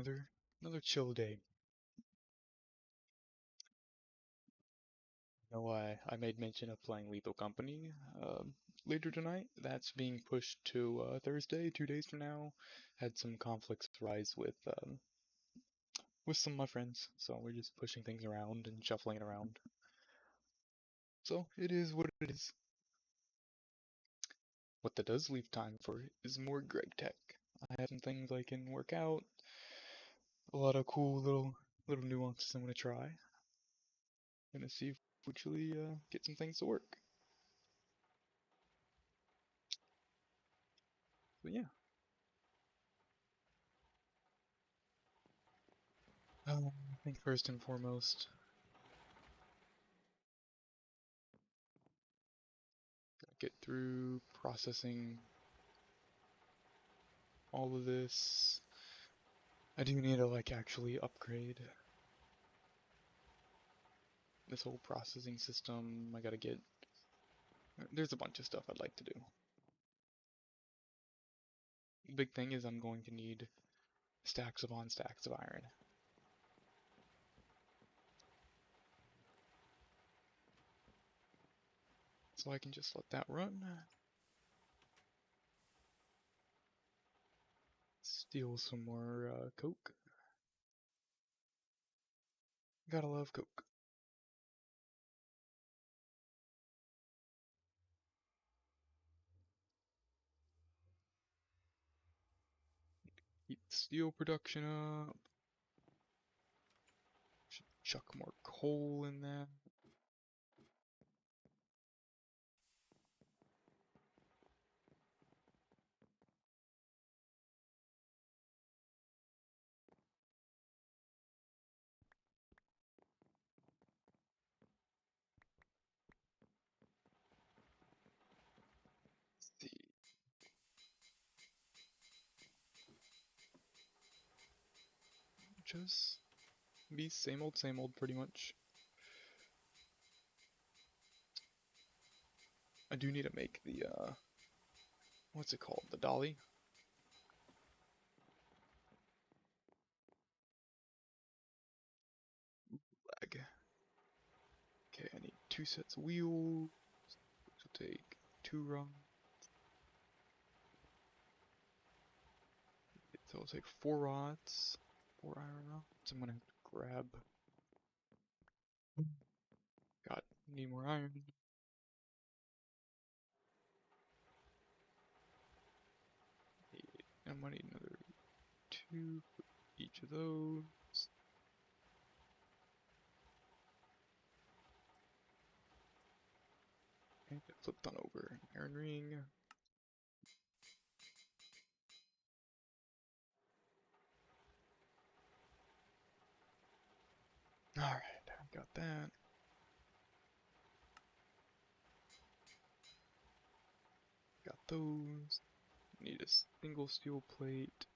another chill day. You know, I made mention of playing Lethal Company later tonight. That's being pushed to Thursday, 2 days from now. Had some conflicts arise with some of my friends, so we're just pushing things around and shuffling it around. So it is what it is. What that does leave time for is more GregTech. I have some things I can work out. A lot of cool little nuances I'm gonna try. Gonna see if we actually get some things to work. But yeah. I think first and foremost, gotta get through processing all of this. I do need to actually upgrade this whole processing system. I gotta get. There's a bunch of stuff I'd like to do. The big thing is I'm going to need stacks upon stacks of iron. So I can just let that run. Steal some more coke. Gotta love coke. Keep the steel production up. Should chuck more coal in that. Let's see. Just be same old pretty much. I do need to make the what's it called? The dolly. Lag. Okay, I need 2 sets of wheels. This will take 2 runs. So it'll take 4 rods, 4 iron rods. I'm gonna have to grab. God, need more iron. I'm gonna need another 2 for each of those. And it flipped on over. Iron ring. Alright, I got that. Got those. Need a single steel plate.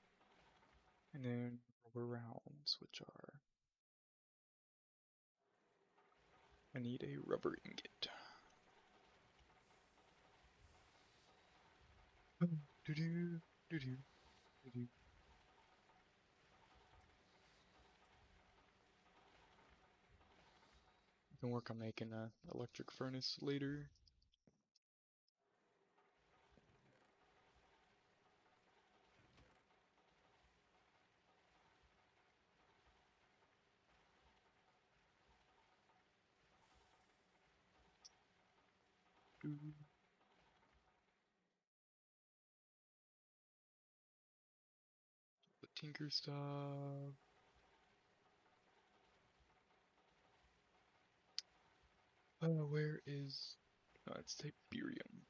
And then rubber rounds, which are. I need a rubber ingot. Doo-doo, doo-doo, doo-doo. I can work on making an electric furnace later. The tinker stuff. Where is... No, it's Tiberium.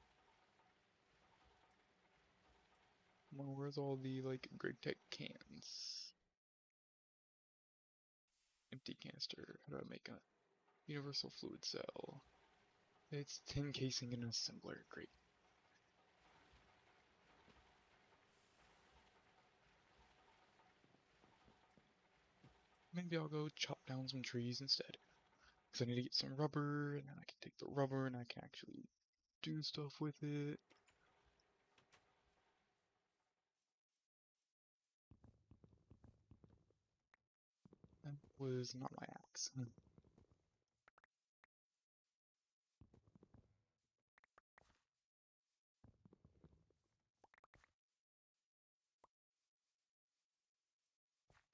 Well, where's all the, GregTech cans? Empty canister. How do I make a universal fluid cell? It's tin casing and an assembler. Great. Maybe I'll go chop down some trees instead. Because I need to get some rubber, and then I can take the rubber and I can actually do stuff with it. was not my axe.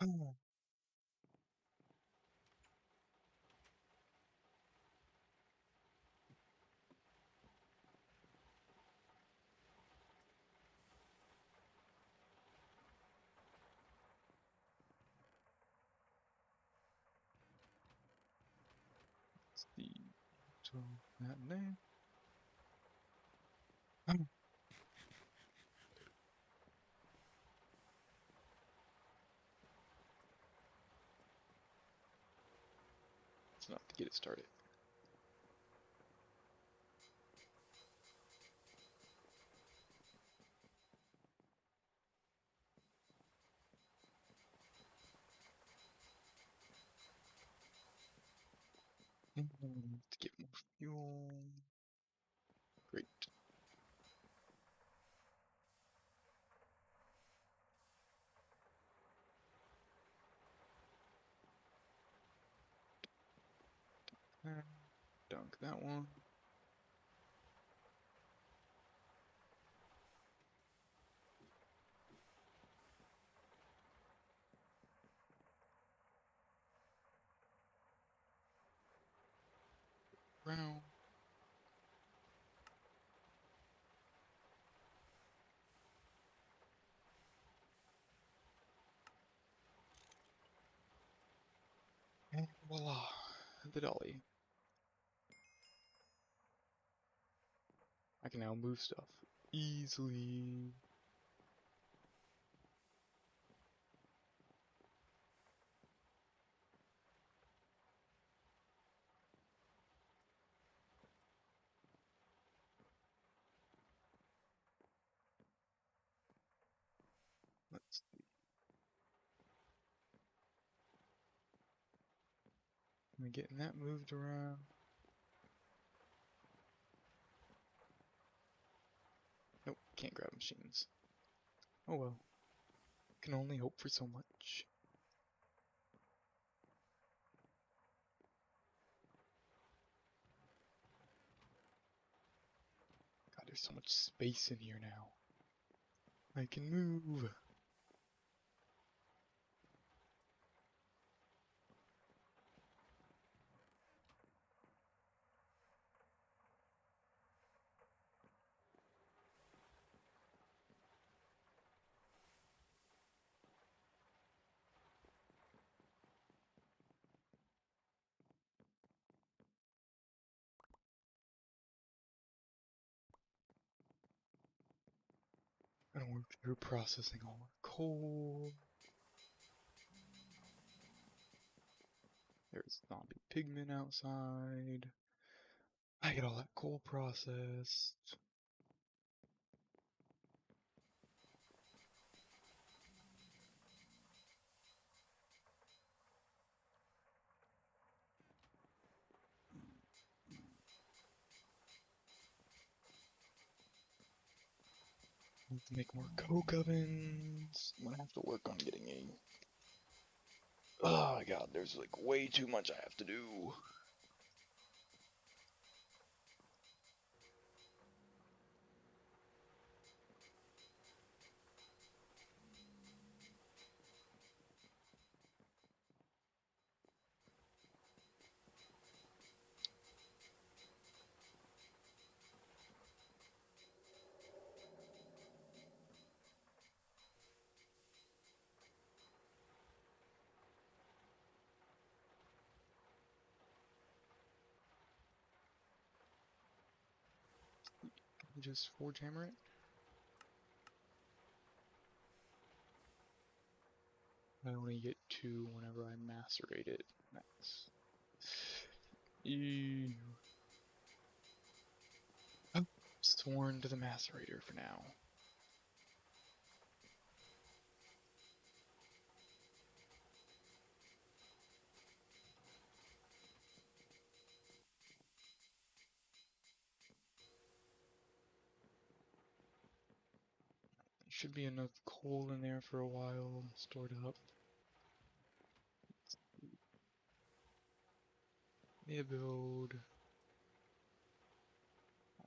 Oh, let's see. So that there. Oh, it's enough to get it started. And to get more fuel. Great. Dunk that one. Round. And voila. The dolly. I can now move stuff easily. Let's see. Am I getting that moved around? Nope, can't grab machines. Oh well. Can only hope for so much. God, there's so much space in here now. I can move. Gonna work through processing all our coal. There's zombie pigmen outside. I get all that coal processed. Need to make more coke ovens. I'm gonna have to work on getting a. Oh my god, there's like way too much I have to do. Can I just forge hammer it? I only get two whenever I macerate it. Nice. Ew. Oh, sworn to the macerator for now. Should be enough coal in there for a while, stored up. build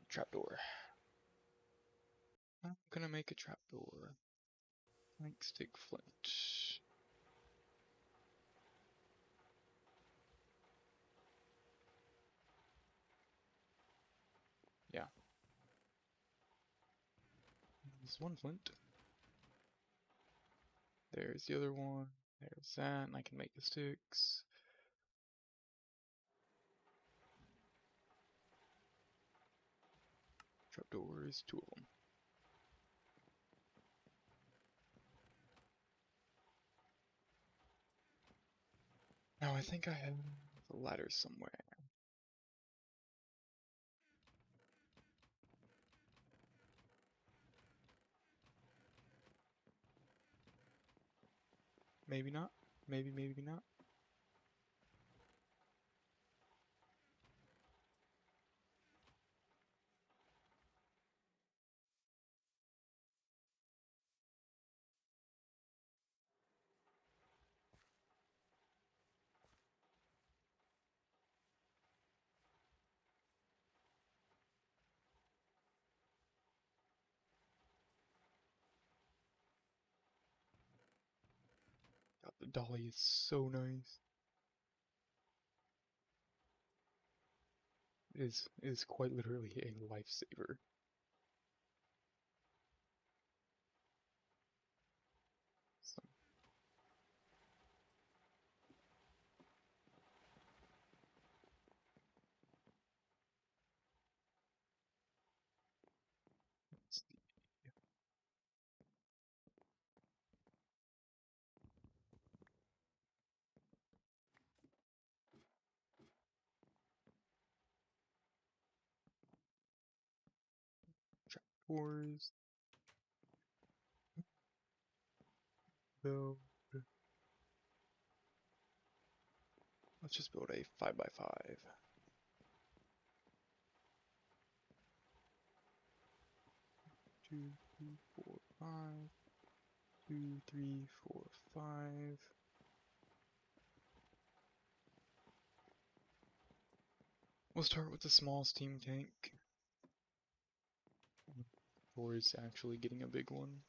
trapdoor. I'm gonna make a trapdoor. Plank, stick, flint. Yeah. There's one flint. There's the other one. There's that, and I can make the sticks. Trapdoors, 2 of them. Now I think I have a ladder somewhere. Maybe not. Maybe not. God, the dolly is so nice. It is quite literally a lifesaver. So, let's see. Trapdoors. Build. Let's just build a 5x5. 2, 3, 4, 5. 2, 3, 4, 5. We'll start with the small steam tank. Towards actually getting a big one.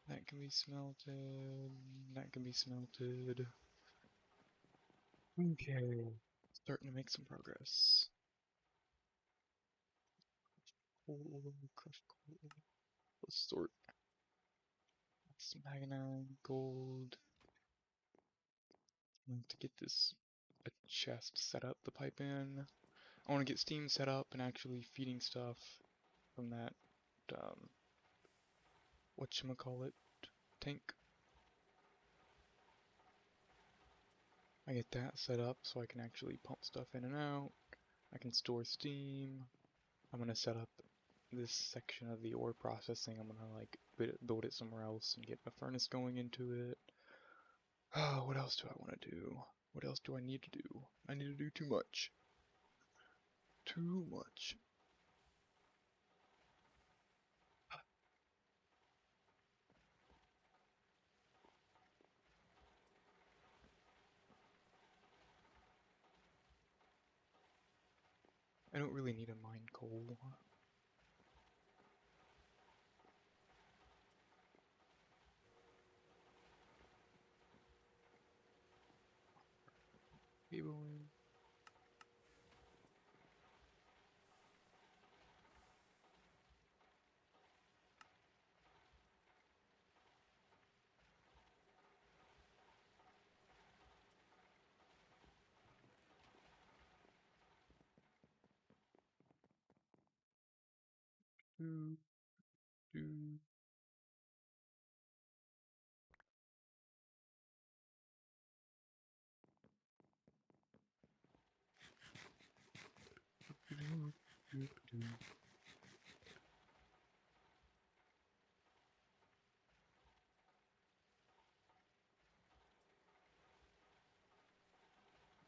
That can be smelted. That can be smelted. Okay. Starting to make some progress. Coal, crushed coal. Let's sort. Some magnite, gold. I need to get this a chest set up, the pipe in. I want to get steam set up and actually feeding stuff from that whatchamacallit tank. I get that set up so I can actually pump stuff in and out. I can store steam. I'm gonna set up this section of the ore processing. I'm gonna like build it somewhere else and get a furnace going into it. Oh, what else do I want to do? What else do I need to do? I need to do too much. Too much. I don't really need a mine coal. Cabling. Do, do. Do, do, do.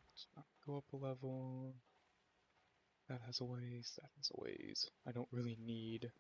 Let's not go up a level. That has a ways, that has a ways. I don't really need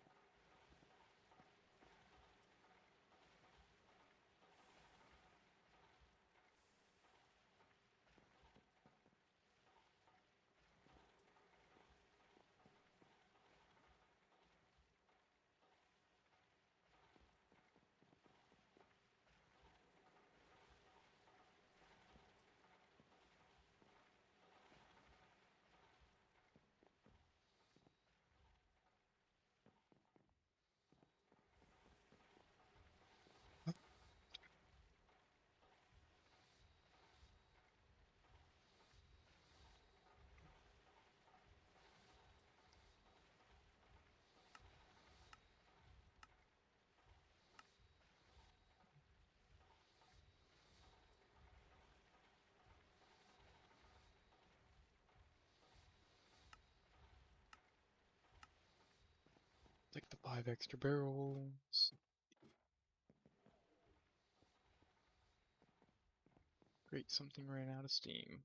Take the 5 extra barrels. Great, something ran out of steam.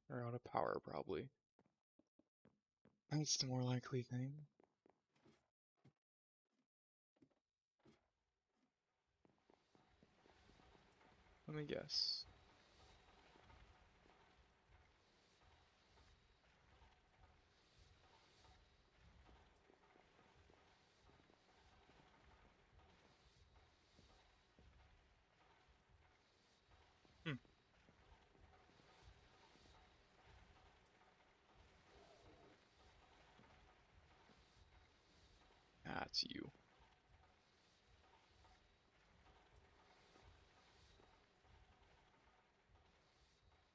Or out of power, probably. That's the more likely thing. Let me guess. Hmm, that's you.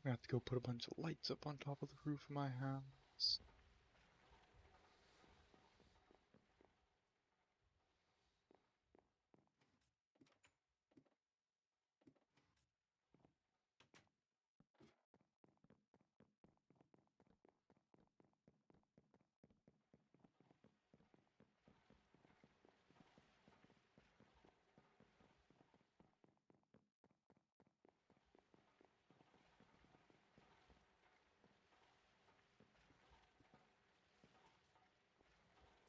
I have to go put a bunch of lights up on top of the roof of my house.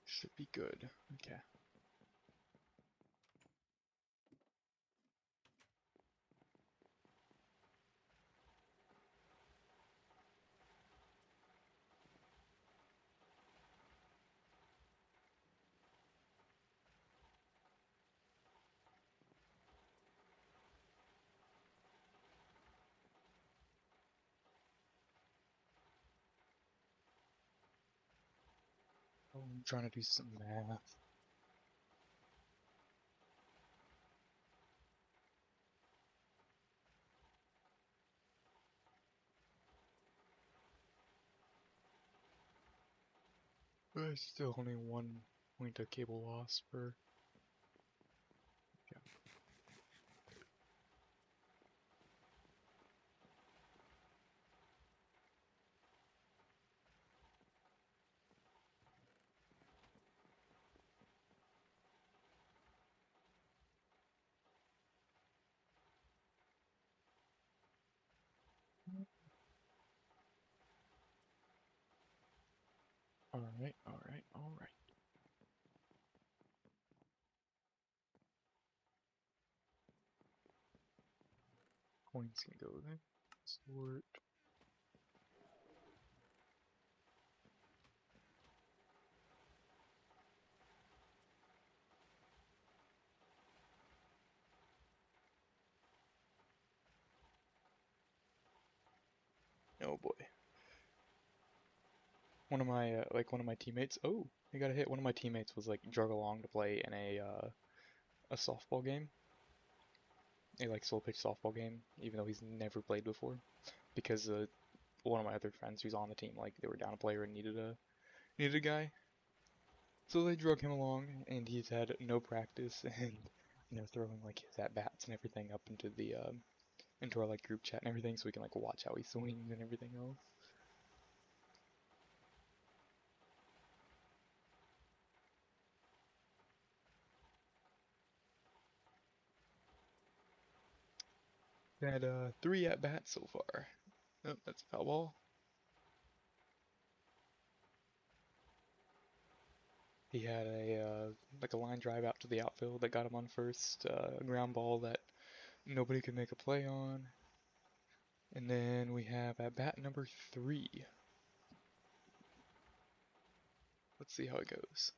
Should be good. Okay. Oh, I'm trying to do some math. Still only 1 point of cable loss per. Yeah. Alright, alright, alright. Coins can go there. Sort. Oh boy. One of my teammates. Oh, he got a hit. One of my teammates was like drug along to play in a softball game, a like solo pitch softball game, even though he's never played before, because one of my other friends who's on the team, like they were down a player and needed a guy, so they drug him along, and he's had no practice, and throwing like his at bats and everything up into our like group chat and everything, so we can like watch how he swings and everything else. Had 3 at bats so far. Oh, that's a foul ball. He had a line drive out to the outfield that got him on first, a ground ball that nobody could make a play on. And then we have at bat number 3. Let's see how it goes.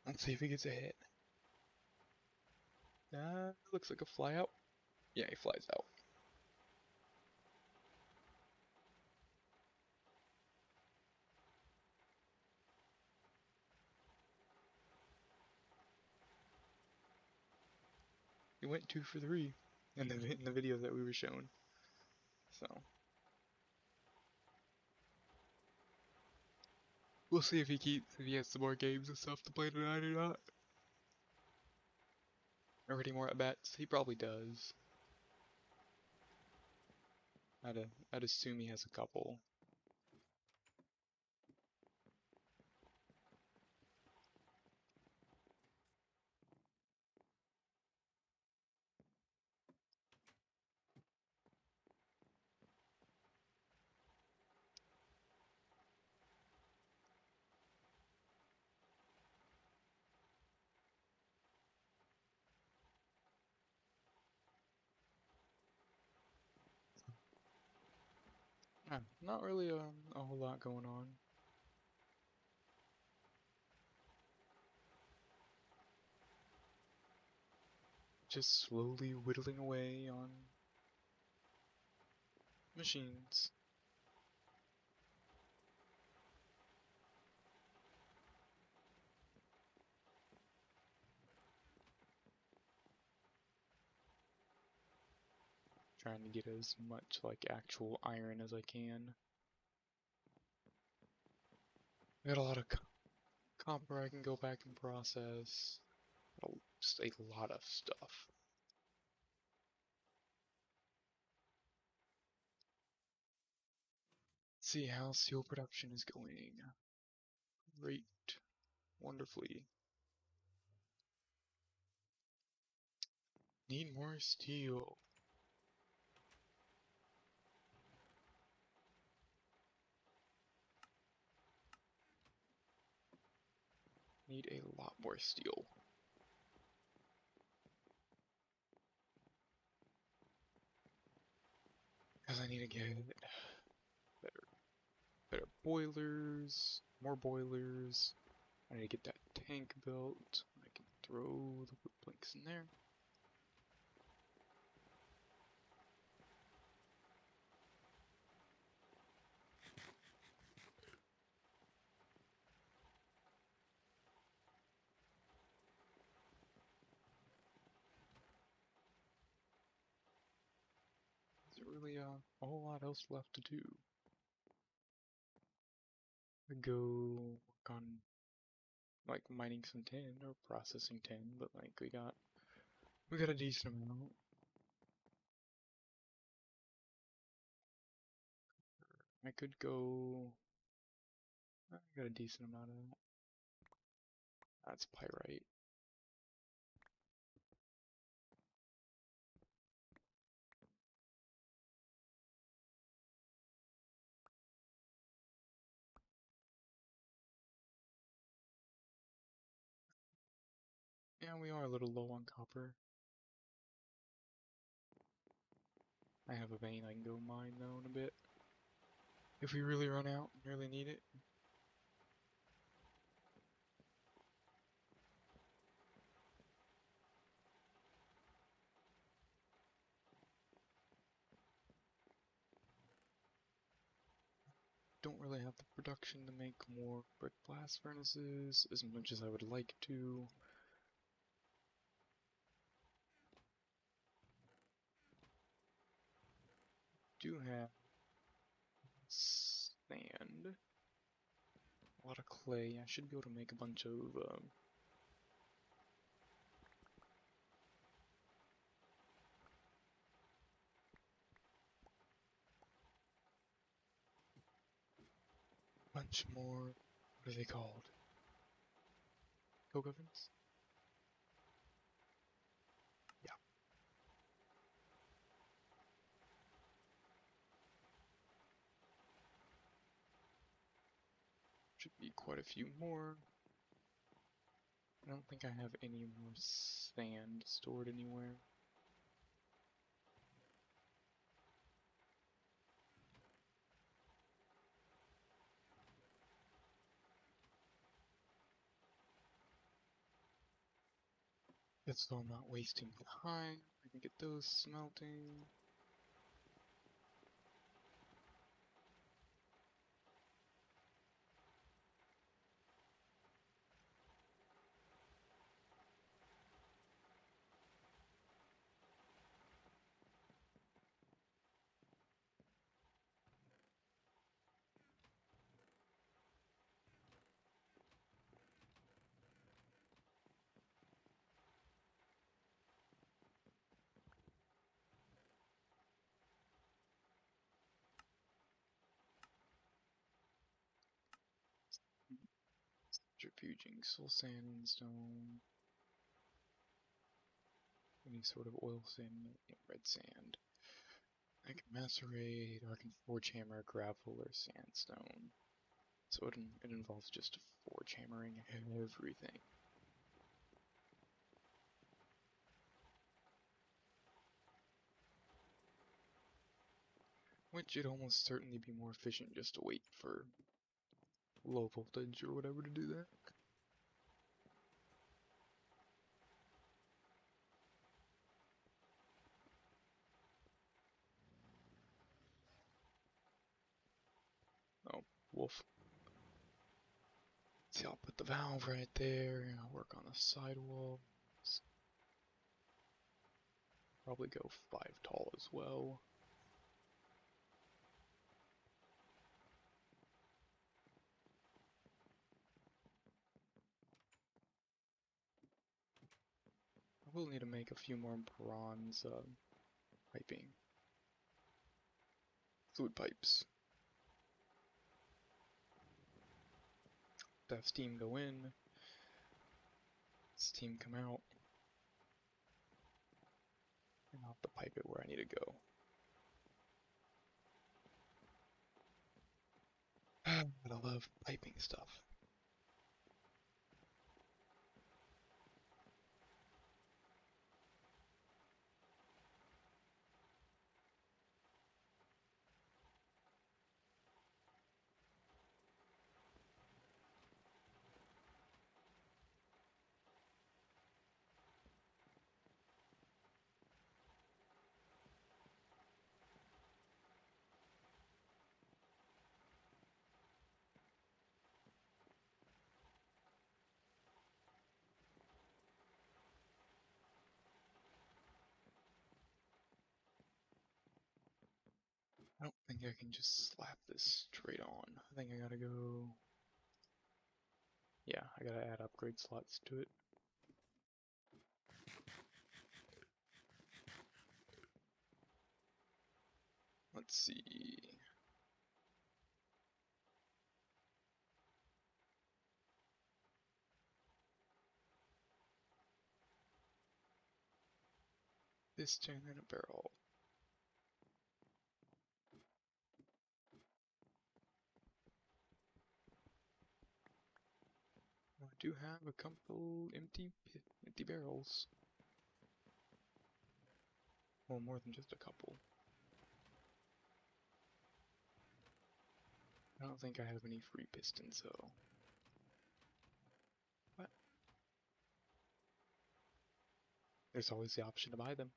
Let's see if he gets a hit. Looks like a fly out. Yeah, he flies out. He went 2 for 3 in the video that we were shown. So we'll see if he has some more games and stuff to play tonight or not. Already more at bats? He probably does. I'd assume he has a couple. Not really a whole lot going on. Just slowly whittling away on machines. Trying to get as much like actual iron as I can. I got a lot of copper I can go back and process. Just a lot of stuff. See how steel production is going. Great. Wonderfully. Need more steel. Need a lot more steel. Because I need to get better boilers, more boilers. I need to get that tank built. I can throw the wood planks in there. Is there really a whole lot else left to do? I go work on like mining some tin or processing tin, but like we got a decent amount. I could go. I got a decent amount of that. That's pyrite. Yeah, we are a little low on copper. I have a vein I can go mine though in a bit. If we really run out and really need it. Don't really have the production to make more brick blast furnaces as much as I would like to. Do have sand, a lot of clay. I should be able to make a bunch of more. What are they called? Coke ovens? Yeah, should be quite a few more. I don't think I have any more sand stored anywhere. Just so I'm not wasting time. I can get those smelting. centrifuging soul sandstone, any sort of oil sand, red sand. I can macerate, or I can forge hammer gravel or sandstone. So it involves just forge hammering everything. Which it'd almost certainly be more efficient just to wait for low voltage or whatever to do that. Oh, wolf. See, I'll put the valve right there. I'll work on the sidewalls. Probably go 5 tall as well. I will need to make a few more bronze piping. Fluid pipes. To have steam go in, steam come out, and I'll have to pipe it where I need to go. But I love piping stuff. I don't think I can just slap this straight on. I think I gotta go... Yeah, I gotta add upgrade slots to it. Let's see... Piston and a barrel. I do have a couple empty barrels. Well, more than just a couple. I don't think I have any free pistons though. But there's always the option to buy them.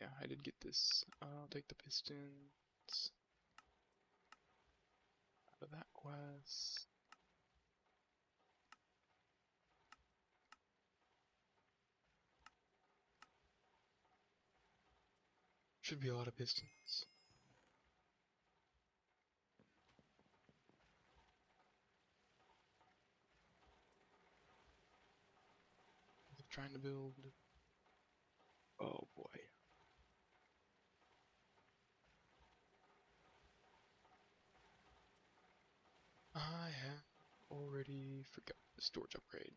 Yeah, I did get this. I'll take the pistons out of that quest. Should be a lot of pistons. They're trying to build. Oh boy. I have already forgotten the storage upgrade.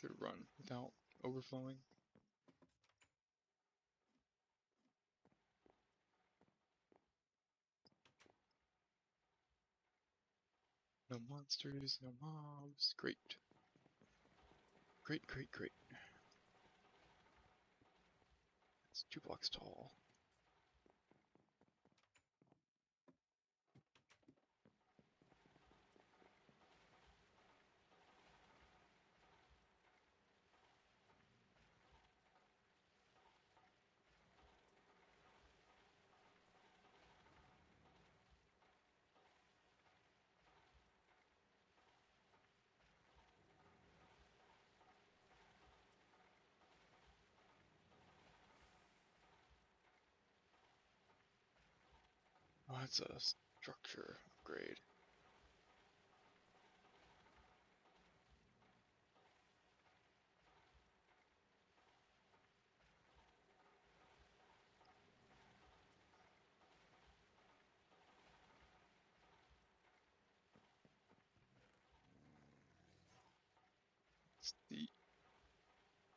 Should run without overflowing. No monsters, no mobs. Great. Great, great, great. It's 2 blocks tall. that's a structure upgrade.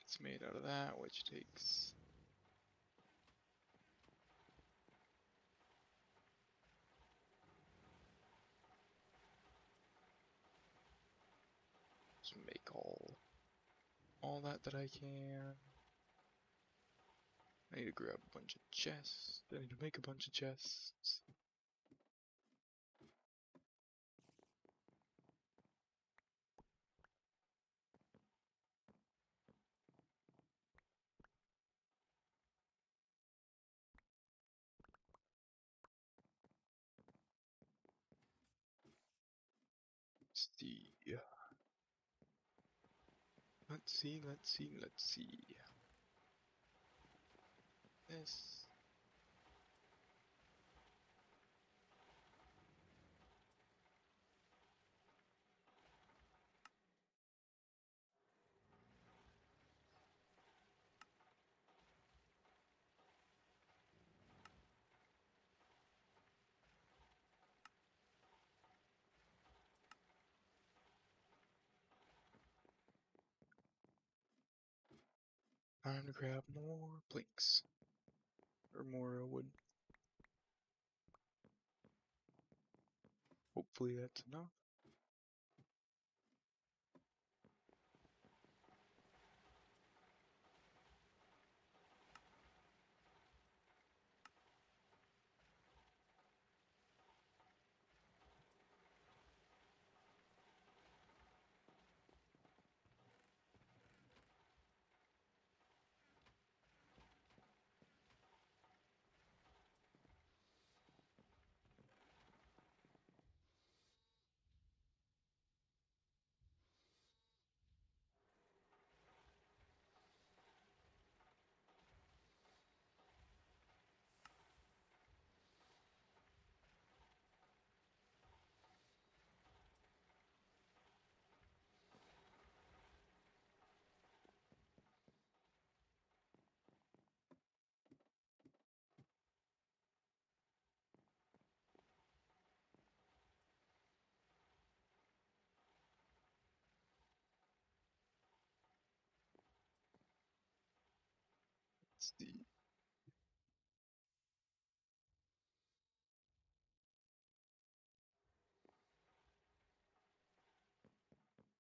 It's made out of that, which takes to make all that I can. I need to grab a bunch of chests. I need to make a bunch of chests. Let's see. Let's see. This. Time to grab more planks. Or more wood. Hopefully that's enough. Let's see.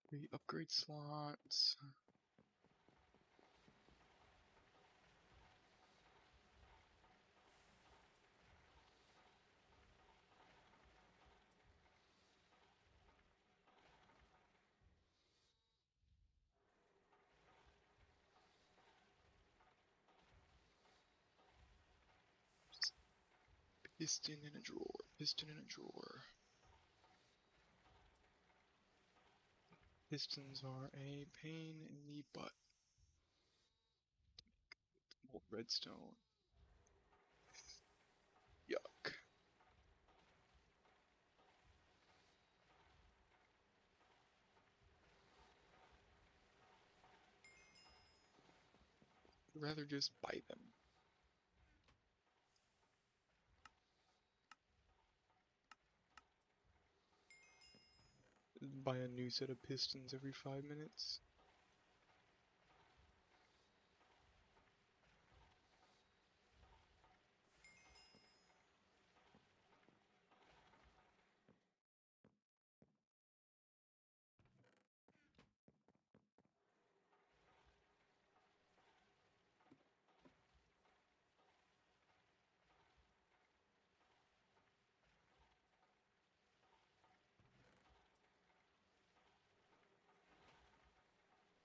The upgrade slots. Piston in a drawer. Piston in a drawer. Pistons are a pain in the butt. Old redstone. Yuck. I'd rather just buy them. Buy a new set of pistons every 5 minutes.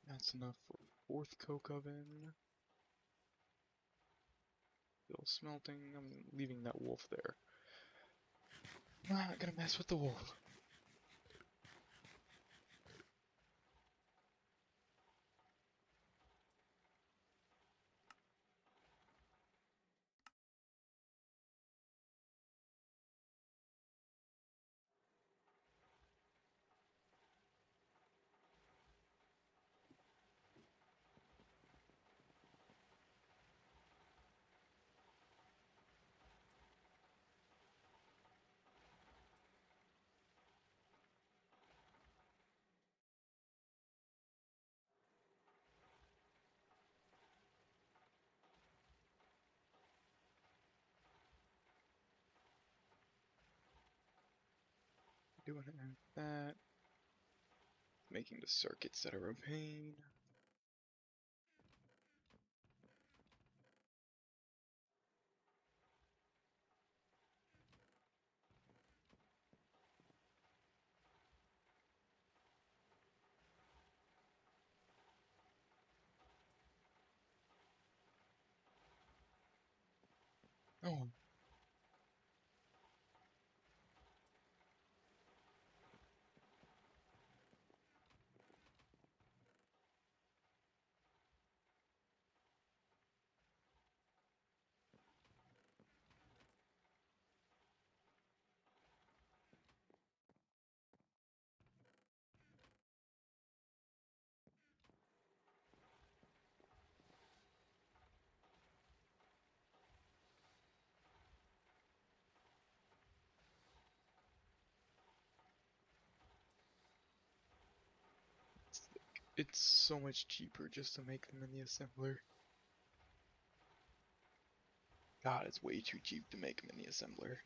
That's enough for fourth coke oven. Still smelting. I'm leaving that wolf there. Not gonna mess with the wolf. want to add that. Making the circuits that are a pain. Oh, it's so much cheaper just to make them in the assembler. God, it's way too cheap to make them in the assembler.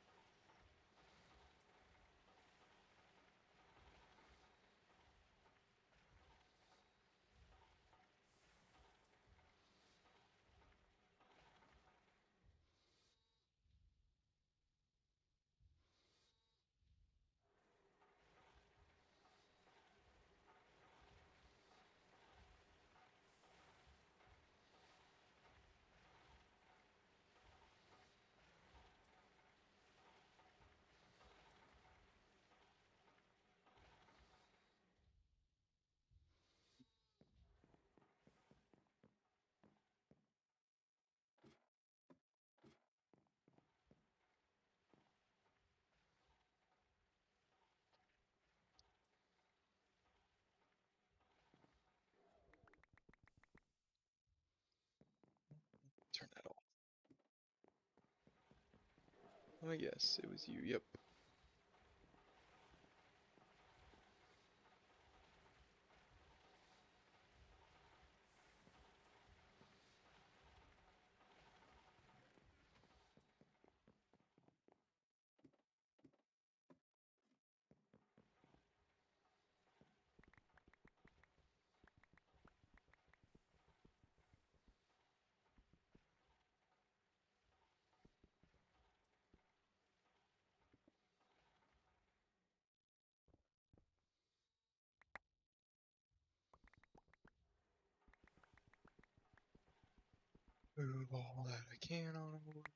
Turn that off. Oh yes, it was you, yep. Move all that I can on board.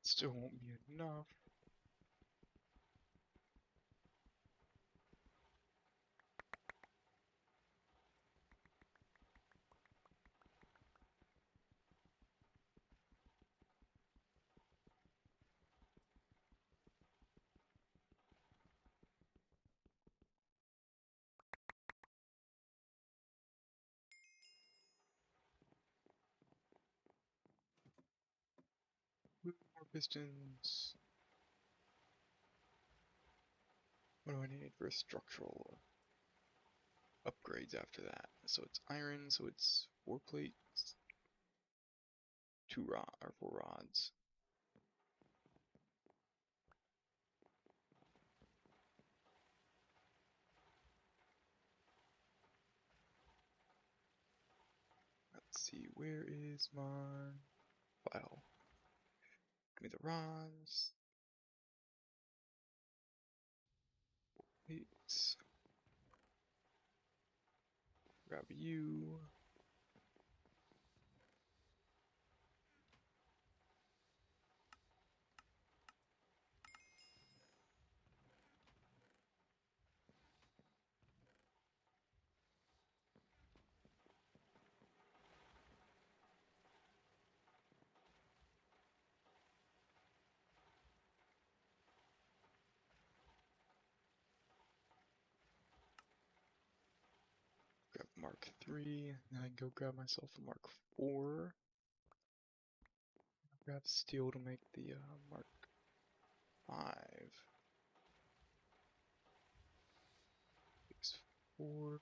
Still won't be enough. Move more pistons. What do I need for structural upgrades after that? So it's iron, so it's 4 plates, 4 rods. Let's see, where is my file? Give me the rods. Plates. Grab you. Grab Mark 3. Then I go grab myself a Mark 4. Grab steel to make the Mark 5. 6, 4.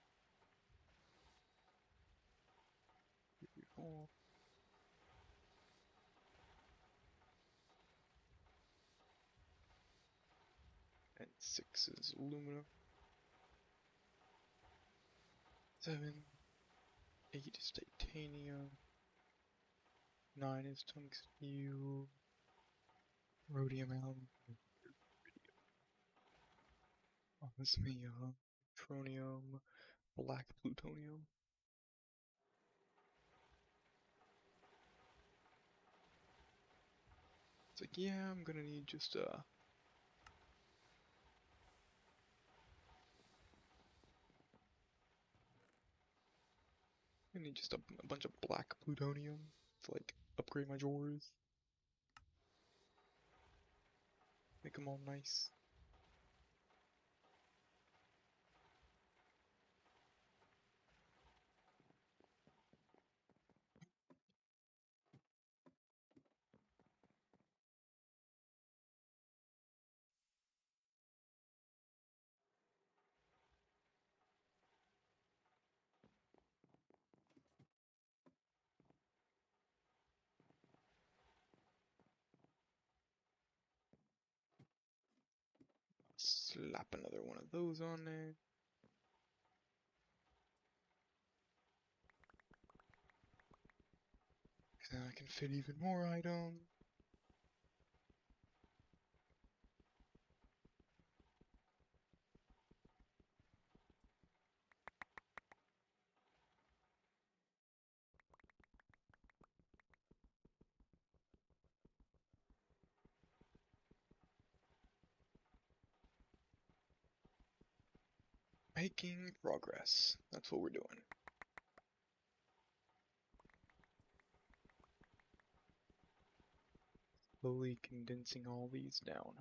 6 is aluminum. 7, 8 is titanium. 9 is tungsten, rhodium, alum, osmium, neutronium, black plutonium. It's like, yeah, I'm gonna need just a bunch of black plutonium to like upgrade my drawers. Make them all nice. Slap another one of those on there. And then I can fit even more items. Making progress. That's what we're doing. Slowly condensing all these down.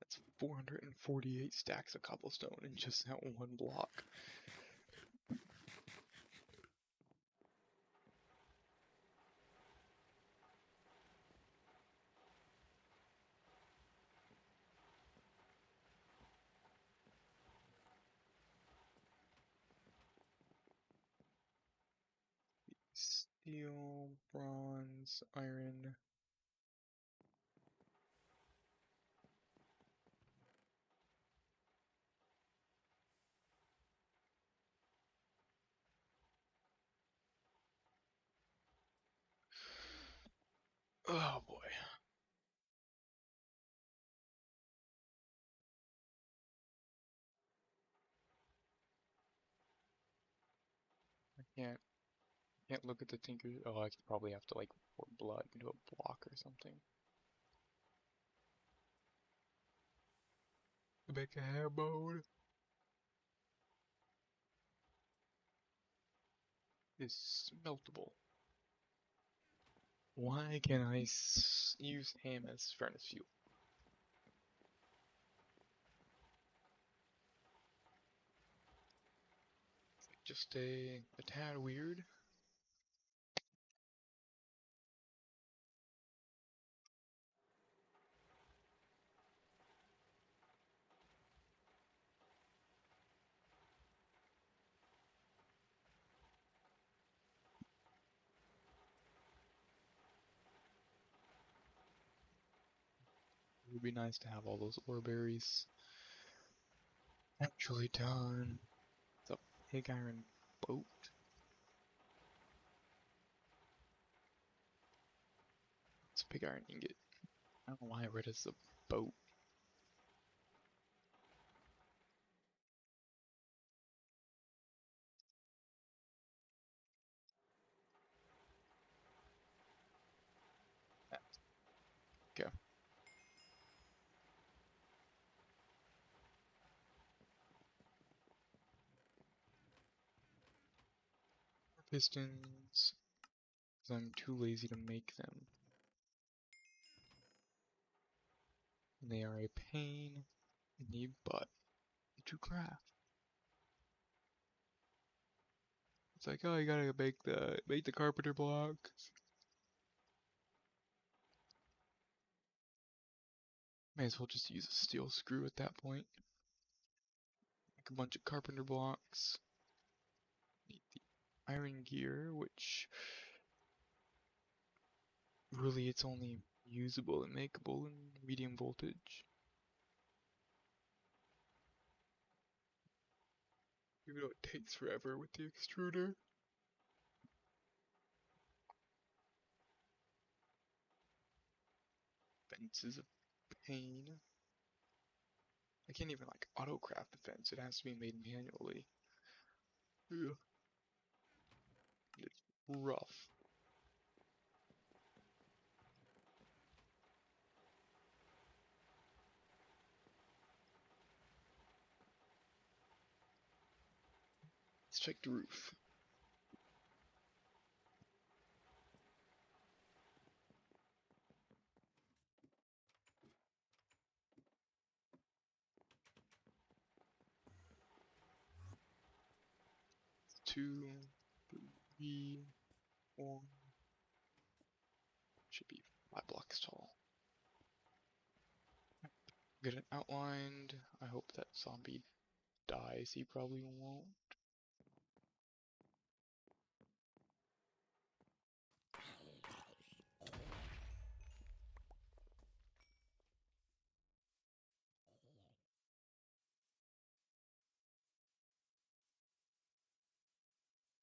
That's 448 stacks of cobblestone in just that one block. Steel, bronze, iron. Oh boy. I can't look at the tinker. Oh, I could probably have to like pour blood into a block or something. To make a hair bone. Is smeltable. Why can I use him as furnace fuel? Just a tad weird. It would be nice to have all those ore berries actually done. It's a pig iron boat. It's a pig iron ingot. I don't know why I read it as a boat. Okay. Pistons. Because I'm too lazy to make them. And they are a pain in the butt to craft. It's like, oh, you gotta make the carpenter block. May as well just use a steel screw at that point. make a bunch of carpenter blocks. Need the iron gear, which really it's only usable and makeable in medium voltage. Even though it takes forever with the extruder. Fence is a pain. I can't even like auto-craft the fence. It has to be made manually. Ugh. It's rough. Let's check the roof. Two, three, four. Should be 5 blocks tall. Get it outlined. I hope that zombie dies. He probably won't.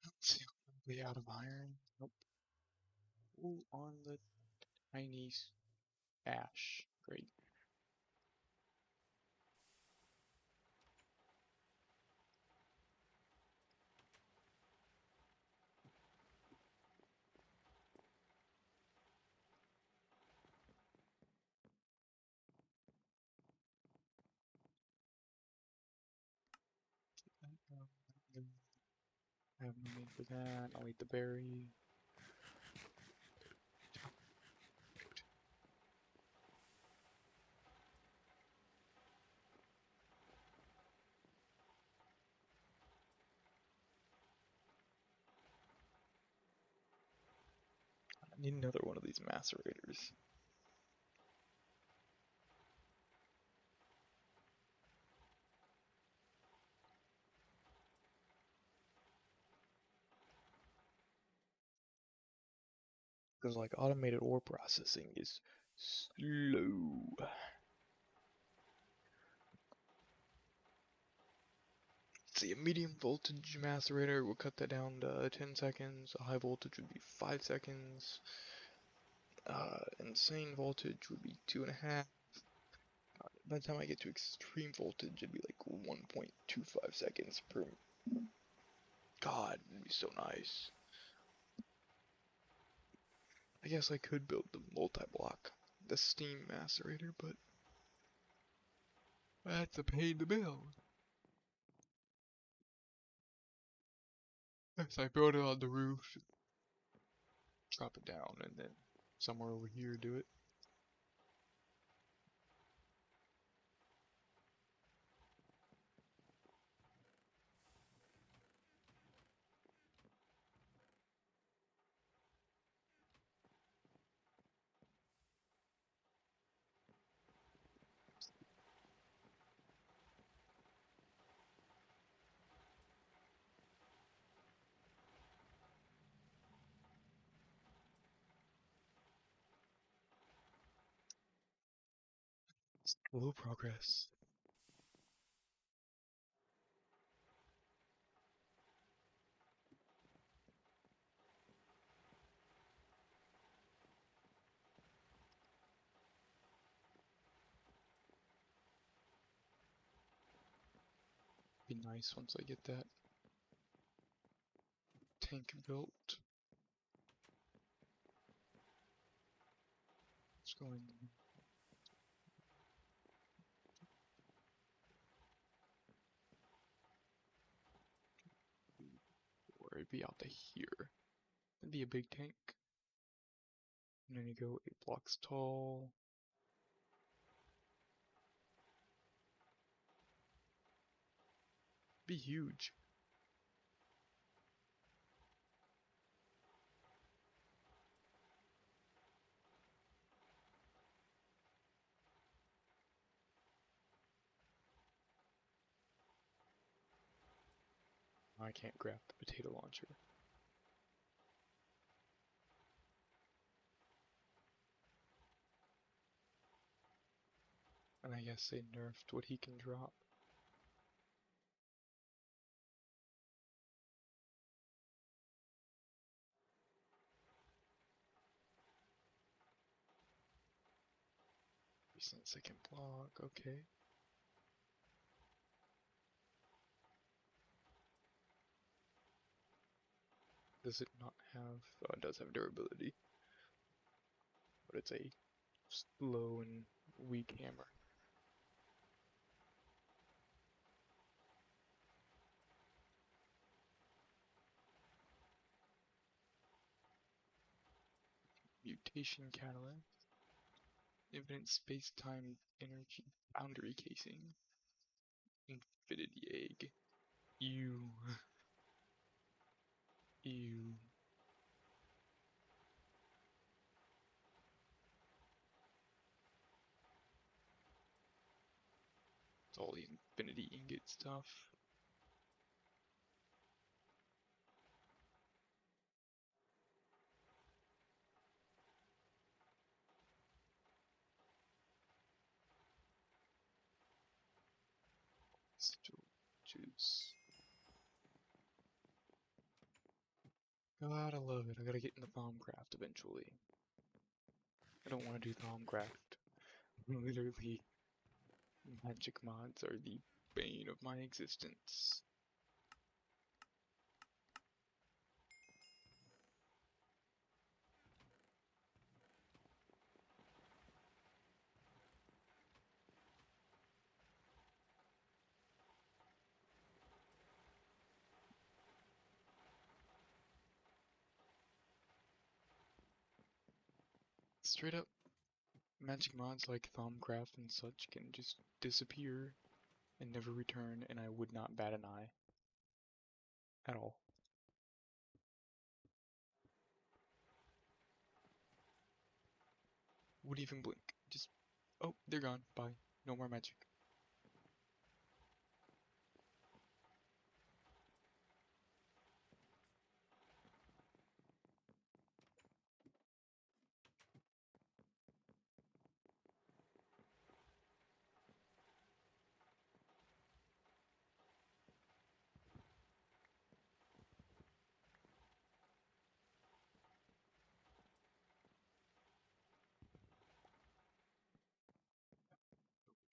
Let's see. Way out of iron. Nope. Ooh, on the tiny ash. Great. I have no need for that. I'll eat the berry. I need another one of these macerators. Because like automated ore processing is slow. See, a medium voltage macerator will cut that down to 10 seconds. A high voltage would be 5 seconds. Insane voltage would be 2.5. By the time I get to extreme voltage, it'd be like 1.25 seconds per. God, it'd be so nice. I guess I could build the multi-block, the steam macerator, but that's a pain to build. So I build it on the roof, drop it down, and then somewhere over here do it. Slow progress. Be nice once I get that tank built. Let's go in. Or it'd be out to here. It'd be a big tank. And then you go 8 blocks tall. Be huge. I can't grab the potato launcher. And I guess they nerfed what he can drop. Recent second block, okay. Does it not have, oh, it does have durability, but it's a slow and weak hammer. Mutation catalyst. Infinite space-time energy boundary casing. Infinity egg. Ew. Ew. It's all the infinity ingot stuff. Still juice. Gotta love it. I gotta get in the Thaumcraft eventually. I don't want to do Thaumcraft. Literally, magic mods are the bane of my existence. Straight up, magic mods like Thaumcraft and such can just disappear and never return, and I would not bat an eye. At all. Would even blink. Just, oh, they're gone. Bye. No more magic.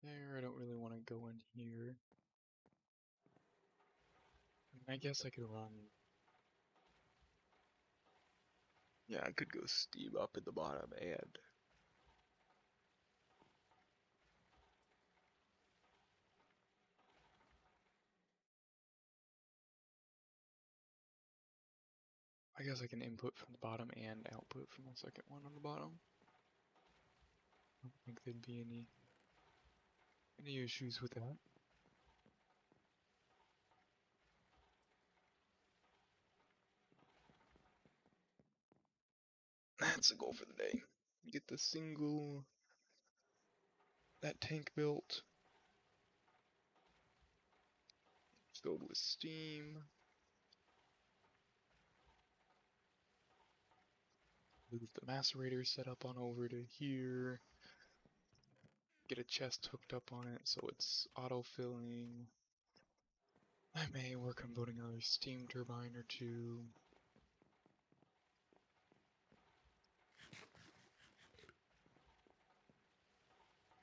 There, I don't really want to go in here. I mean, I guess I could run. Yeah, I could go Steve up at the bottom and I guess I can input from the bottom and output from the second one on the bottom. I don't think there'd be any issues with that. That's the goal for the day. Get the single that tank built, filled with steam. Move the macerator setup on over to here. Get a chest hooked up on it so it's auto-filling. I may work on building another steam turbine or two.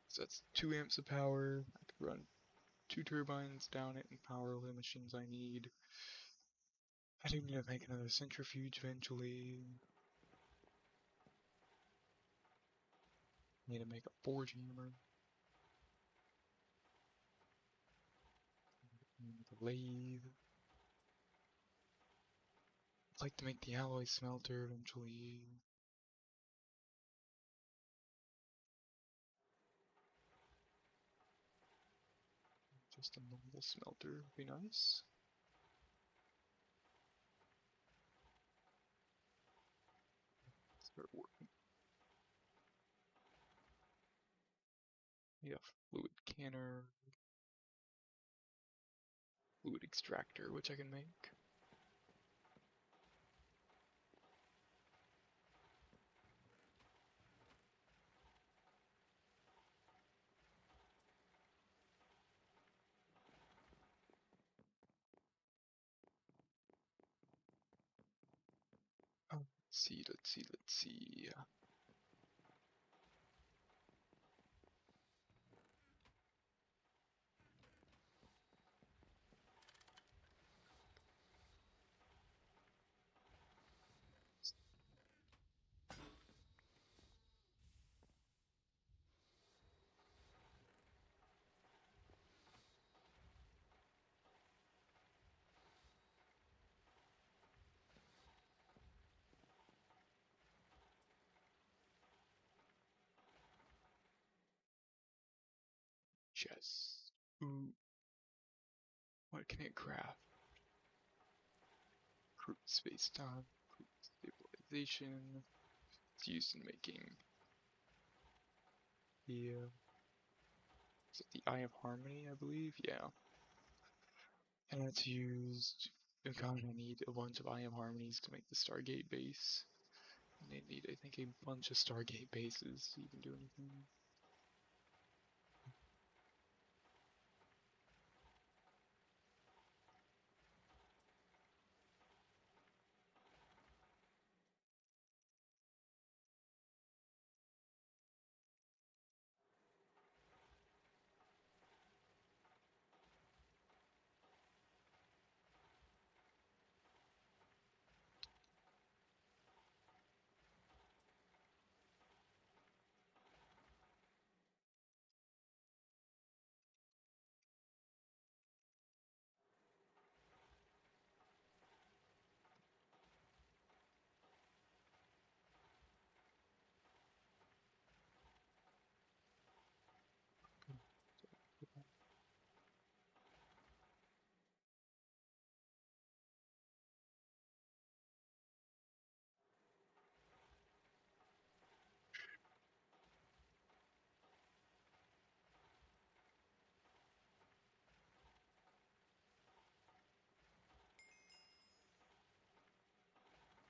So that's 2 amps of power. I could run 2 turbines down it and power the machines I need. I do need to make another centrifuge eventually. Need to make a forge hammer. Make a lathe. I'd like to make the alloy smelter eventually. Just a normal smelter would be nice. Start working. Yeah, fluid canner. Fluid extractor, which I can make. let's see. Chess. Ooh, what can it craft? Group space-time, group stabilization. It's used in making the, is it the Eye of Harmony, I believe? Yeah. And it's used, they're going to need a bunch of Eye of Harmonies to make the Stargate base. And they need, I think, a bunch of Stargate bases to even do anything.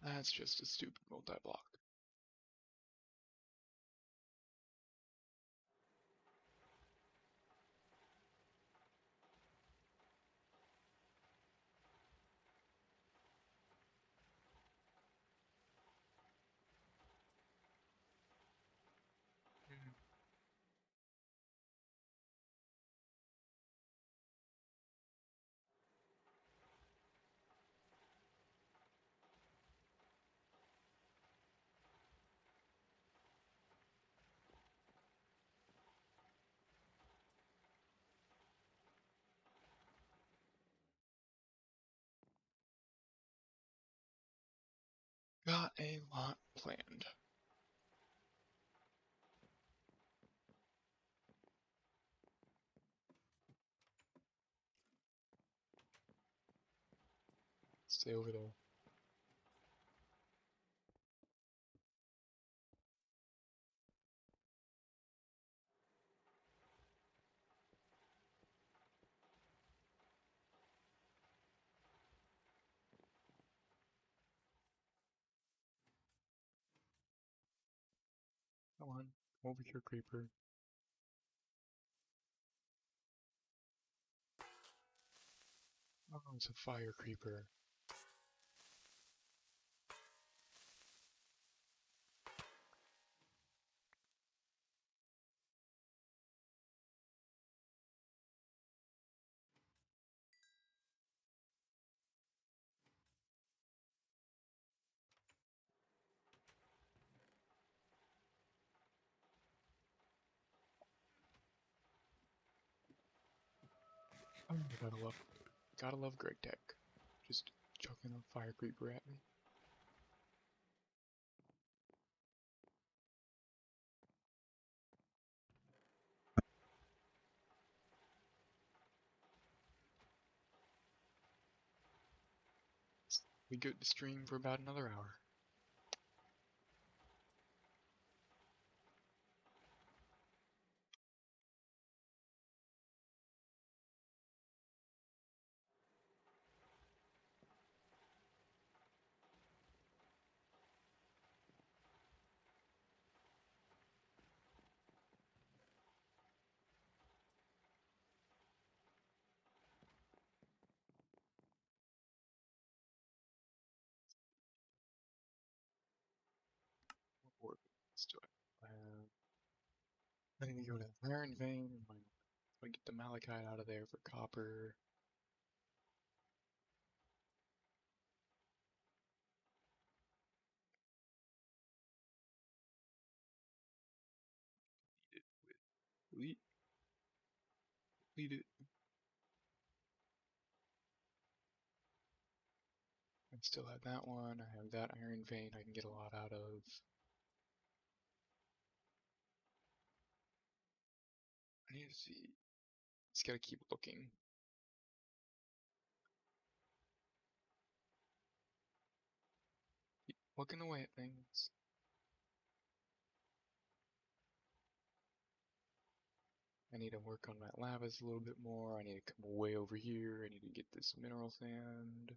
That's just a stupid multi-block. Got a lot planned. Stay over there. Come on, come over here, creeper. Oh, it's a fire creeper. Oh, gotta love GregTech. Just chucking a fire creeper at me. We go to stream for about another hour. I need to go to the iron vein. I get the malachite out of there for copper. Delete, delete it. I still have that one. I have that iron vein I can get a lot out of. I need to see. Just gotta keep looking. Keep looking away at things. I need to work on my lavas a little bit more. I need to come way over here. I need to get this mineral sand.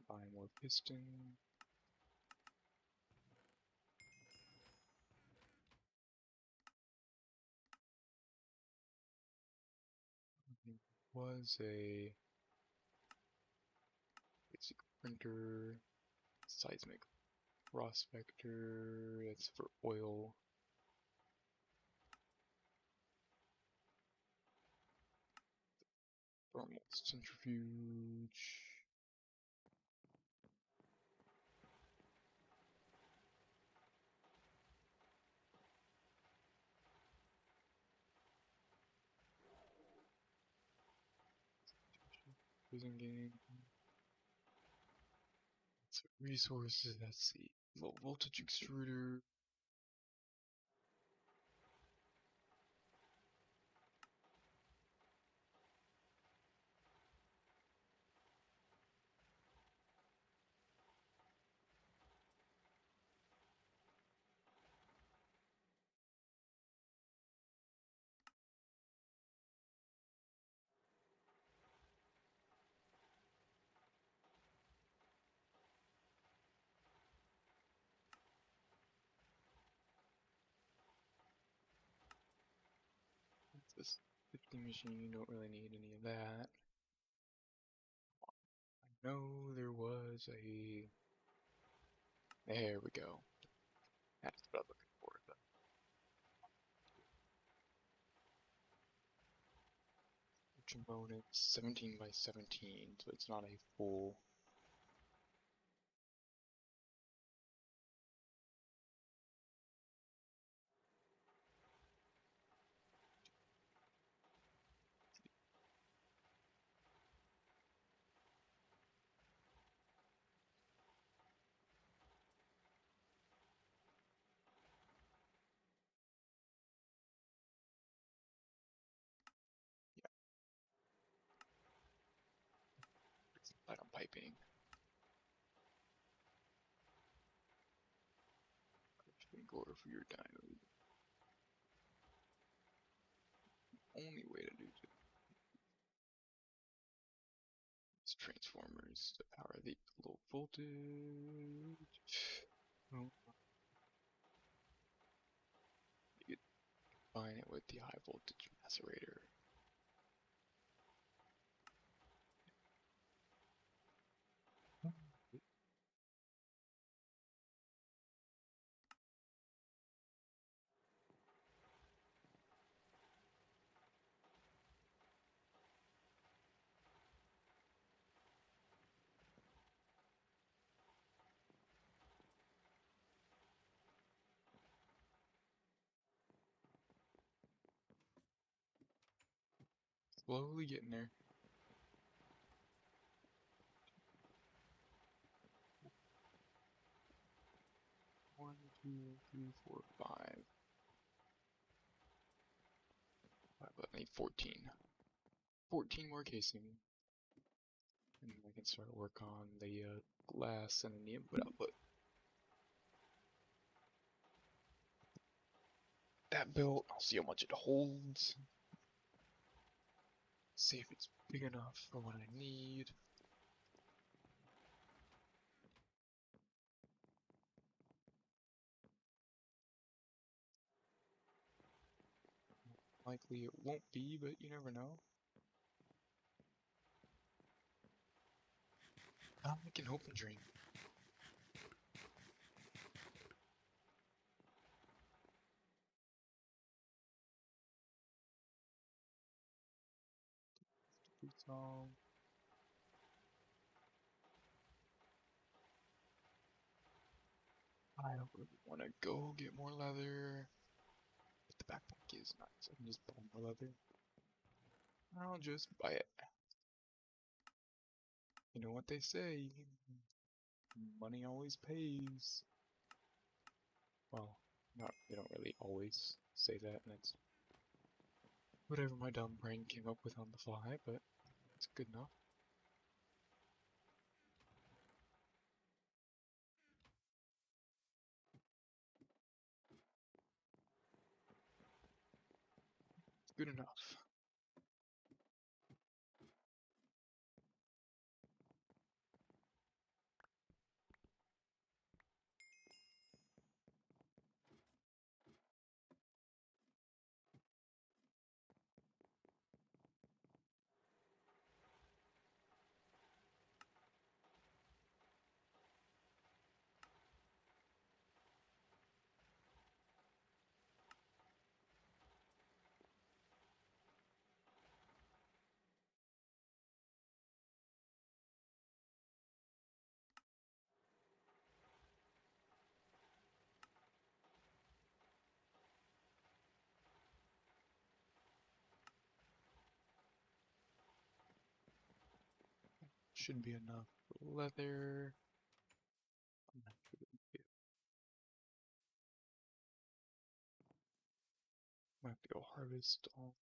Buy more piston. Was a basic printer, seismic prospector. That's for oil. Thermal centrifuge. Prison game. So resources. Let's see. Low voltage extruder. That's this 50 machine. You don't really need any of that. I know there was a. There we go. That's what I'm looking for. The trombone, it's 17 by 17, so it's not a full. Yeah, it's light on piping. Crushed ore for your diode. Only way to do it is transformers to power the low voltage. Oh, you combine it with the high voltage macerator. Slowly getting there. 1, 2, 3, 4, 5. I need 14. 14 more casing. And I can start work on the glass and the input output. that built. I'll see how much it holds. See if it's big enough for what I need. Likely it won't be, but you never know. I can hope and dream. Song. I don't really want to go get more leather, but the backpack is nice. I can just buy more leather. I'll just buy it. You know what they say, money always pays. Well, they don't really always say that, and it's whatever my dumb brain came up with on the fly, but it's good enough. It's good enough. Should be enough leather. Might have to go harvest all.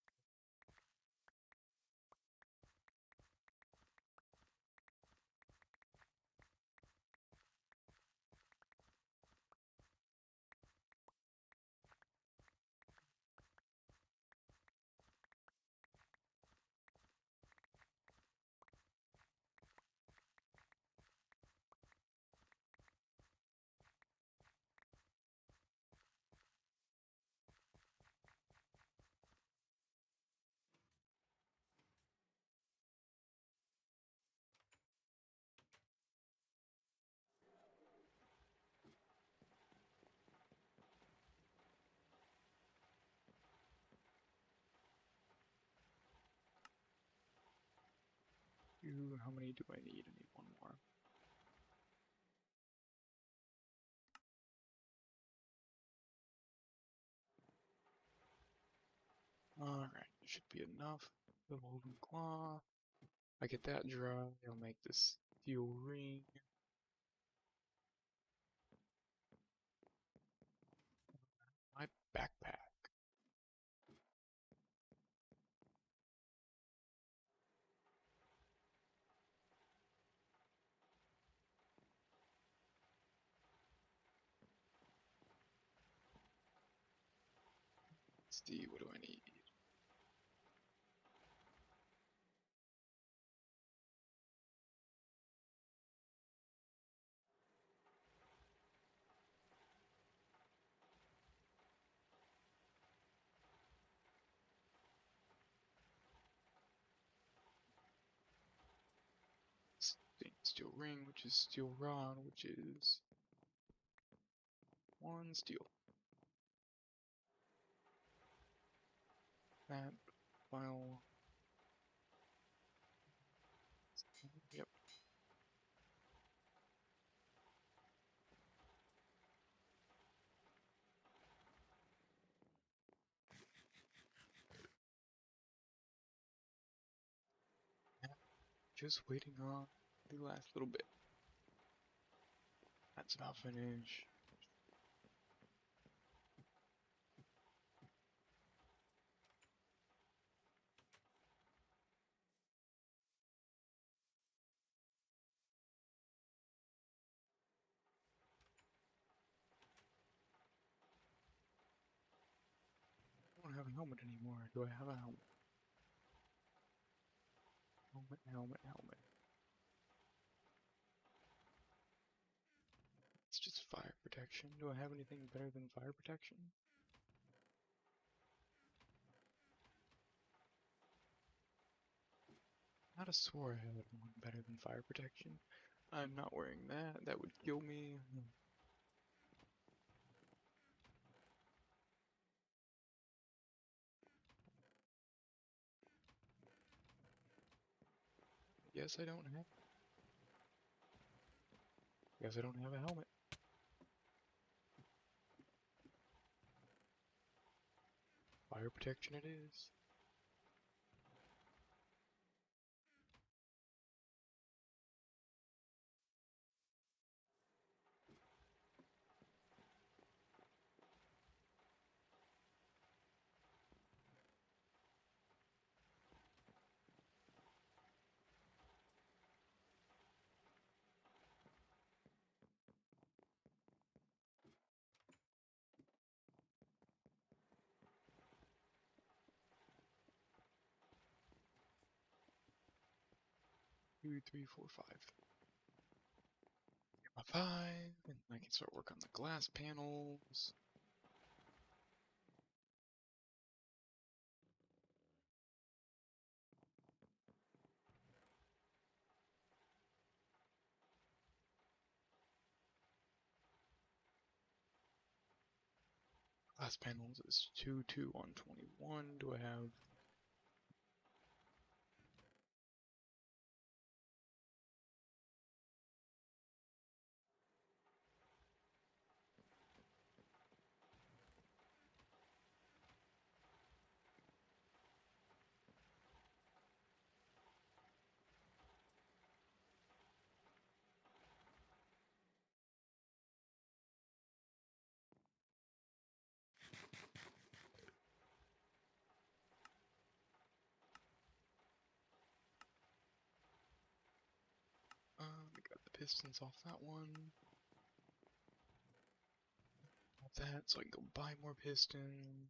How many do I need? I need one more. Alright, should be enough. The woven cloth. I get that dry, I'll make this steel ring. My backpack. Let's see, what do I need? Steel ring, which is steel rod, which is one steel. That file. Yep. Just waiting on the last little bit. That's about finished. have a helmet anymore. Do I have a helmet? Helmet. It's just fire protection. Do I have anything better than fire protection? I could have swore I had one better than fire protection. I'm not wearing that. That would kill me. Yes, I don't have. Guess I don't have a helmet. Fire protection it is. Two, three, four, five. Get my five, and I can start work on the glass panels. Glass panels is 2, 2 on 21. Do I have? I got the pistons off that one. Off that, so I can go buy more pistons.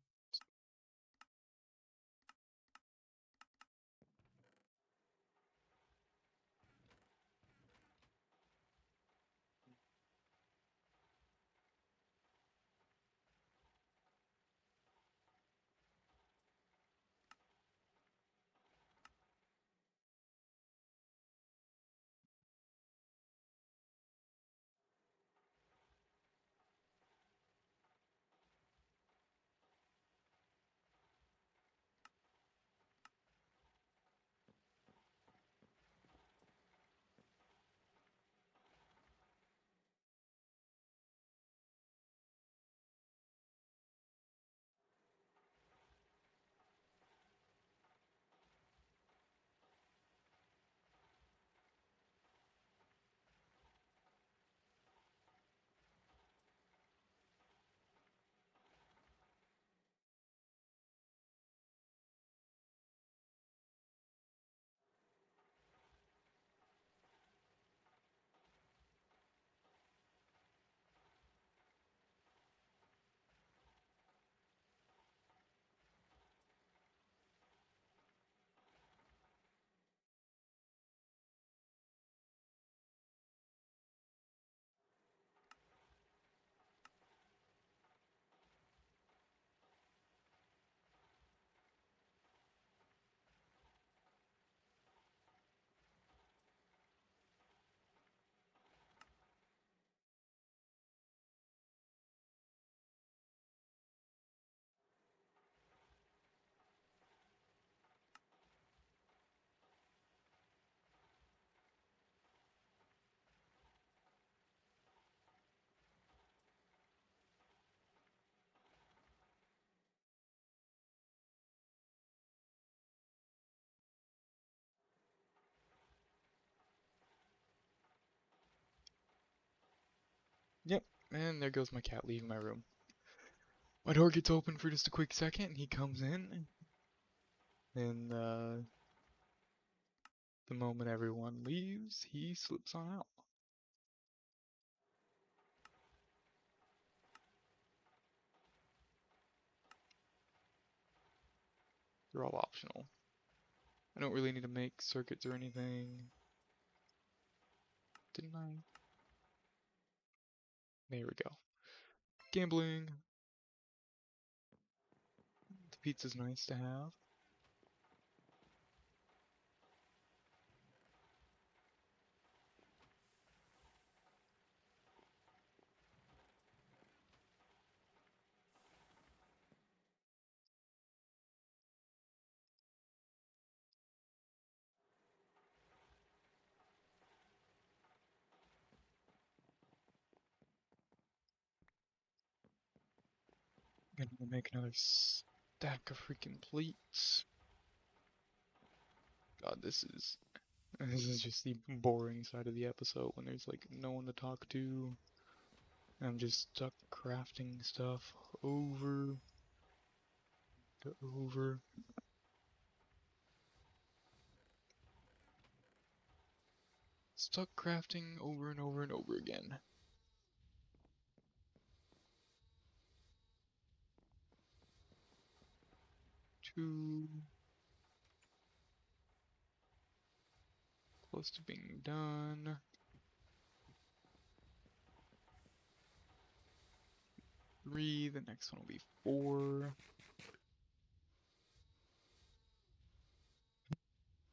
Yep, and there goes my cat leaving my room. My door gets open for just a quick second, and he comes in, and the moment everyone leaves, he slips on out. They're all optional. I don't really need to make circuits or anything. Didn't I? There we go. Gambling. The pizza's nice to have. Gonna make another stack of freaking plates. God, this is just the boring side of the episode when there's like no one to talk to. I'm just stuck crafting stuff over to over. Stuck crafting over and over and over again. Too close to being done. 3, the next one will be 4.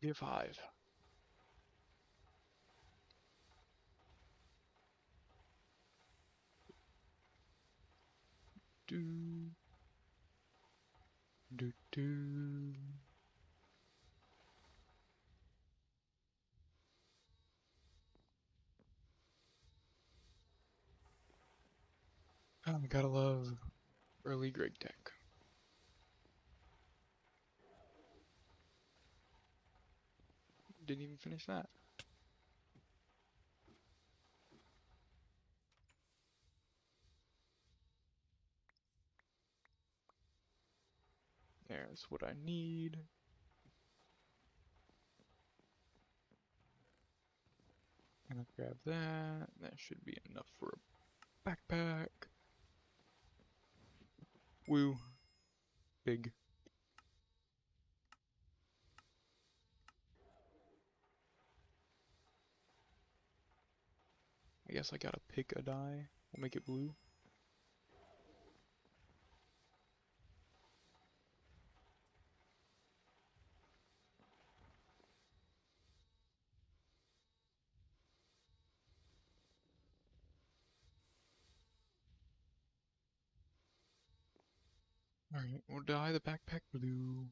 Be 5. Do do do. Oh, I gotta love early GregTech. Didn't even finish that. There's what I need. And I'll grab that. That should be enough for a backpack. Woo. Big. I guess I gotta pick a dye. We'll make it blue. Alright, we'll dye the backpack blue.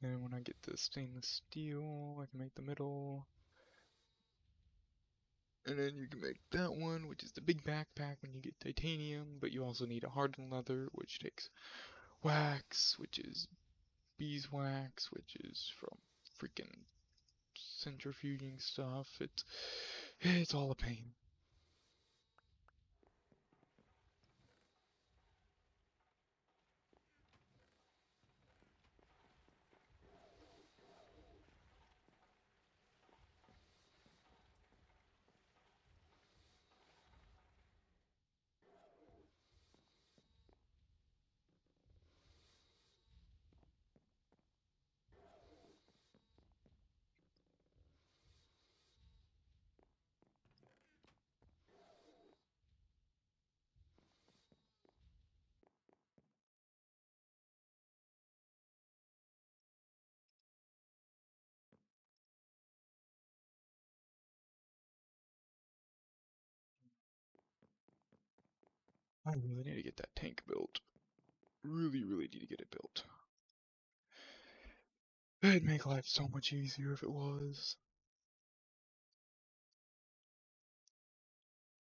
And when I get the stainless steel, I can make the middle. And then you can make that one, which is the big backpack when you get titanium, but you also need a hardened leather, which takes wax, which is beeswax, which is from freaking centrifuging stuff. It's all a pain. I really need to get that tank built. Really, really need to get it built. It'd make life so much easier if it was.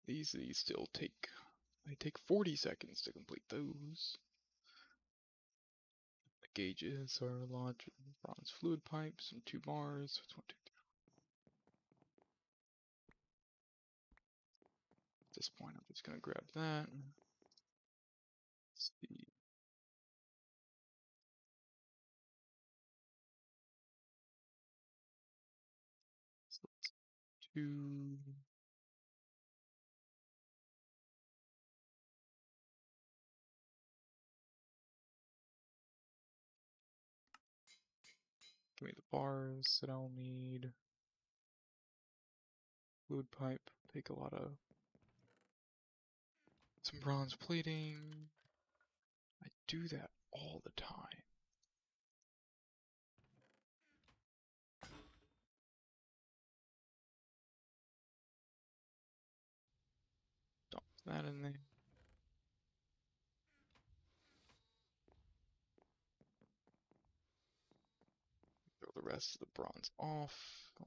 These still they take 40 seconds to complete those. The gauges are large bronze fluid pipes and 2 bars. At this point, I'm just gonna grab that. Let's see. 2. Give me the bars that I'll need. Fluid pipe. Take a lot of some bronze plating. I do that all the time. Dump that in there. Throw the rest of the bronze off,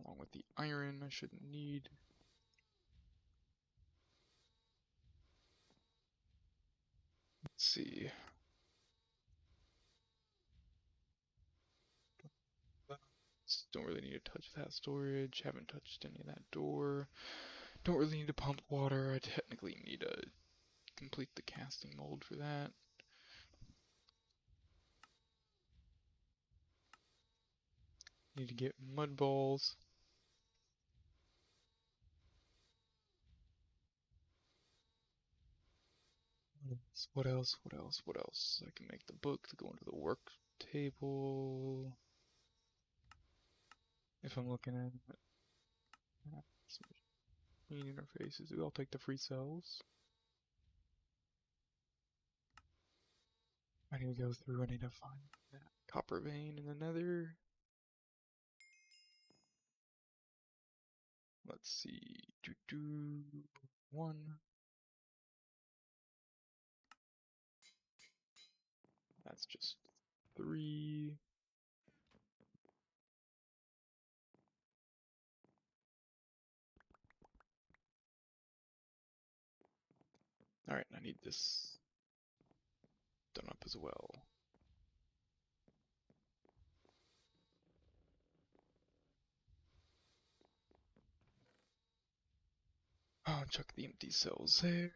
along with the iron I shouldn't need. Let's see. Don't really need to touch that storage. Haven't touched any of that door. Don't really need to pump water. I technically need to complete the casting mold for that. Need to get mud balls. What else? What else? What else? I can make the book to go into the work table. If I'm looking at machine interfaces, I'll take the free cells. I need to go through. I need to find that copper vein in the nether. Let's see. One. That's just 3. Alright, I need this done up as well. Oh, chuck the empty cells there.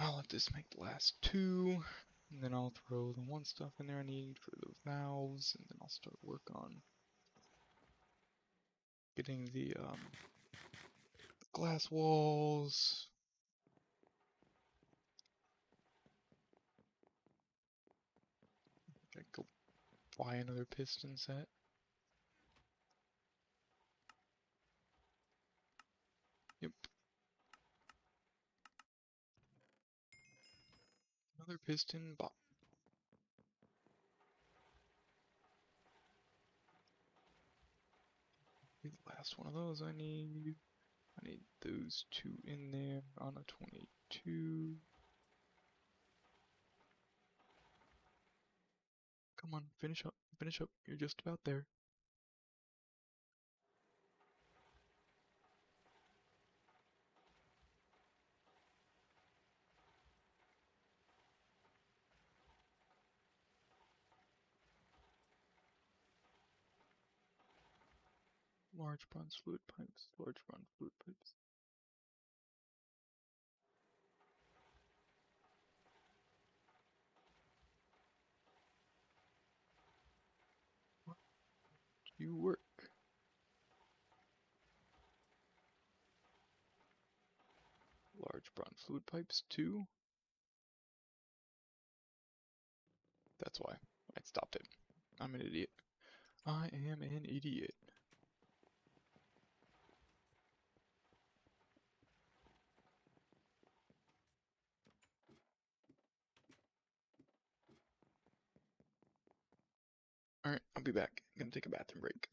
I'll let this make the last 2, and then I'll throw the 1 stuff in there I need for the valves, and then I'll start work on getting the glass walls. I go buy another piston set. Yep. Another piston box. The last one of those I need. I need those 2 in there on a 22. Come on, finish up, finish up. You're just about there. Large bronze fluid pipes, large bronze fluid pipes. You work. Large bronze fluid pipes, 2. That's why I stopped it. I'm an idiot. I am an idiot. Alright, I'll be back. I'm gonna take a bathroom break.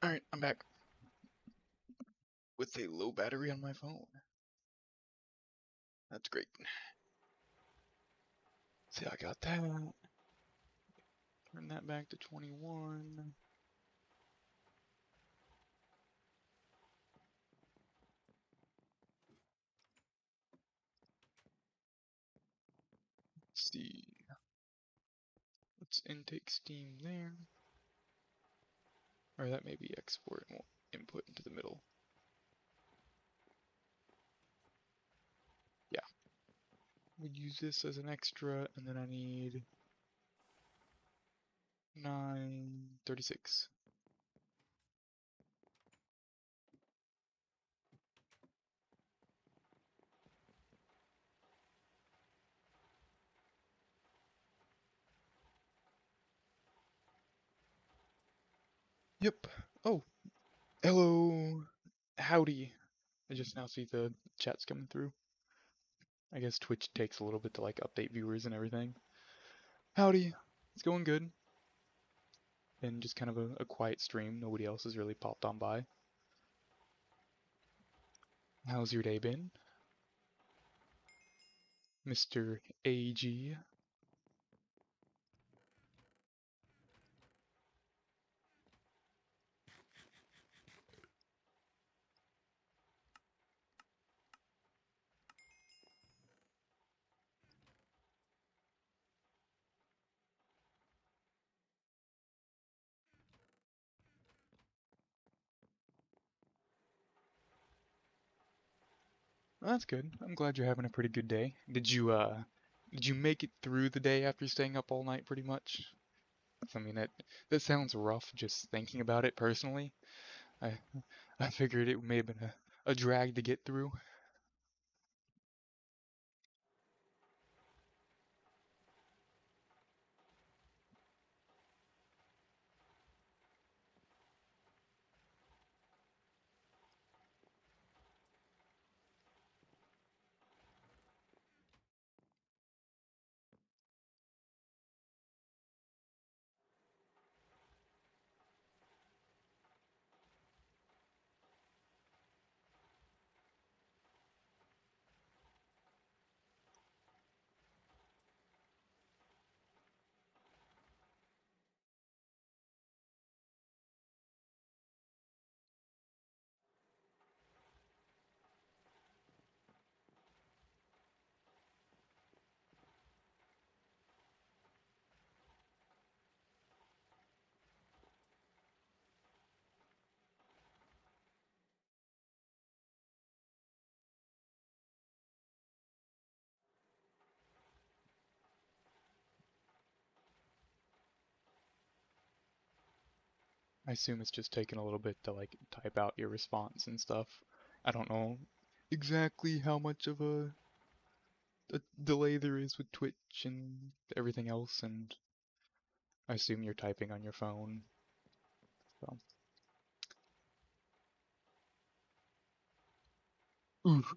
Alright, I'm back with a low battery on my phone. That's great. See, I got that. Turn that back to 21. Let's see. Let's intake Steam there. Or that may be export and we'll input into the middle. Yeah. We'll use this as an extra, and then I need 936. Yep. Oh, hello. Howdy. I just now see the chats coming through. I guess Twitch takes a little bit to like update viewers and everything. Howdy. It's going good. Been just kind of a quiet stream. Nobody else has really popped on by. How's your day been, Mr. AG? Well, that's good. I'm glad you're having a pretty good day. Did you make it through the day after staying up all night pretty much? I mean that sounds rough just thinking about it personally. I I figured it may have been a drag to get through. I assume it's just taking a little bit to like type out your response and stuff. I don't know exactly how much of a delay there is with Twitch and everything else, and I assume you're typing on your phone. So, oof,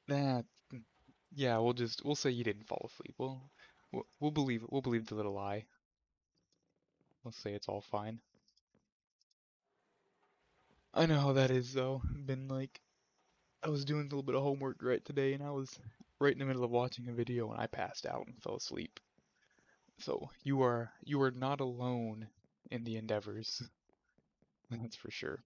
that. Yeah, we'll say you didn't fall asleep. We'll believe the little lie. We'll say it's all fine. I know how that is though. Been like I was doing a little bit of homework right today, and I was right in the middle of watching a video, and I passed out and fell asleep. So you are not alone in the endeavors. That's for sure.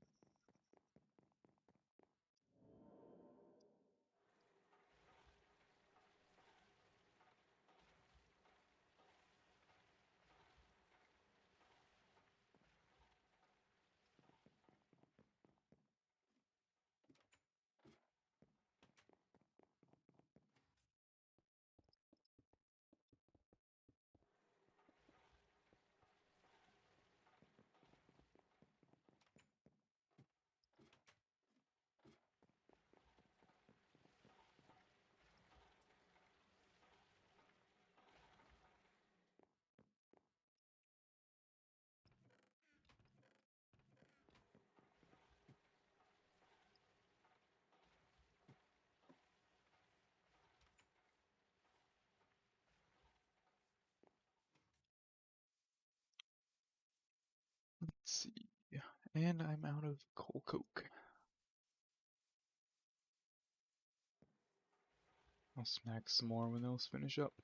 And I'm out of cold coke. I'll smack some more when those finish up.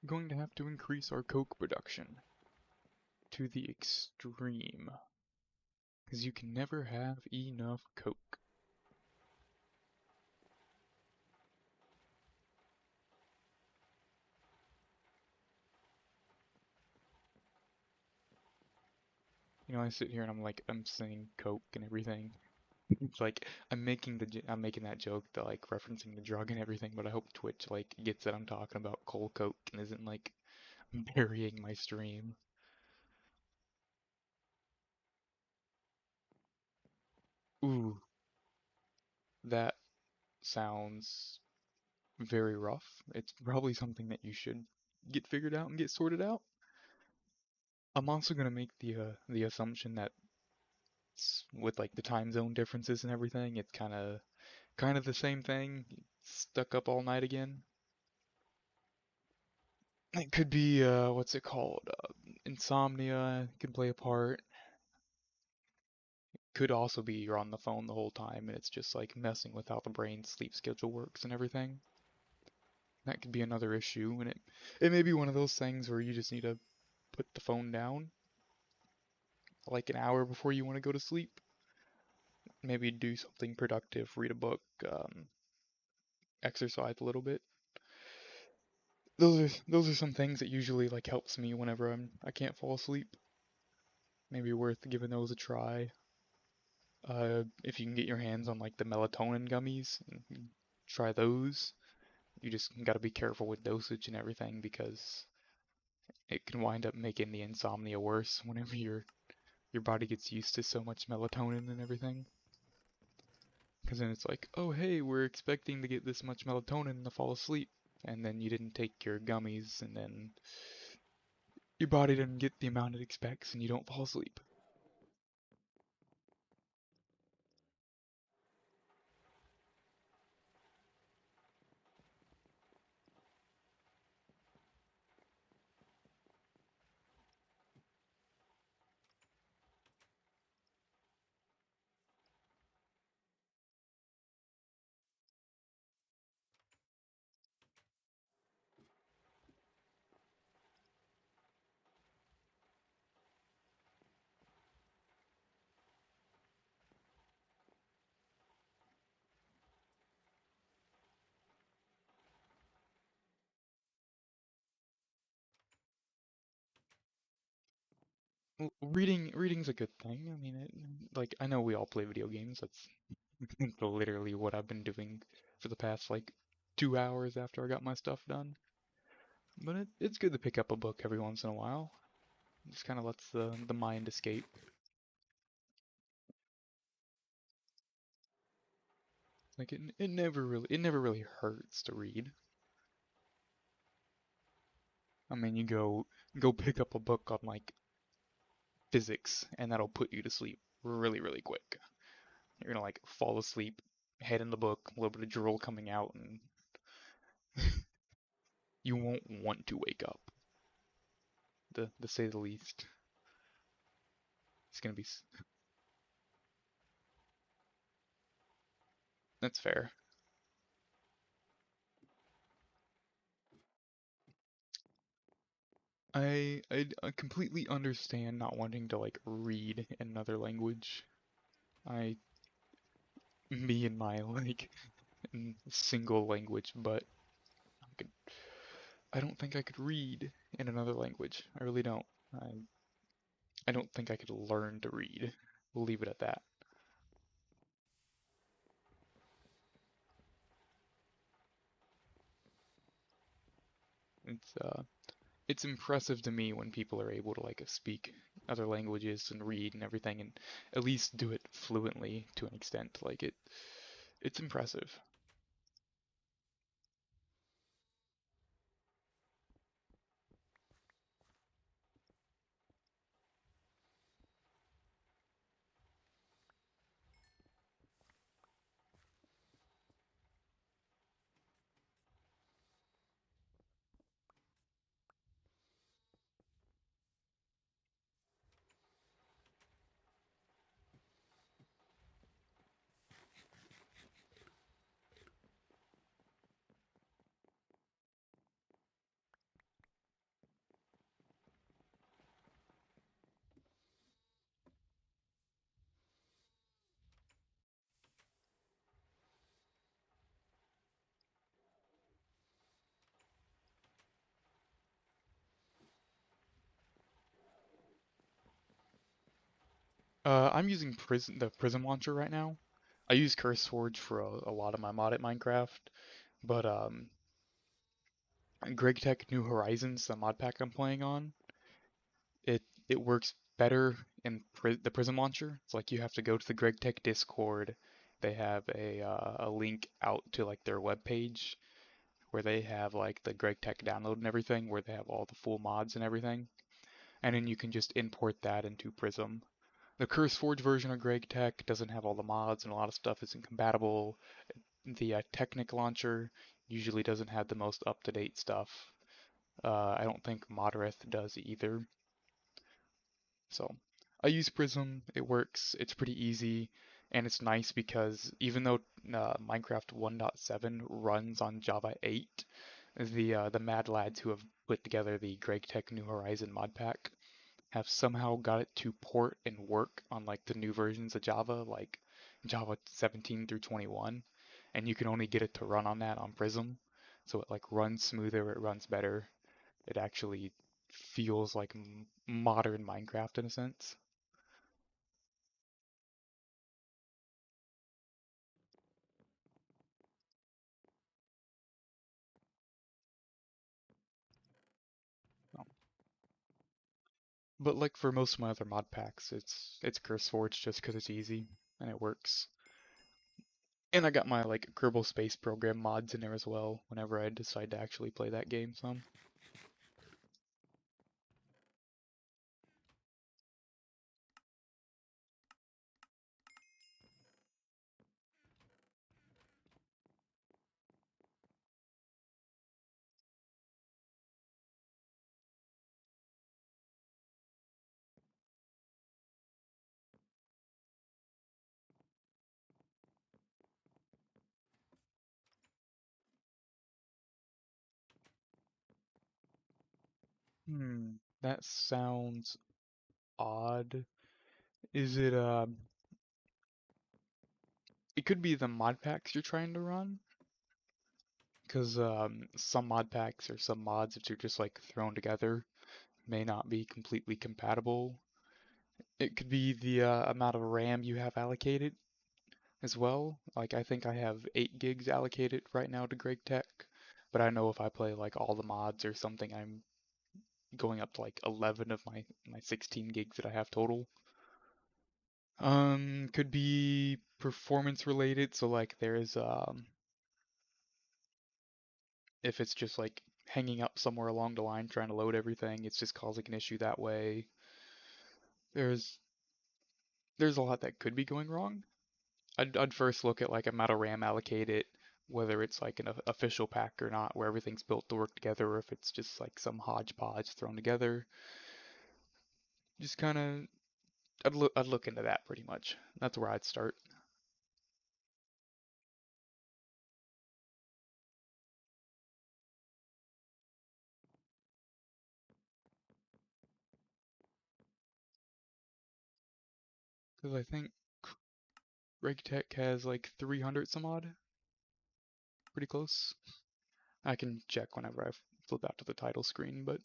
I'm going to have to increase our coke production to the extreme. Because you can never have enough coke. You know, I sit here and I'm saying coke and everything. It's like I'm making that joke, that like referencing the drug and everything, but I hope Twitch like gets that I'm talking about cold coke and isn't like burying my stream. Ooh, that sounds very rough. It's probably something that you should get figured out and get sorted out. I'm also gonna make the assumption that with like the time zone differences and everything, it's kind of the same thing. Stuck up all night again. It could be what's it called? Insomnia can play a part. Could also be you're on the phone the whole time and it's just like messing with how the brain's sleep schedule works and everything. That could be another issue, and it may be one of those things where you just need to put the phone down like an hour before you want to go to sleep. Maybe do something productive, read a book, exercise a little bit. Those are some things that usually like helps me whenever I can't fall asleep. Maybe worth giving those a try. If you can get your hands on like the melatonin gummies, try those. You just gotta be careful with dosage and everything because it can wind up making the insomnia worse whenever your body gets used to so much melatonin and everything. Because then it's like, oh hey, we're expecting to get this much melatonin to fall asleep, and then you didn't take your gummies, and then your body doesn't get the amount it expects, and you don't fall asleep. Reading's a good thing. I mean, like I know we all play video games. That's literally what I've been doing for the past like 2 hours after I got my stuff done. But it's good to pick up a book every once in a while. It just kind of lets the mind escape. Like it never really hurts to read. I mean, you go pick up a book on like physics, and that'll put you to sleep really really quick. You're gonna like fall asleep, head in the book, a little bit of drool coming out, and you won't want to wake up. To say the least, it's gonna be. That's fair. I completely understand not wanting to like read in another language. I Me and my like single language, but I could I don't think I could read in another language. I really don't. I don't think I could learn to read. We'll leave it at that. It's impressive to me when people are able to like speak other languages and read and everything and at least do it fluently to an extent. It's impressive. I'm using the Prism launcher right now. I use CurseForge for a lot of my mod at Minecraft, but GregTech New Horizons, the mod pack I'm playing on, it works better in the Prism launcher. It's like you have to go to the GregTech Discord. They have a link out to like their web page where they have like the GregTech download and everything, where they have all the full mods and everything, and then you can just import that into Prism. The CurseForge version of GregTech doesn't have all the mods and a lot of stuff isn't compatible. The Technic launcher usually doesn't have the most up-to-date stuff. I don't think Modreth does either. So I use Prism. It works. It's pretty easy, and it's nice because even though Minecraft 1.7 runs on Java 8, the mad lads who have put together the GregTech New Horizon mod pack have somehow got it to port and work on like the new versions of Java, like Java 17 through 21, and you can only get it to run on that on Prism. So it like runs smoother, it runs better. It actually feels like modern Minecraft in a sense. So, but like for most of my other mod packs, it's CurseForge just because it's easy and it works. And I got my like Kerbal Space Program mods in there as well whenever I decide to actually play that game some. Hmm, that sounds odd. Is it it could be the mod packs you're trying to run? Because some mod packs or some mods, if they're just like thrown together, may not be completely compatible. It could be the amount of RAM you have allocated as well. Like I think I have 8 gigs allocated right now to GregTech, but I know if I play like all the mods or something, I'm going up to like 11 of my 16 gigs that I have total. Could be performance related, so like there's if it's just like hanging up somewhere along the line trying to load everything, it's just causing an issue that way. There's there's a lot that could be going wrong. I'd first look at like amount of RAM allocated, whether it's like an official pack or not, where everything's built to work together, or if it's just like some hodgepodge thrown together. Just kind of, I'd look into that pretty much. That's where I'd start. Because I think RegTech has like 300 some odd, pretty close. I can check whenever I flip out to the title screen, but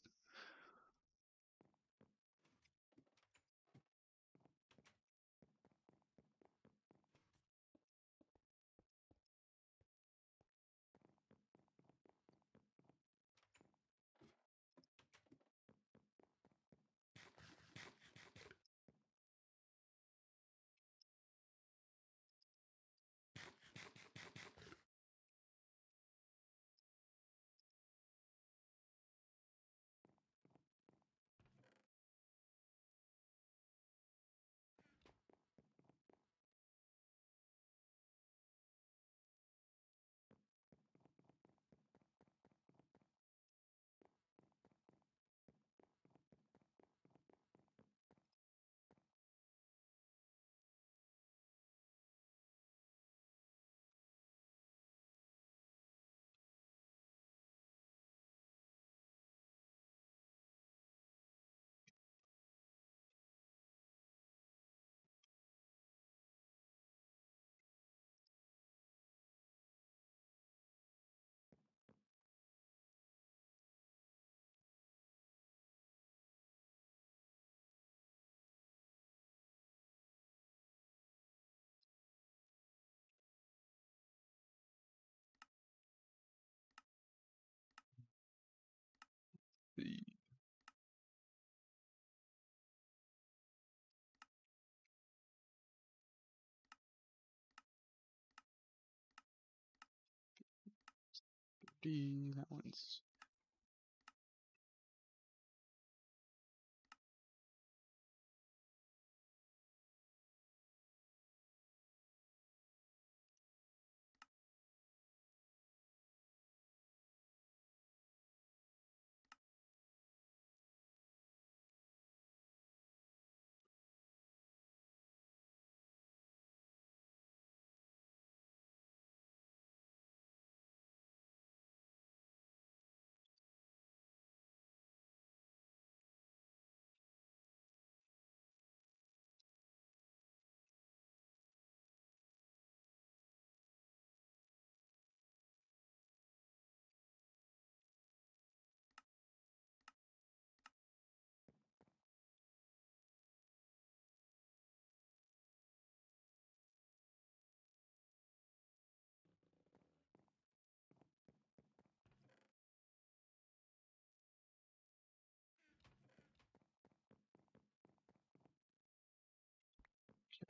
30. That one's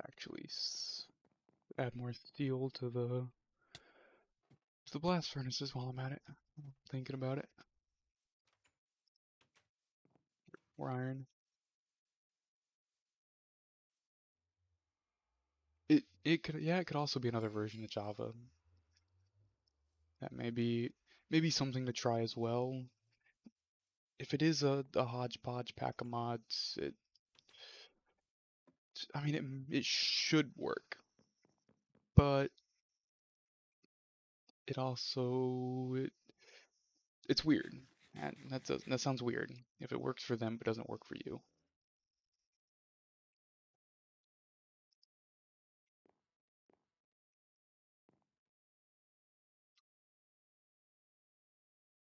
actually add more steel to the blast furnaces while I'm at it. Thinking about it. Or iron. It could, yeah, it could also be another version of Java. That maybe something to try as well. If it is a hodgepodge pack of mods, I mean it should work, but it also it's weird. And that sounds weird. If it works for them but doesn't work for you.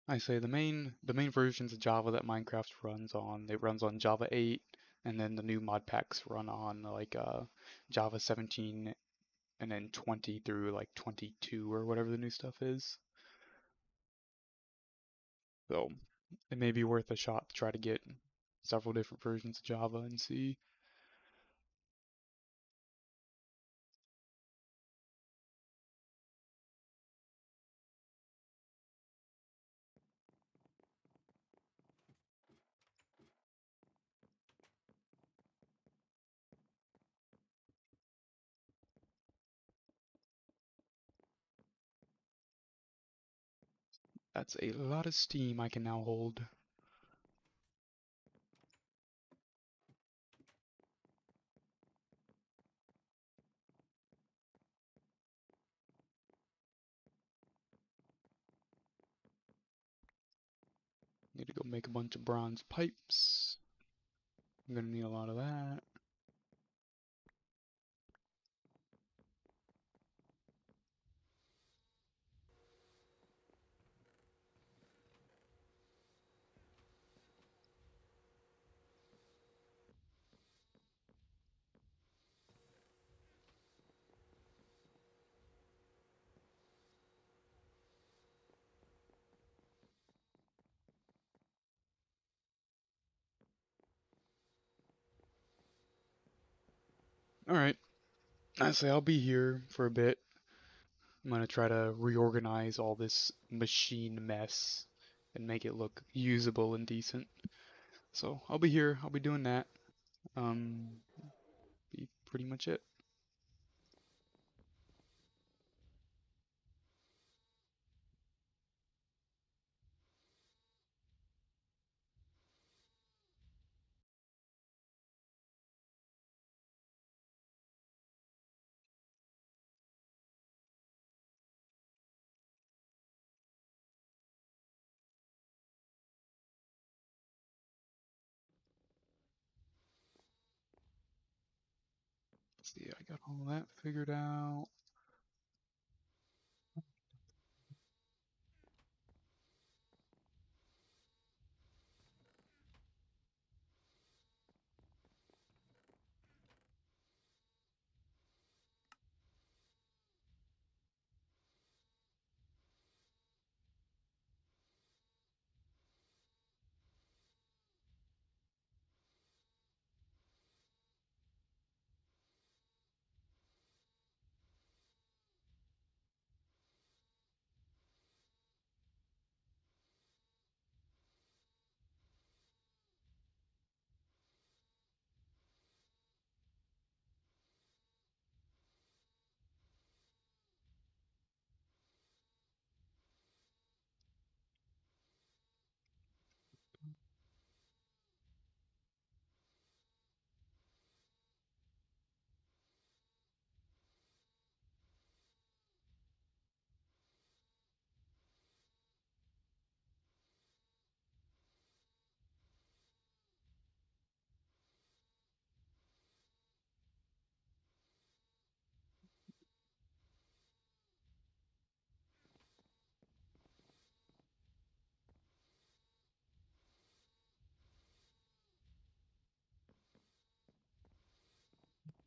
I say the main versions of Java that Minecraft runs on, it runs on Java 8, and then the new mod packs run on like Java 17 and then 20 through like 22 or whatever the new stuff is. So it may be worth a shot to try to get several different versions of Java and see. That's a lot of steam I can now hold. Need to go make a bunch of bronze pipes. I'm gonna need a lot of that. Alright, I say I'll be here for a bit. I'm gonna try to reorganize all this machine mess and make it look usable and decent. So I'll be here, I'll be doing that. Um, be pretty much it. Let's see, I got all that figured out.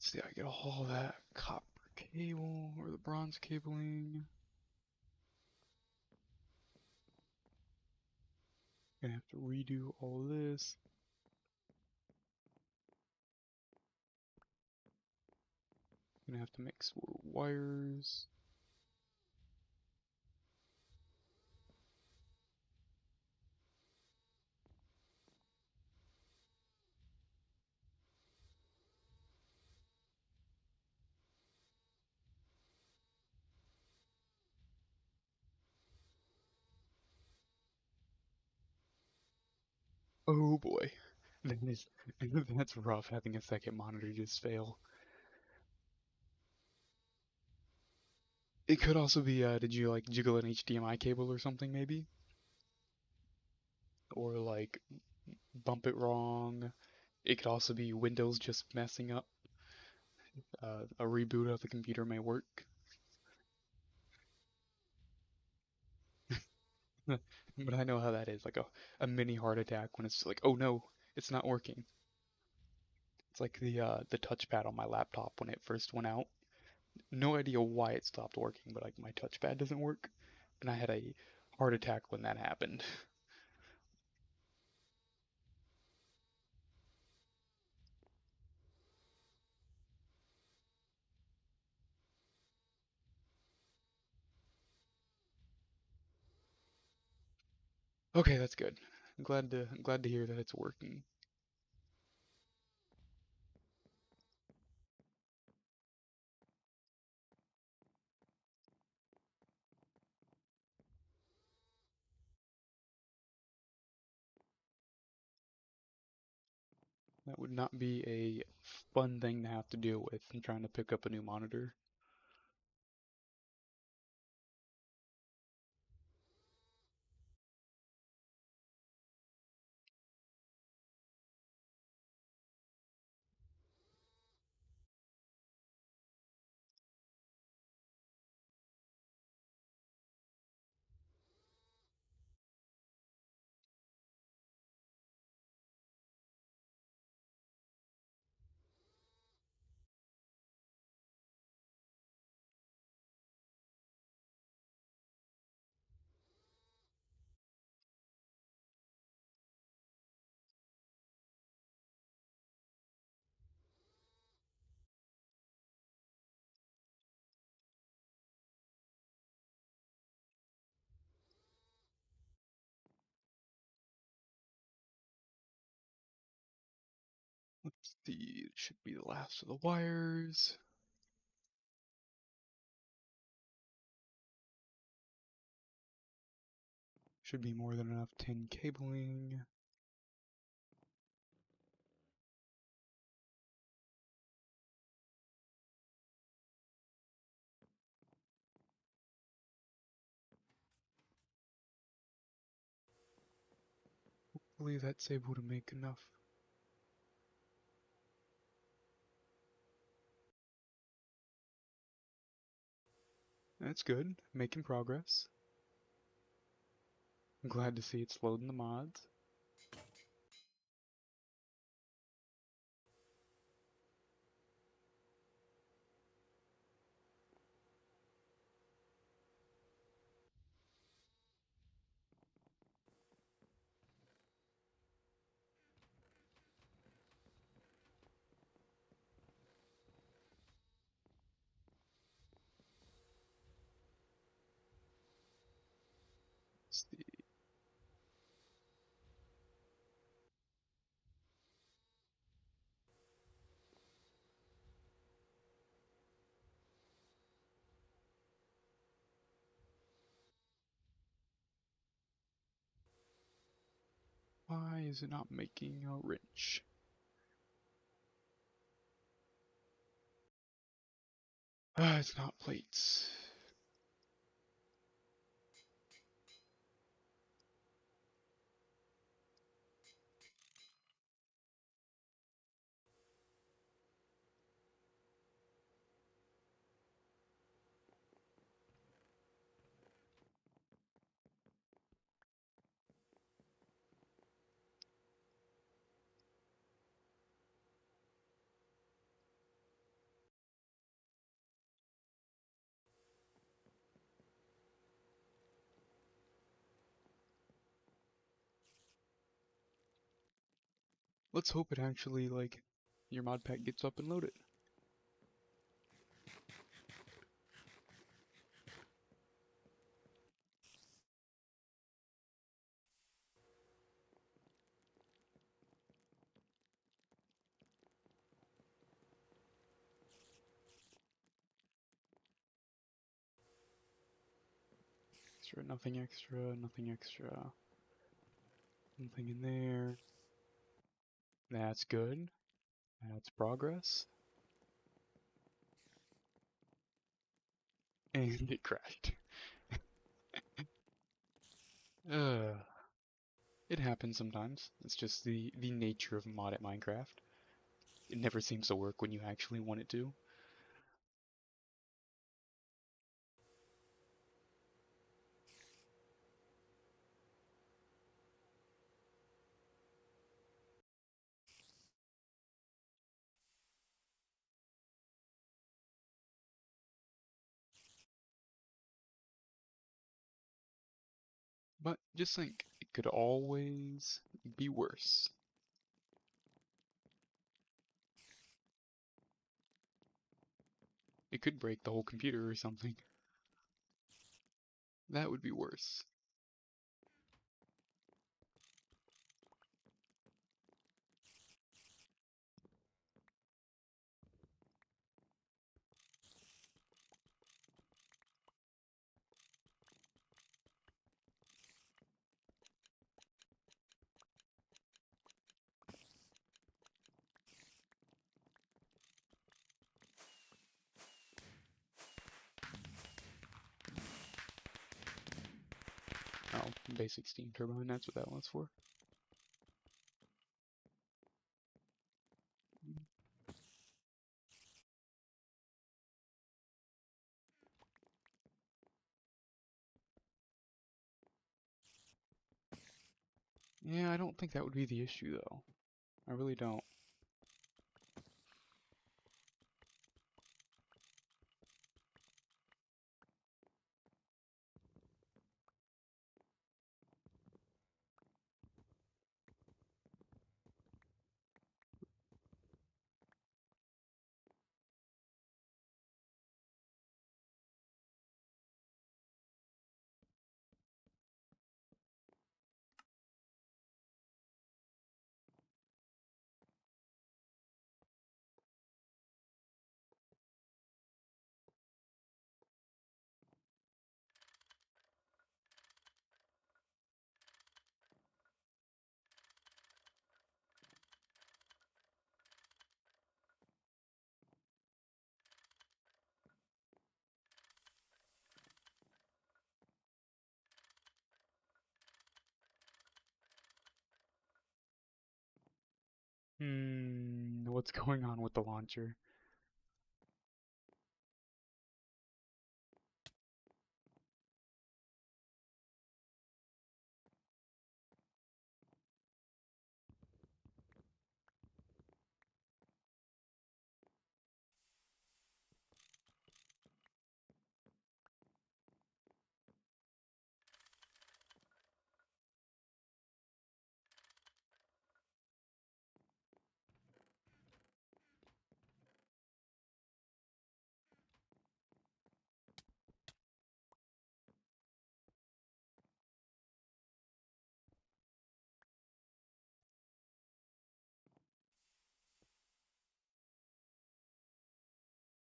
see, I get all that copper cable or the bronze cabling. Gonna have to redo all this. Gonna have to make some more wires. Oh boy. That is, that's rough having a second monitor just fail. It could also be, did you like jiggle an HDMI cable or something maybe? Or like bump it wrong. It could also be Windows just messing up. A reboot of the computer may work. But I know how that is, like a mini heart attack when it's like, oh no, it's not working. It's like the touchpad on my laptop when it first went out. No idea why it stopped working, but like my touchpad doesn't work. And I had a heart attack when that happened. Okay, that's good. I'm glad to hear that it's working. That would not be a fun thing to have to deal with in trying to pick up a new monitor. Let's see, it should be the last of the wires. Should be more than enough tin cabling. Hopefully that's able to make enough. That's good, making progress. I'm glad to see it's loading the mods. Let's see. Why is it not making a wrench? Ah, it's not plates. Let's hope it actually, like, your mod pack gets up and loaded. Extra, nothing extra, nothing extra. Nothing in there. That's good. That's progress. And it crashed. Uh, it happens sometimes. It's just the nature of mod at Minecraft. It never seems to work when you actually want it to. But just think, it could always be worse. It could break the whole computer or something. That would be worse. Oh, basic steam turbine, that's what that one's for. Yeah, I don't think that would be the issue though. I really don't. What's going on with the launcher?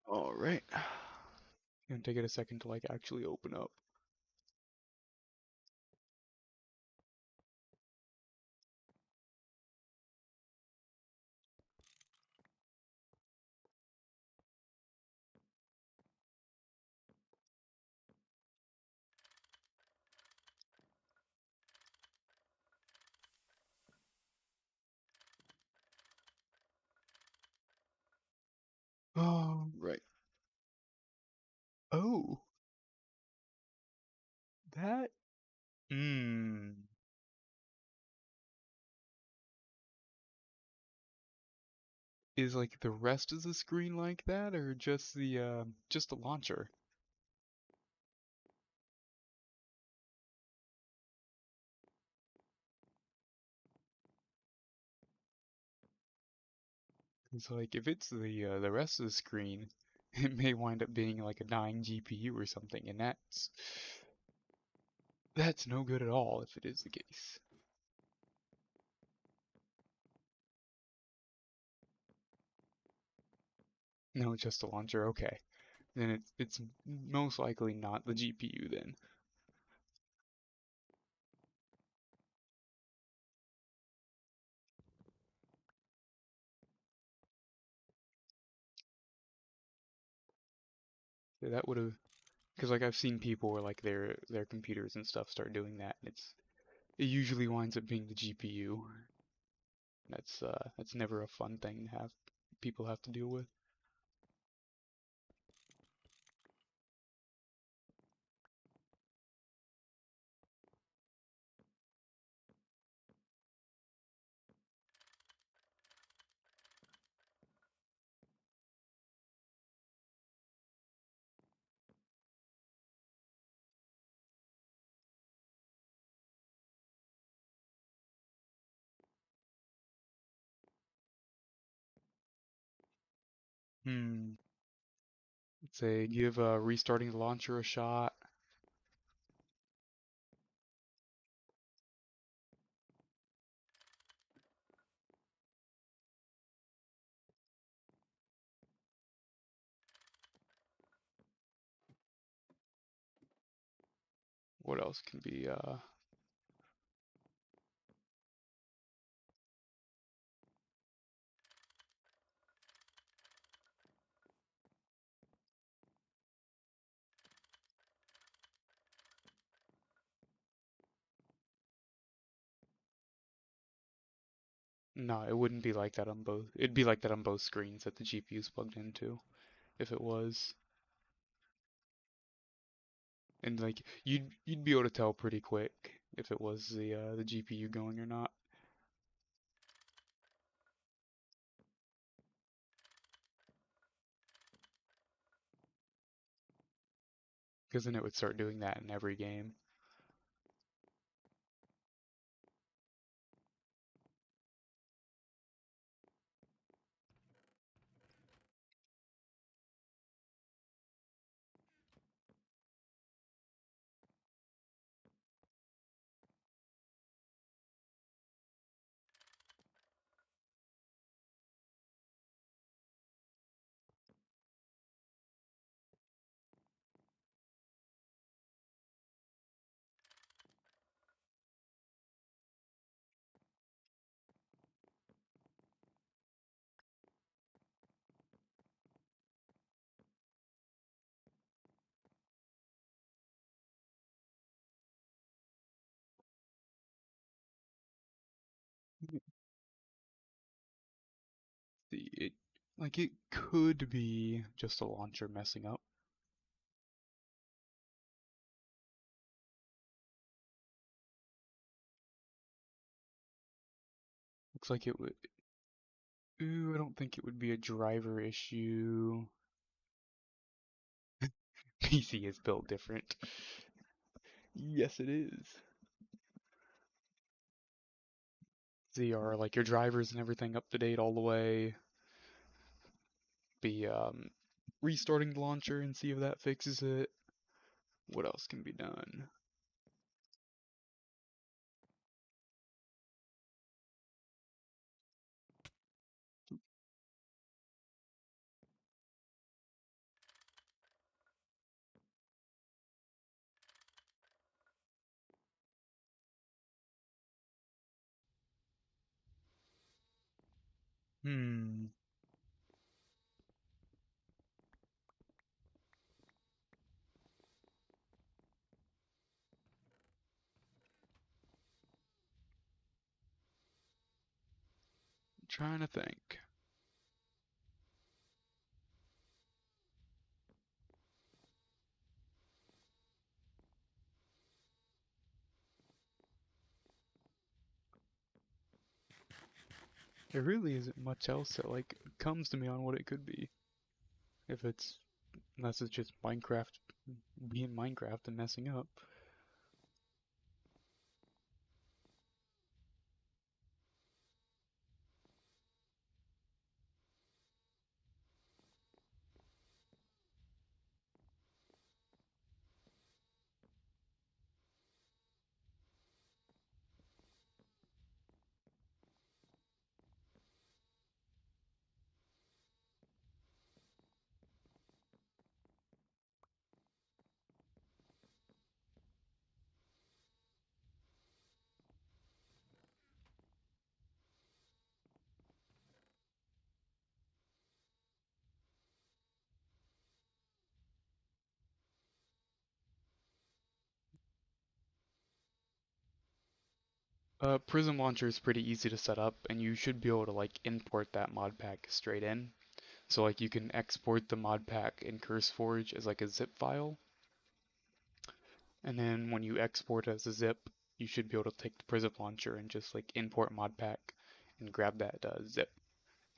Alright. Gonna take it a second to like actually open up. Oh, right. Oh, that. Hmm. Is like the rest of the screen like that, or just the launcher? It's like if it's the rest of the screen, it may wind up being like a dying GPU or something, and that's no good at all if it is the case. No, just a launcher. Okay, then it's most likely not the GPU then. So that would have because like I've seen people where like their computers and stuff start doing that, and it usually winds up being the GPU. That's never a fun thing to have people have to deal with. Hmm. Let's say give restarting the launcher a shot. What else can be no, it wouldn't be like that on both. It'd be like that on both screens that the GPU's plugged into, if it was. And like you'd be able to tell pretty quick if it was the GPU going or not, because then it would start doing that in every game. It like it could be just a launcher messing up. Looks like it would. Ooh, I don't think it would be a driver issue. PC is built different. Yes, it is. ZR, like your drivers and everything up to date all the way. Be restarting the launcher and see if that fixes it. What else can be done? Hmm. Trying to think. There really isn't much else that like comes to me on what it could be. If it's unless it's just Minecraft being Minecraft and messing up. Prism Launcher is pretty easy to set up, and you should be able to like import that mod pack straight in. So like you can export the mod pack in CurseForge as like a zip file, and then when you export as a zip, you should be able to take the Prism Launcher and just like import mod pack and grab that zip,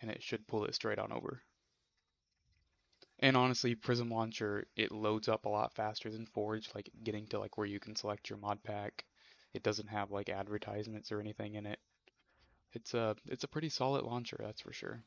and it should pull it straight on over. And honestly, Prism Launcher, it loads up a lot faster than Forge, like getting to like where you can select your mod pack. It doesn't have like advertisements or anything in it. It's a pretty solid launcher, that's for sure.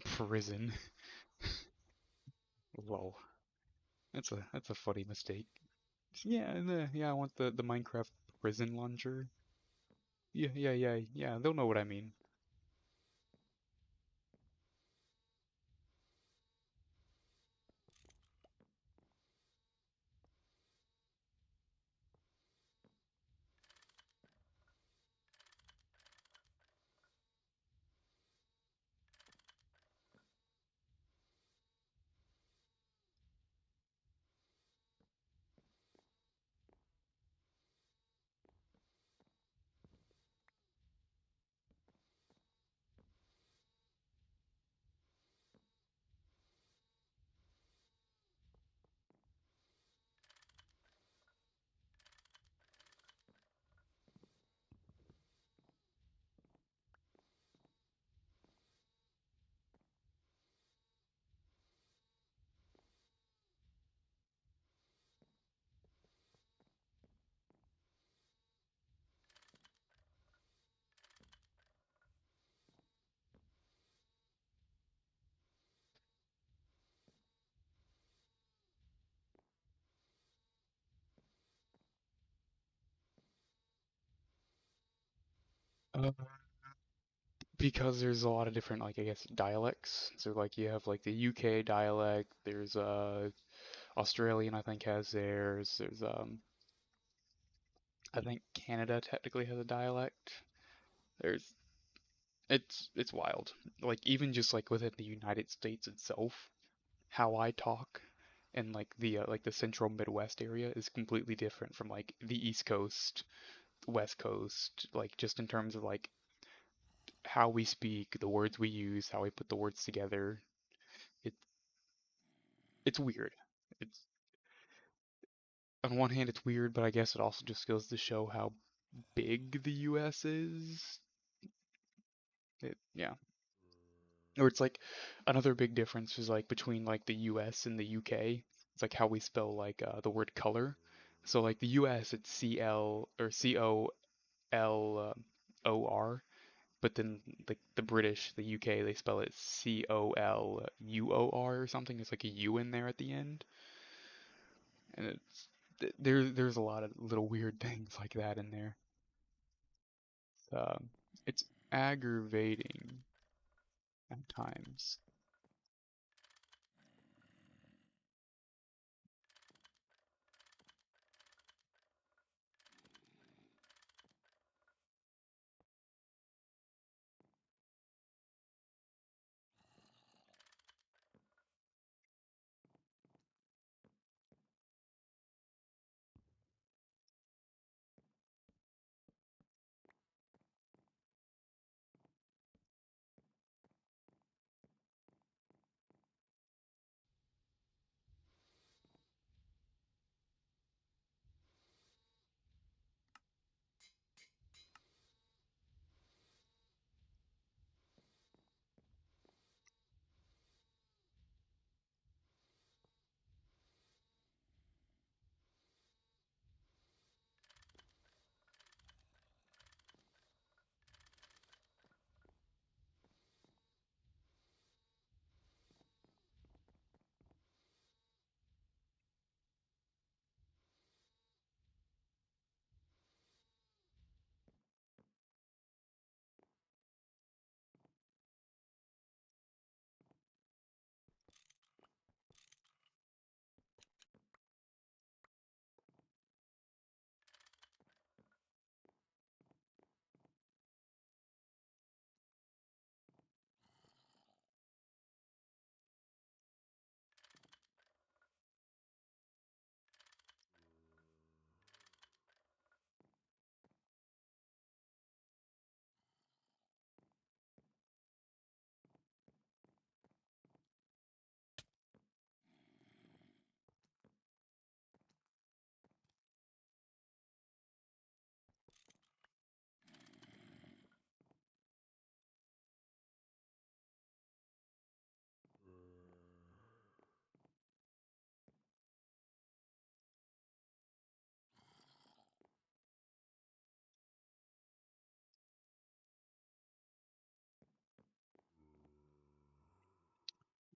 Prison. Lol. That's a funny mistake. Yeah, yeah, I want the Minecraft prison launcher. Yeah, yeah, yeah, yeah. They'll know what I mean. Uh, because there's a lot of different, like, I guess, dialects. So, like, you have, like, the UK dialect, there's, Australian, I think, has theirs, there's, I think Canada technically has a dialect. There's, it's wild. Like, even just, like, within the United States itself, how I talk in, like, the central Midwest area is completely different from, like, the East Coast, West Coast, like, just in terms of, like, how we speak, the words we use, how we put the words together. It it's weird. It's on one hand it's weird, but I guess it also just goes to show how big the US is. Yeah. Or it's like another big difference is like between like the US and the UK. It's like how we spell like the word color. So like the US it's CL or COLOR, but then like the British, the UK, they spell it COLUOR or something. It's like a U in there at the end, and there's a lot of little weird things like that in there. Um, it's aggravating at times.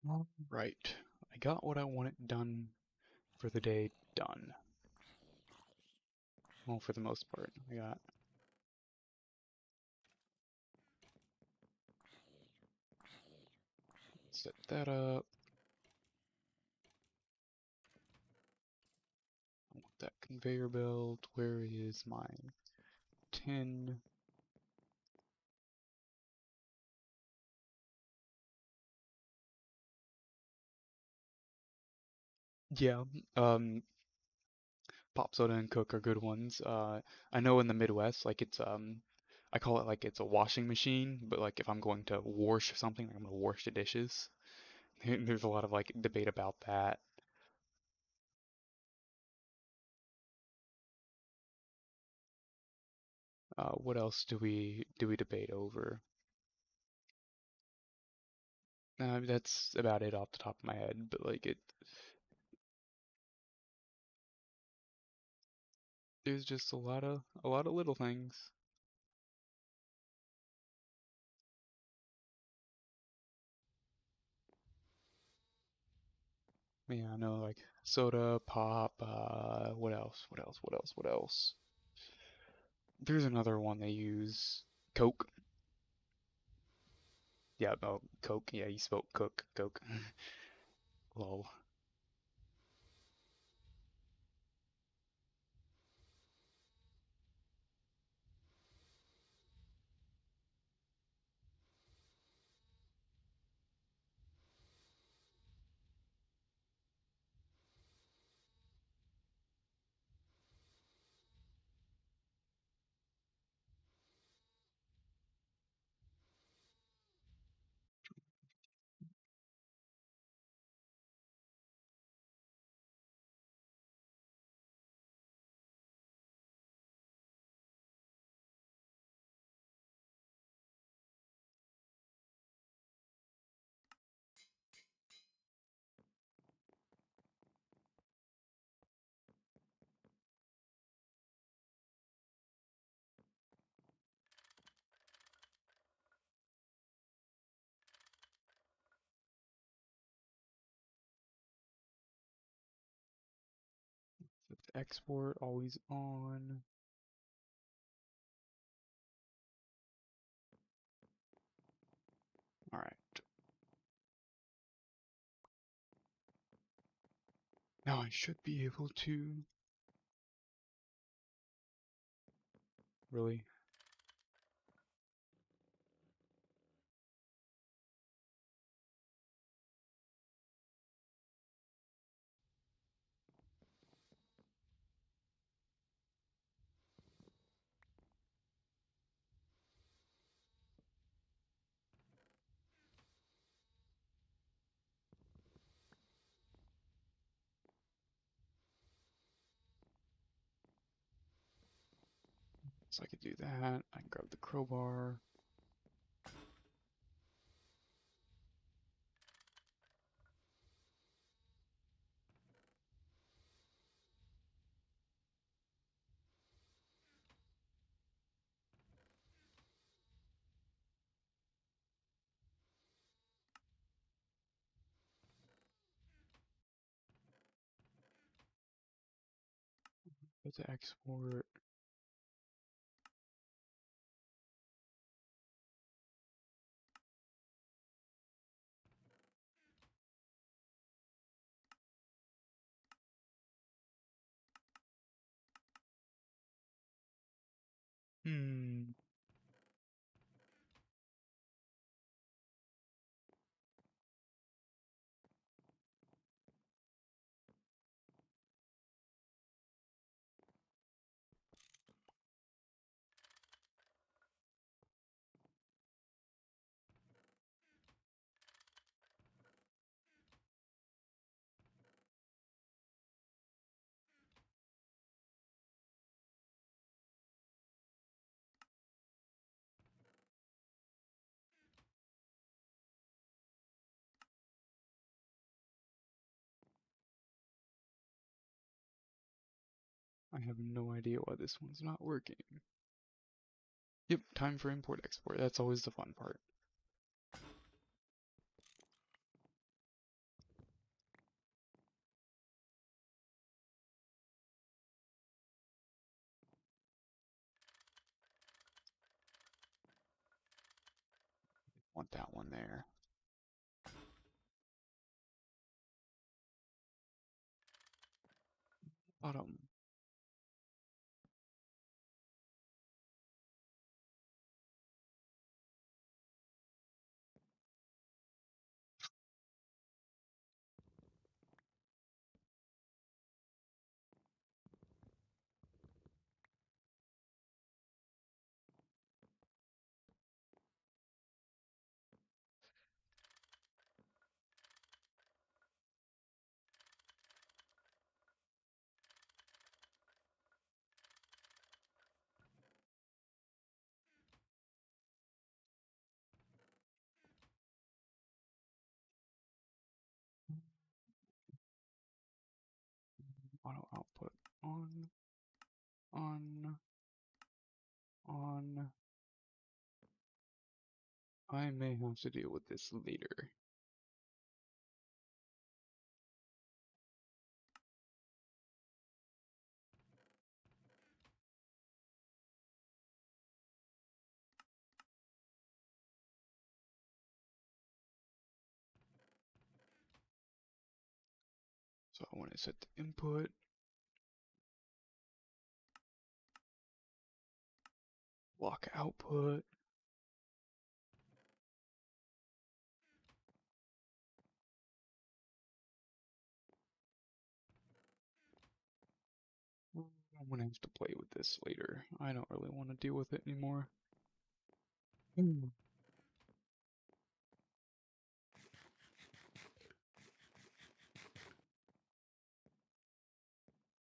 All right, I got what I wanted done for the day done. Well, for the most part, I got set that up. I want that conveyor belt. Where is my tin? Yeah, um, pop soda and Coke are good ones. I know in the Midwest, like I call it like it's a washing machine, but like if I'm going to wash something, like I'm gonna wash the dishes. There's a lot of like debate about that. What else do we debate over? That's about it off the top of my head, but like there's just a lot of little things. Yeah, I know like soda, pop, what else? What else? What else? What else? There's another one they use. Coke. Yeah, oh, Coke. Yeah, you spoke Cook, Coke. Lol. export always on. Alright. Now I should be able to... Really? So I could do that. I can grab the crowbar. Go to export. Hmm. I have no idea why this one's not working. Yep, time for import export. That's always the fun part. Want that one there. Bottom. Auto output on, on, on. I may have to deal with this later. So I want to set the input, lock output. I'm gonna have to play with this later. I don't really want to deal with it anymore.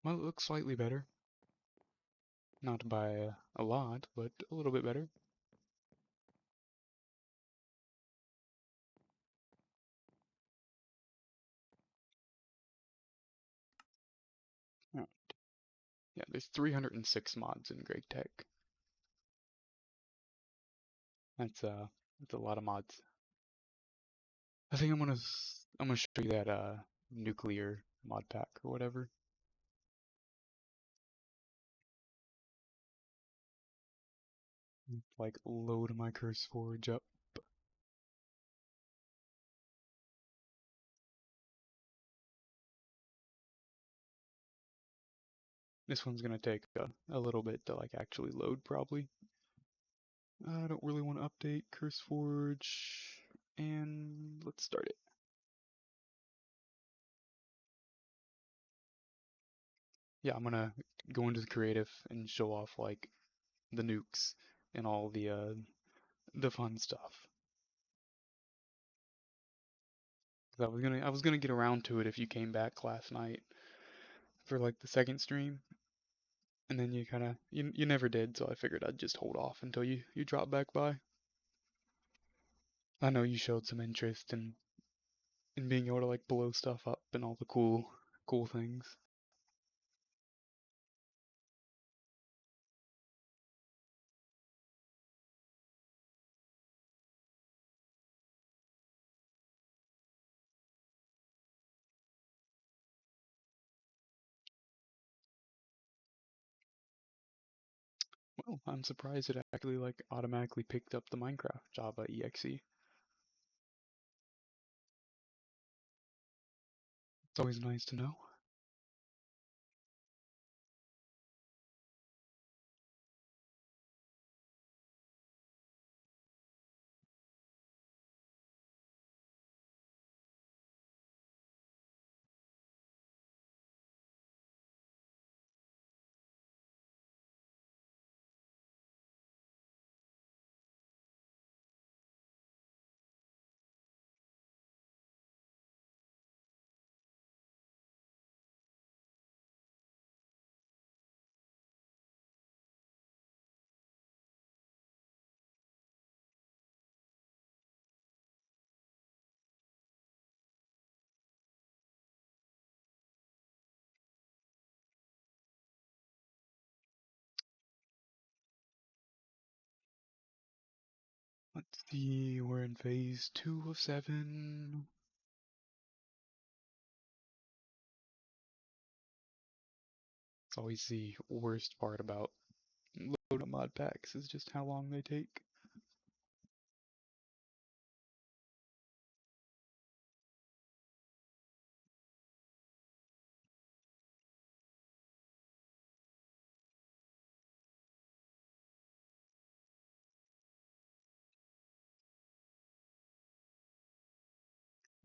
Well, it looks slightly better. Not by a lot, but a little bit better. Yeah, yeah, there's 306 mods in GregTech. That's a lot of mods. I think I'm gonna show you that nuclear mod pack or whatever. Like load my curse forge up. This one's gonna take a little bit to like actually load probably. I don't really want to update curse forge, and let's start it. Yeah, I'm gonna go into the creative and show off like the nukes and all the fun stuff. I was gonna get around to it if you came back last night for like the second stream, and then you never did, so I figured I'd just hold off until you drop back by. I know you showed some interest in being able to like blow stuff up and all the cool things. Well, I'm surprised it actually like automatically picked up the Minecraft Java exe. It's always nice to know. Let's see, we're in phase 2 of 7. It's always the worst part about load up mod packs is just how long they take.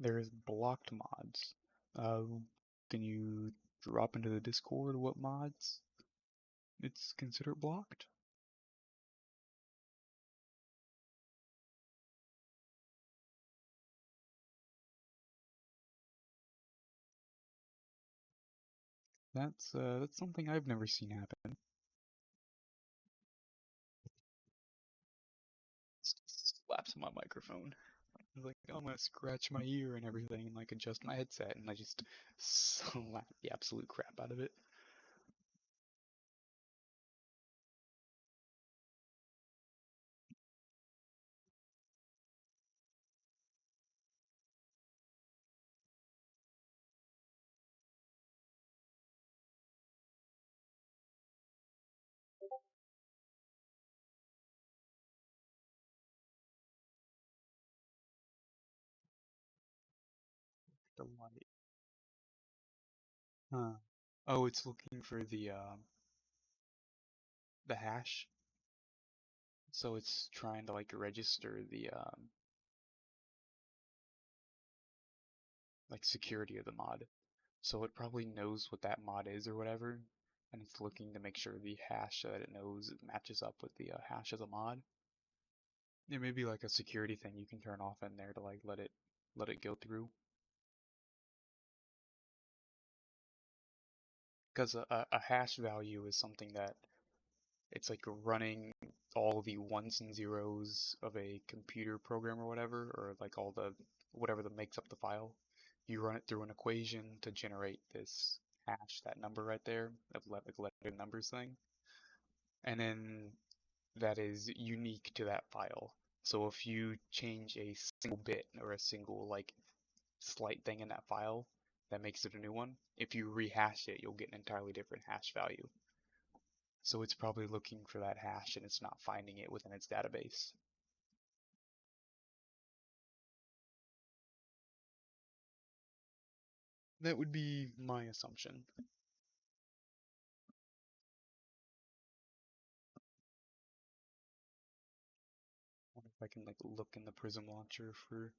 There's blocked mods. Can you drop into the Discord what mods it's considered blocked? That's something I've never seen happen. Slaps my microphone. I was like, oh, I'm gonna scratch my ear and everything and like adjust my headset, and I just slap the absolute crap out of it. Delight. Huh. Oh, it's looking for the hash. So it's trying to like register the like security of the mod. So it probably knows what that mod is or whatever, and it's looking to make sure the hash that it knows matches up with the hash of the mod. There may be like a security thing you can turn off in there to like let it go through. Because a hash value is something that it's like running all the ones and zeros of a computer program or whatever, or like all the whatever that makes up the file. You run it through an equation to generate this hash, that number right there, of like letter numbers thing, and then that is unique to that file. So if you change a single bit or a single like slight thing in that file, that makes it a new one. If you rehash it, you'll get an entirely different hash value. So it's probably looking for that hash and it's not finding it within its database. That would be my assumption. I wonder if I can like look in the Prism launcher for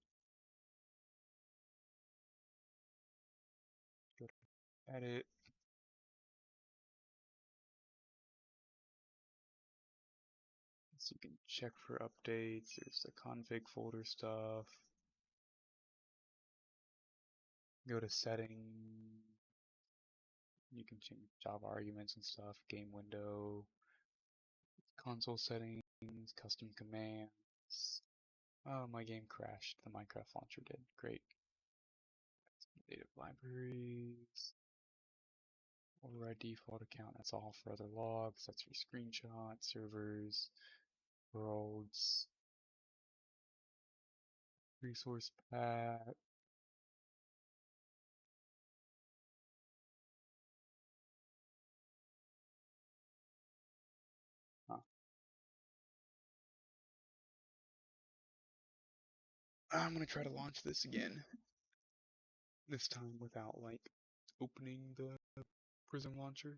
go to edit. So you can check for updates. There's the config folder stuff. Go to setting. You can change Java arguments and stuff. Game window, console settings, custom commands. Oh, my game crashed. The Minecraft launcher did. Great. Native libraries. Override default account. That's all for other logs. That's for screenshots, servers, worlds, resource path. Huh. I'm gonna try to launch this again. This time without like opening the Prism launcher.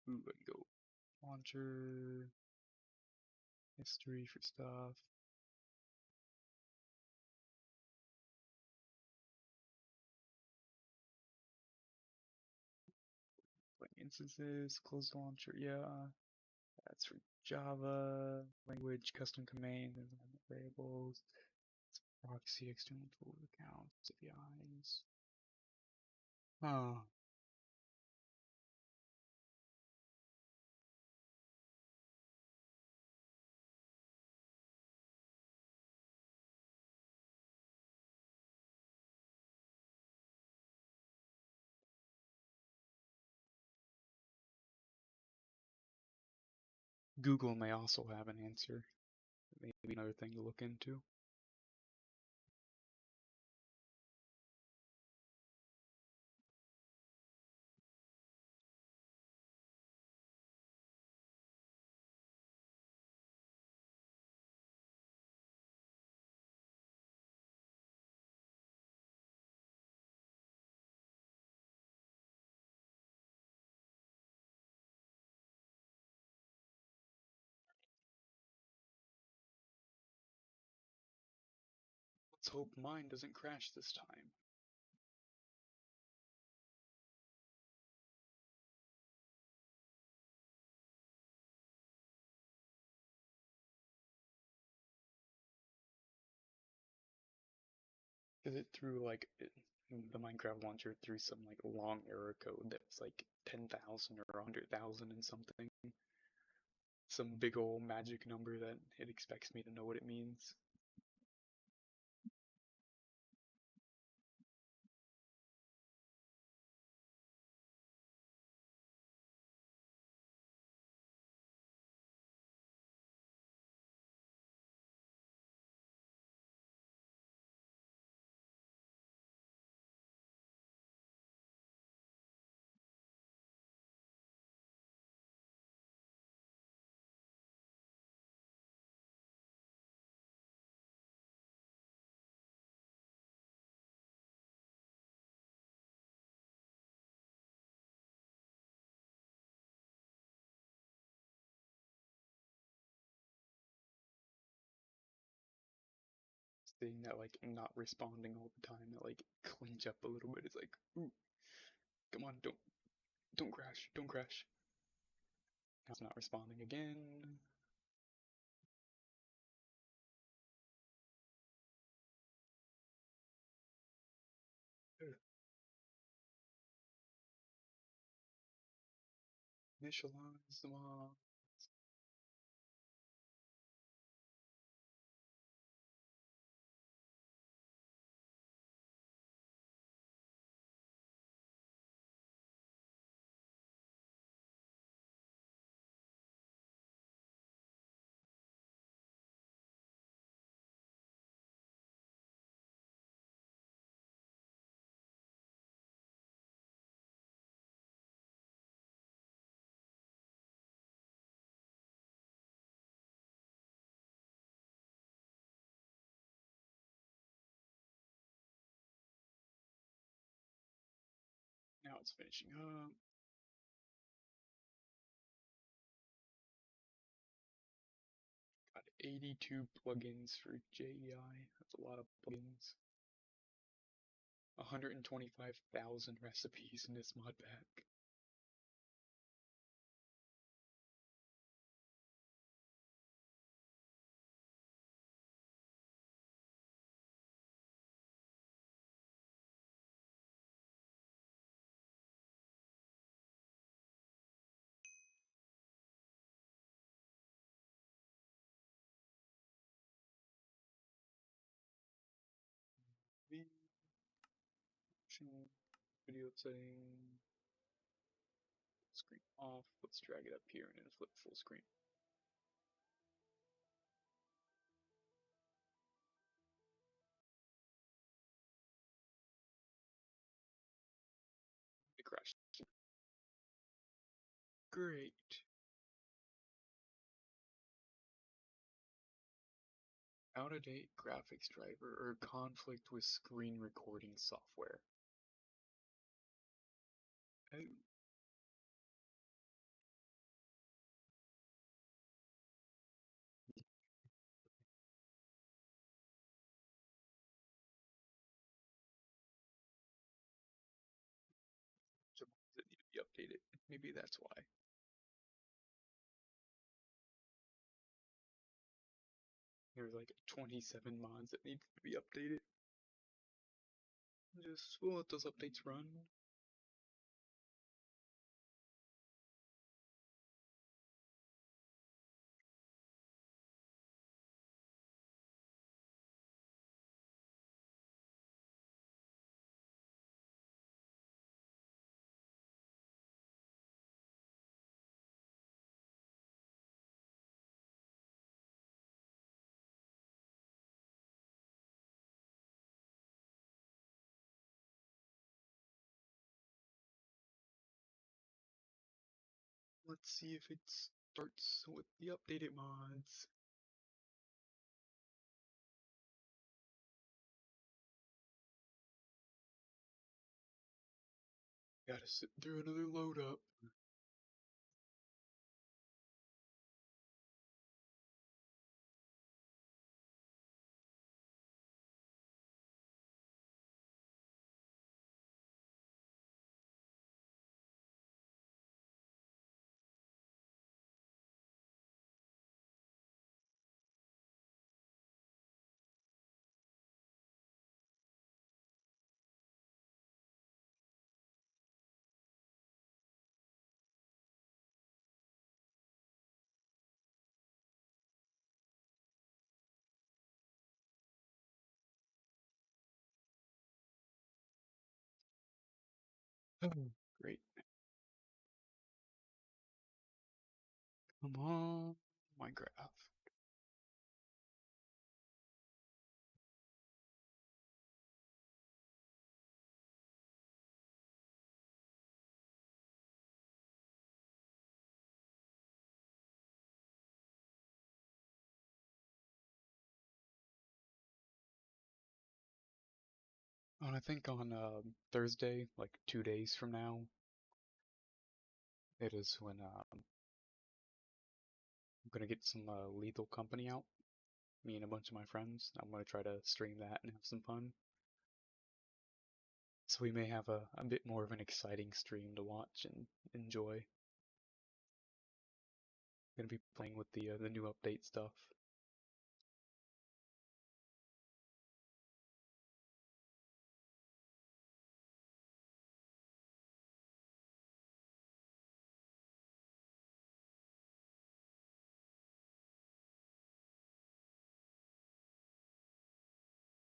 Ooh, I can go launcher, history for stuff. Like instances, close the launcher, yeah. That's for Java, language, custom commands, and variables. It's proxy, external tool accounts, APIs. Oh, Google may also have an answer. Maybe another thing to look into. Let's hope mine doesn't crash this time. Because it threw like the Minecraft launcher threw some like long error code that's like 10,000 or 100,000 and something. Some big old magic number that it expects me to know what it means. Seeing that like not responding all the time, that like clinch up a little bit. It's like, ooh, come on, don't crash, don't crash. Now it's not responding again. Initialize the mob. now it's finishing up. Got 82 plugins for JEI. That's a lot of plugins. 125,000 recipes in this mod pack. Video setting, screen off. Let's drag it up here and then flip full screen. It crashed. Great. Out-of-date graphics driver or conflict with screen recording software. Oh. Some that need to be updated. Maybe that's why. There's like 27 mods that need to be updated. Just we'll let those updates run. Let's see if it starts with the updated mods. Gotta sit through another load up. Oh, great. Come on, Minecraft. And I think on Thursday, like 2 days from now, it is when I'm gonna get some Lethal Company out. Me and a bunch of my friends. I'm gonna try to stream that and have some fun. So we may have a bit more of an exciting stream to watch and enjoy. Gonna be playing with the new update stuff.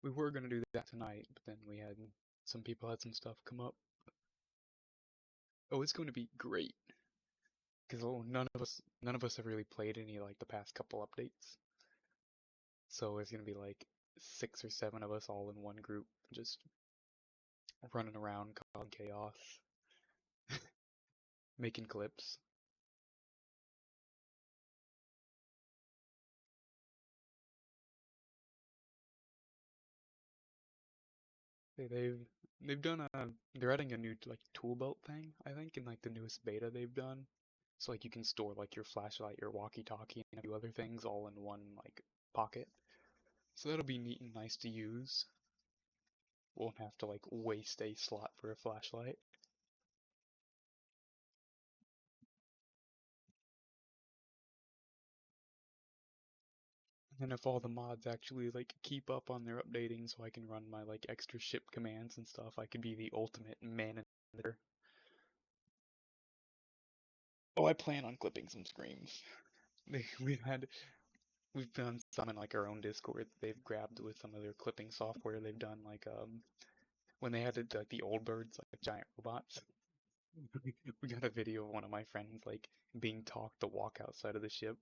We were gonna do that tonight, but then we had some people had some stuff come up. Oh, it's going to be great because none of us have really played any like the past couple updates. So it's gonna be like 6 or 7 of us all in one group, just running around causing chaos, making clips. They've They've done a they're adding a new like tool belt thing, I think, in like the newest beta they've done. So like you can store like your flashlight, your walkie-talkie, and a few other things all in one like pocket. So that'll be neat and nice to use. Won't have to like waste a slot for a flashlight. And if all the mods actually like keep up on their updating so I can run my like extra ship commands and stuff, I could be the ultimate manager. Oh, I plan on clipping some screams. We've had we've done some in like our own Discord. They've grabbed with some of their clipping software. They've done like when they had it, like the old birds, like giant robots. We got a video of one of my friends like being talked to walk outside of the ship,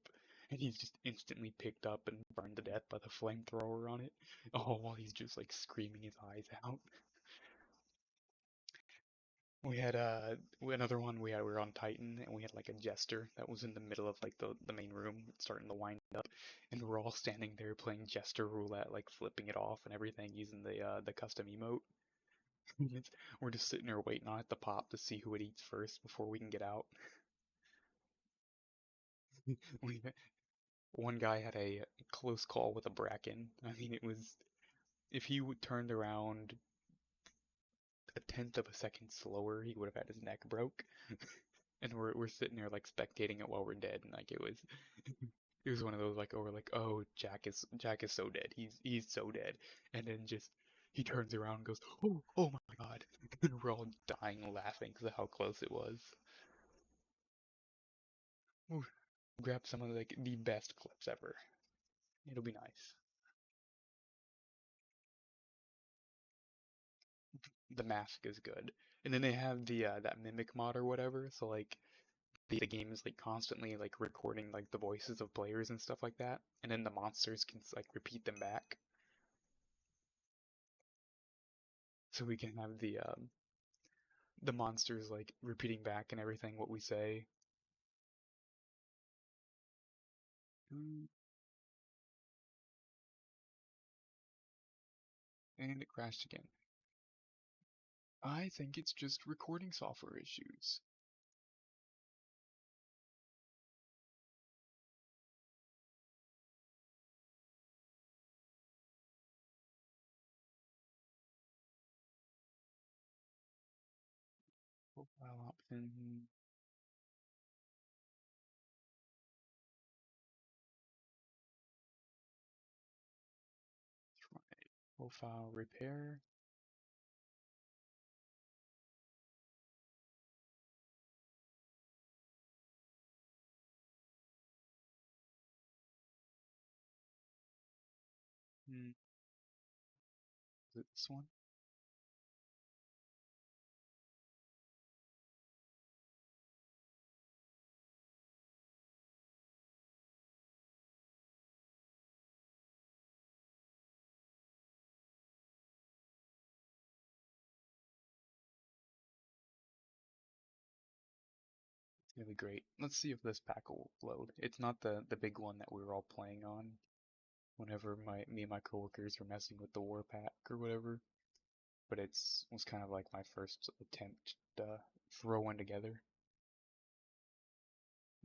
and he's just instantly picked up and burned to death by the flamethrower on it. Oh, while he's just like screaming his eyes out. We had another one we were on Titan and we had like a jester that was in the middle of like the main room starting to wind up, and we're all standing there playing jester roulette, like flipping it off and everything using the custom emote. We're just sitting there waiting on it to pop to see who it eats first before we can get out. We One guy had a close call with a bracken. I mean, it was if he would turned around a tenth of a second slower, he would have had his neck broke. And we're sitting there like spectating it while we're dead, and like it was one of those like oh we're like oh Jack is so dead, he's so dead, and then just he turns around and goes oh my god, and we're all dying laughing because of how close it was. Ooh, grab some of like the best clips ever. It'll be nice. The mask is good, and then they have the that mimic mod or whatever, so like the game is like constantly like recording like the voices of players and stuff like that, and then the monsters can like repeat them back. So we can have the monsters like repeating back and everything what we say. Mm, and it crashed again. I think it's just recording software issues. Profile option. Try profile repair. Hmm, is it this one? It's gonna be great. Let's see if this pack will load. It's not the big one that we were all playing on whenever my me and my coworkers were messing with the war pack or whatever. But it's was kind of like my first attempt to throw one together.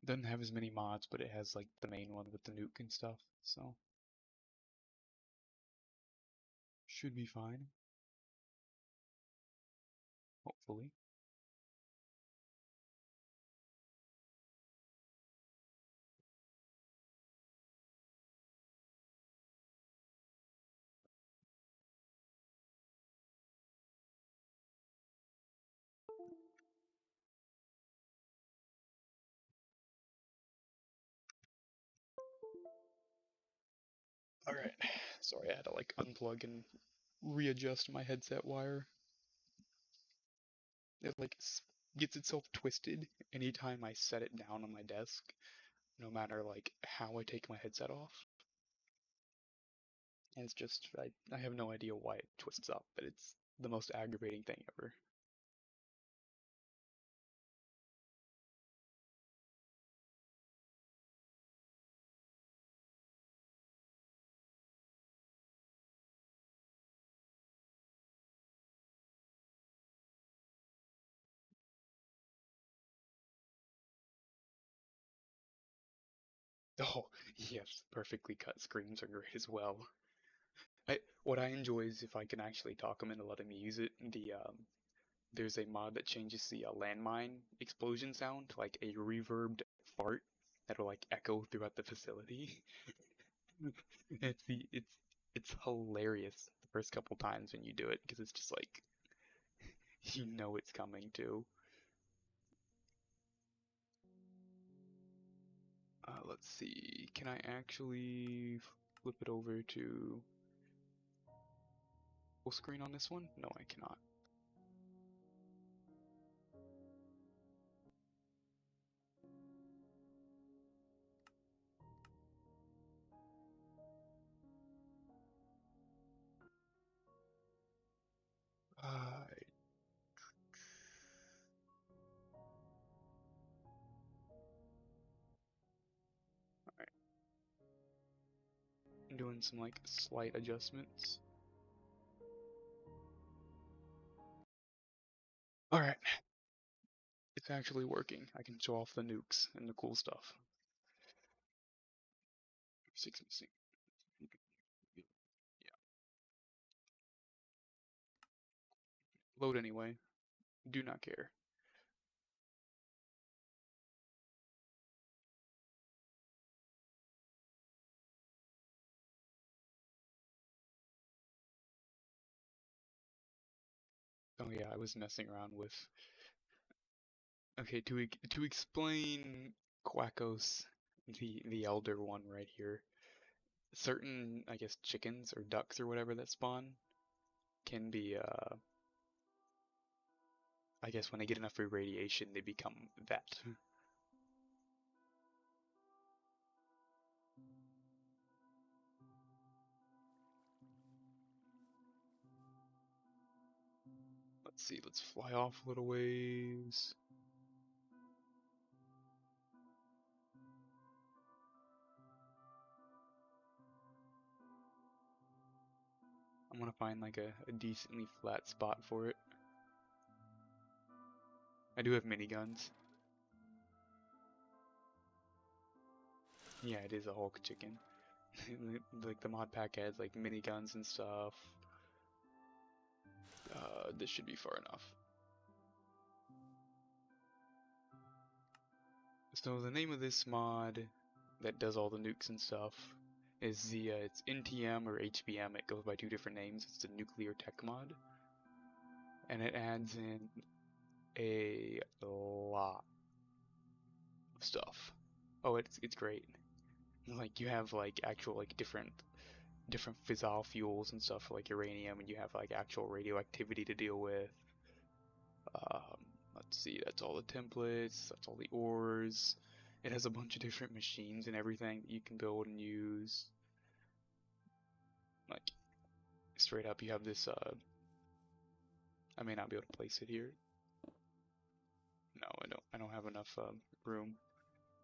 Doesn't have as many mods, but it has like the main one with the nuke and stuff, so should be fine, hopefully. Alright, sorry I had to like unplug and readjust my headset wire. It like gets itself twisted anytime I set it down on my desk, no matter like how I take my headset off. And it's just, I have no idea why it twists up, but it's the most aggravating thing ever. Oh, yes, perfectly cut screams are great as well. What I enjoy is if I can actually talk them into letting me use it. There's a mod that changes the landmine explosion sound to like a reverbed fart that'll like echo throughout the facility. It's the it's hilarious the first couple times when you do it because it's just like you know it's coming too. Let's see. Can I actually flip it over to full screen on this one? No, I cannot. Uh, Alright, I'm doing some like slight adjustments. Alright, it's actually working. I can show off the nukes and the cool stuff. Six missing. Yeah. Load anyway. Do not care. Oh yeah, I was messing around with. Okay, to explain Quacos, the elder one right here. Certain, I guess, chickens or ducks or whatever that spawn can be, I guess when they get enough irradiation, they become that. Let's see, let's fly off a little ways. I'm gonna find like a decently flat spot for it. I do have miniguns. Yeah, it is a Hulk chicken. Like the mod pack adds like miniguns and stuff. This should be far enough. So the name of this mod that does all the nukes and stuff is it's NTM or HBM. It goes by two different names. It's the Nuclear Tech mod, and it adds in a lot of stuff. Oh, it's great. Like you have like actual like different fissile fuels and stuff like uranium, and you have like actual radioactivity to deal with. Let's see, that's all the templates, that's all the ores. It has a bunch of different machines and everything that you can build and use. Like straight up, you have this. I may not be able to place it here. No, I don't. I don't have enough room.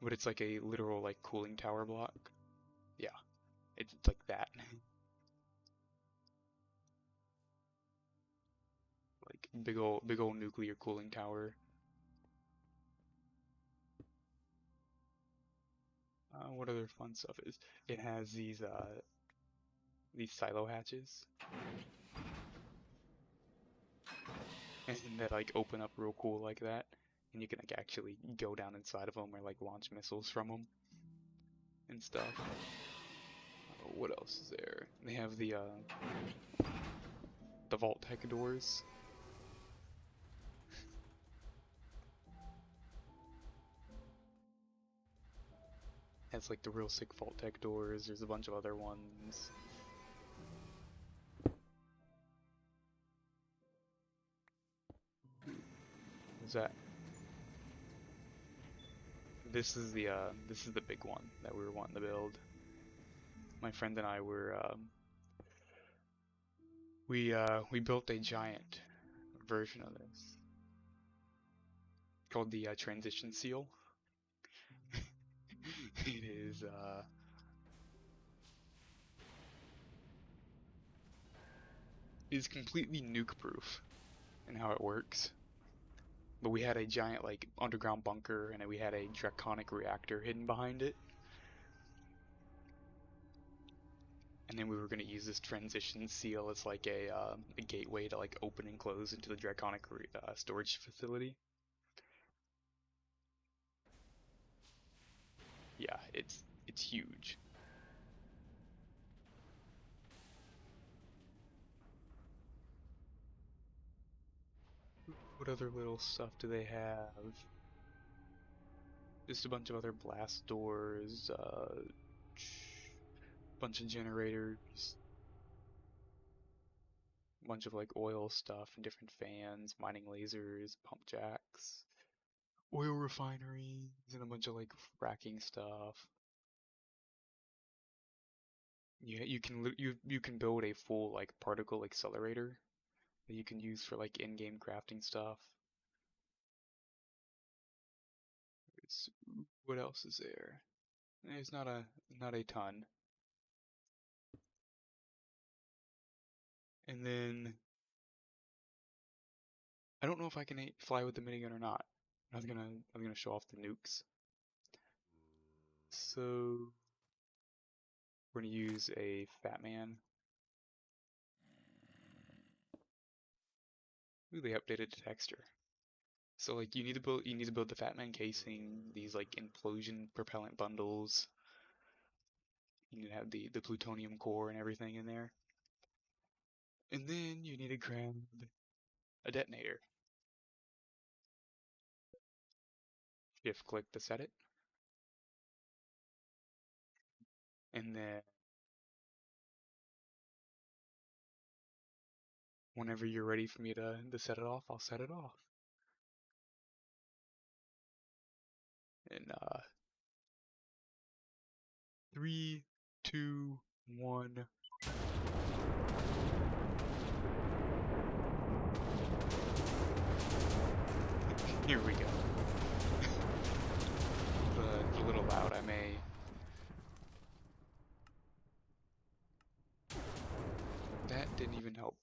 But it's like a literal like cooling tower block. Yeah, it's like that. Like big old nuclear cooling tower. What other fun stuff is? It has these silo hatches, and that like open up real cool like that, and you can like actually go down inside of them or like launch missiles from them and stuff. What else is there? They have the vault tech doors. Has like the real sick vault tech doors. There's a bunch of other ones. What's that? This is the big one that we were wanting to build. My friend and I were we built a giant version of this called the transition seal. It is completely nuke proof in how it works. But we had a giant like underground bunker and we had a draconic reactor hidden behind it. and then we were going to use this transition seal as like a gateway to like open and close into the Draconic storage facility. Yeah, it's huge. What other little stuff do they have? Just a bunch of other blast doors, bunch of generators, a bunch of like oil stuff and different fans, mining lasers, pump jacks, oil refineries, and a bunch of like fracking stuff. Yeah, you can build a full like particle accelerator that you can use for like in-game crafting stuff. It's, what else is there? There's not a ton. And then I don't know if I can fly with the minigun or not. I was gonna show off the nukes. So we're gonna use a Fat Man. Really updated the texture. So like you need to build the Fat Man casing, these like implosion propellant bundles. You need to have the plutonium core and everything in there. And then you need to grab a detonator. Shift click to set it. And then whenever you're ready for me to set it off, I'll set it off. And 3, 2, 1. Here we go. It's a little loud. I may. That didn't even help.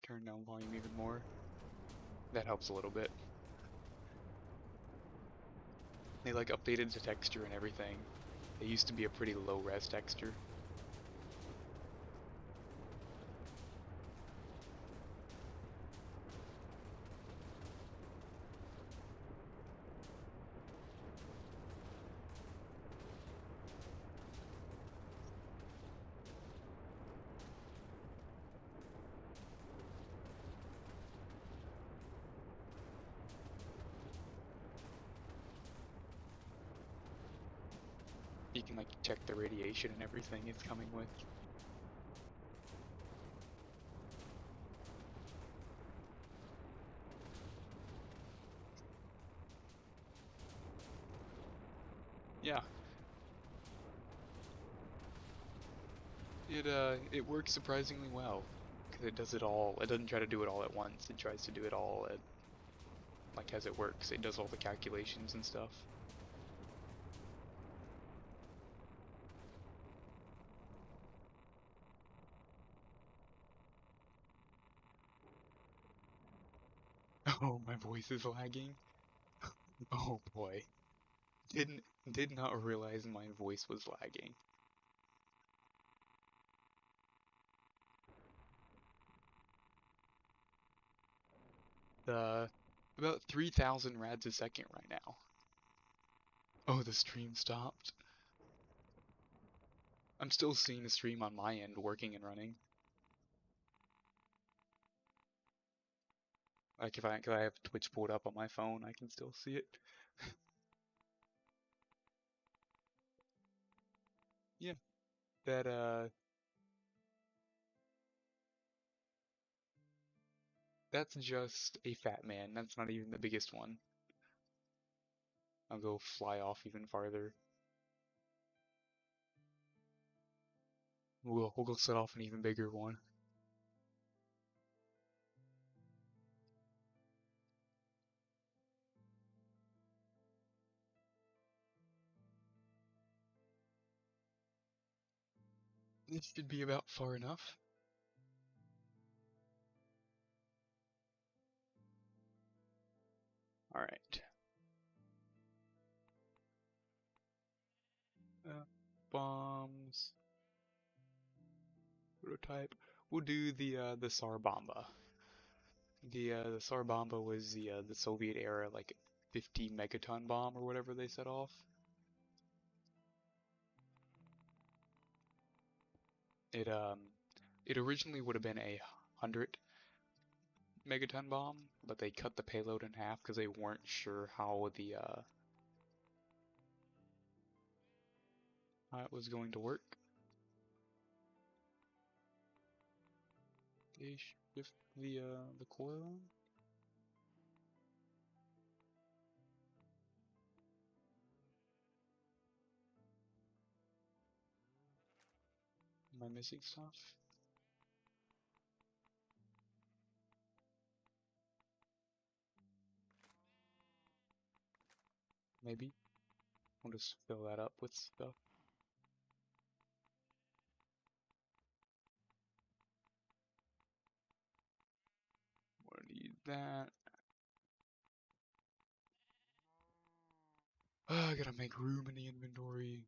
Turn down volume even more. That helps a little bit. They like updated the texture and everything. It used to be a pretty low res texture. You can like check the radiation and everything it's coming with. Yeah. It works surprisingly well because it does it all. It doesn't try to do it all at once. It tries to do it all at like as it works. It does all the calculations and stuff. Oh, my voice is lagging. Oh boy. Didn't did not realize my voice was lagging. The about 3,000 rads a second right now. Oh, the stream stopped. I'm still seeing the stream on my end working and running. Like if cause I have Twitch pulled up on my phone, I can still see it. Yeah, that that's just a fat man. That's not even the biggest one. I'll go fly off even farther. We'll go set off an even bigger one. This should be about far enough. All right. bombs. Prototype. We'll do the Tsar Bomba. The Tsar Bomba was the Soviet era like 50 megaton bomb or whatever they set off. It it originally would have been a 100 megaton bomb, but they cut the payload in half because they weren't sure how how it was going to work. They shift the coil. Am I missing stuff? Maybe. I'll just fill that up with stuff. We'll need that. I gotta make room in the inventory.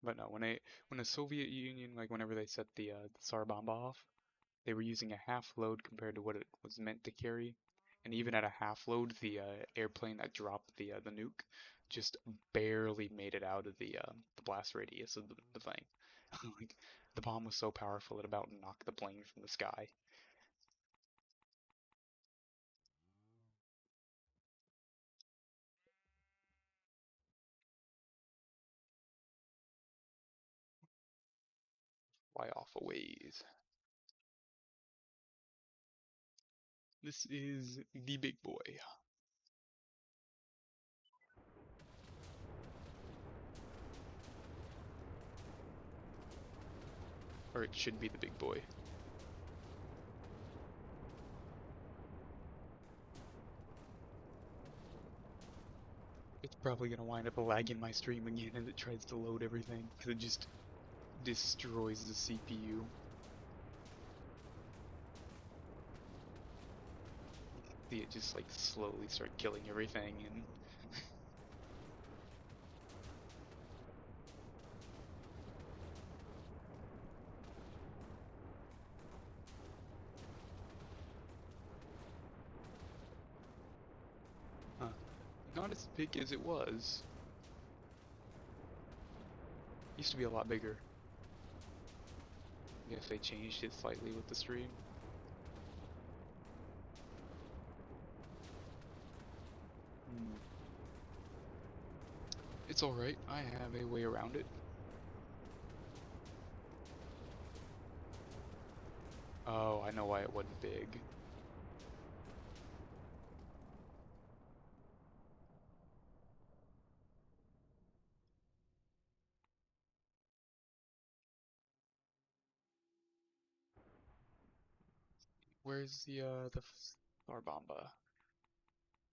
But no, when the Soviet Union, like whenever they set the Tsar Bomba off, they were using a half load compared to what it was meant to carry. And even at a half load, the airplane that dropped the nuke just barely made it out of the blast radius of the thing. Like the bomb was so powerful it about knocked the plane from the sky. Fly off a ways. This is the big boy. Or it should be the big boy. It's probably gonna wind up lagging my stream again as it tries to load everything, because it just destroys the CPU. See it just like slowly start killing everything and huh. Not as big as it was. Used to be a lot bigger. I guess they changed it slightly with the stream. It's alright, I have a way around it. Oh, I know why it wasn't big. Where's the Star Bomba?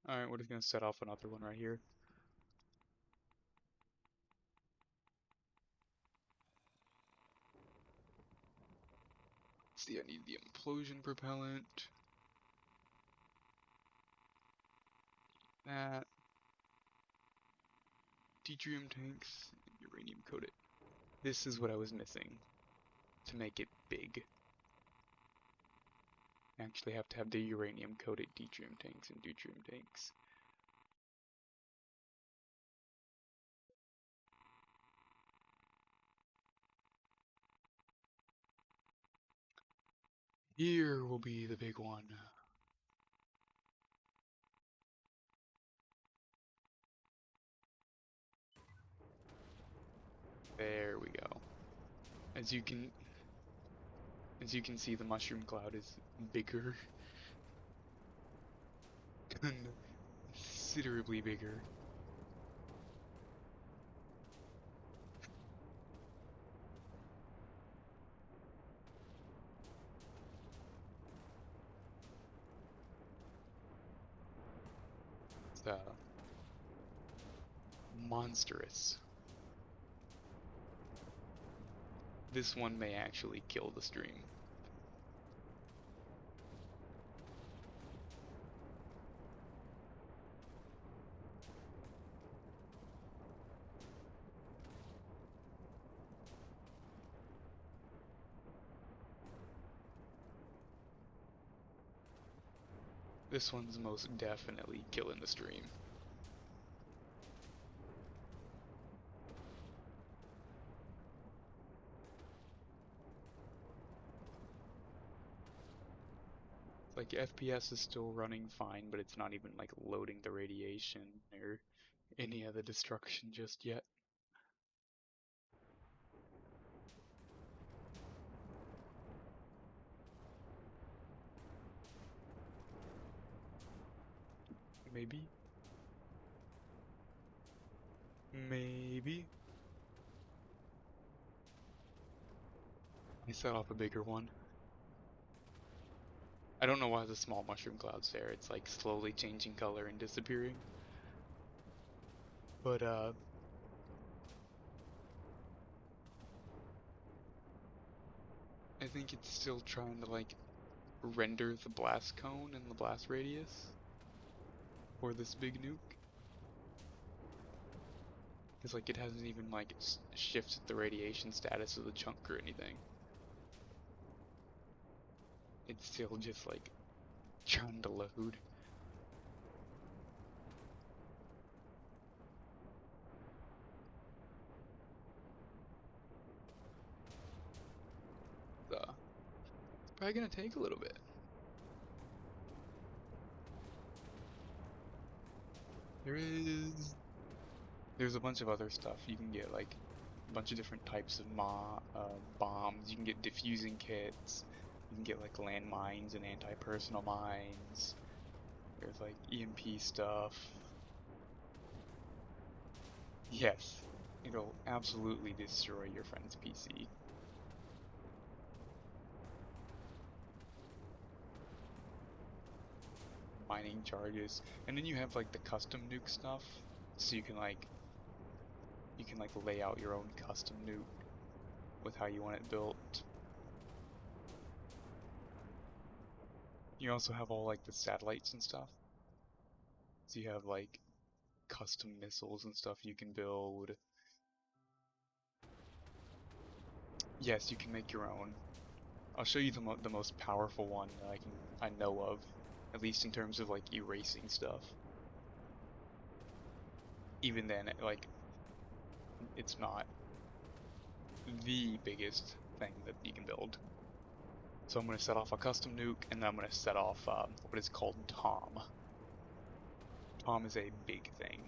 Alright, we're just gonna set off another one right here. See, I need the implosion propellant. That. Deuterium tanks, uranium coated. This is what I was missing to make it big. I actually have to have the uranium coated deuterium tanks and deuterium tanks. Here will be the big one. There we go. As you can see, the mushroom cloud is bigger. Considerably bigger. It's monstrous. This one may actually kill the stream. This one's most definitely killing the stream. Like FPS is still running fine, but it's not even like loading the radiation or any of the destruction just yet. Maybe. Maybe. I set off a bigger one. I don't know why the small mushroom cloud's there. It's like slowly changing color and disappearing. But I think it's still trying to like render the blast cone and the blast radius for this big nuke. Because like it hasn't even like shifted the radiation status of the chunk or anything. It's still just like trying to load. It's probably gonna take a little bit. There's a bunch of other stuff you can get, like a bunch of different types of bombs. You can get diffusing kits. You can get like landmines and anti-personnel mines. There's like EMP stuff. Yes, it'll absolutely destroy your friend's PC. Mining charges, and then you have like the custom nuke stuff, so you can like lay out your own custom nuke with how you want it built. You also have all like the satellites and stuff. So you have like custom missiles and stuff you can build. Yes, you can make your own. I'll show you the most powerful one that I know of, at least in terms of like erasing stuff. Even then, like it's not the biggest thing that you can build. So I'm going to set off a custom nuke, and then I'm going to set off what is called Tom. Tom is a big thing.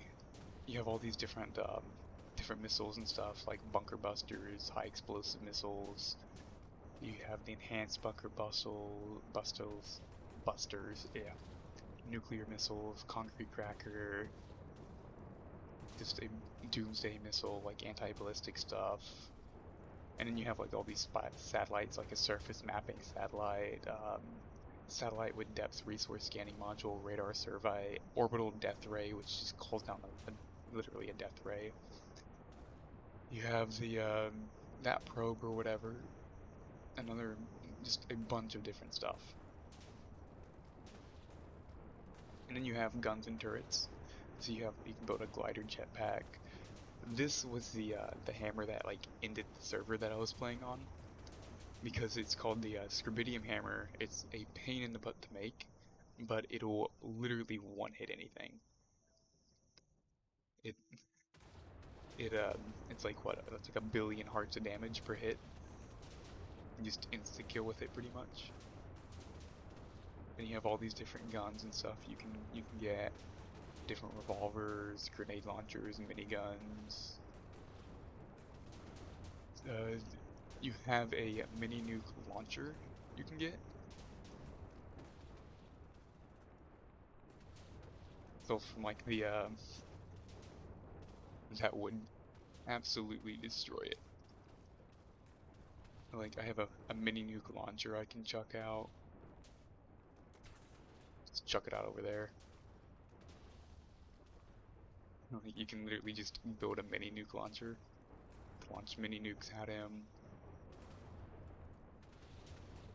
You have all these different missiles and stuff, like bunker busters, high explosive missiles. You have the enhanced busters, yeah, nuclear missiles, concrete cracker, just a doomsday missile, like anti-ballistic stuff. And then you have like all these satellites, like a surface mapping satellite, satellite with depth resource scanning module, radar survey, orbital death ray, which just calls down literally a death ray. You have the that probe or whatever, another just a bunch of different stuff. And then you have guns and turrets. So you can build a glider jetpack. This was the hammer that like ended the server that I was playing on, because it's called the Scribidium hammer. It's a pain in the butt to make, but it'll literally one hit anything. It it's like what? That's like 1 billion hearts of damage per hit. You just insta kill with it pretty much. And you have all these different guns and stuff you can get. Different revolvers, grenade launchers, miniguns. Uh, you have a mini nuke launcher you can get. So from like the that would absolutely destroy it. Like I have a mini nuke launcher I can chuck out. Just chuck it out over there. Like you can literally just build a mini nuke launcher, launch mini nukes at him.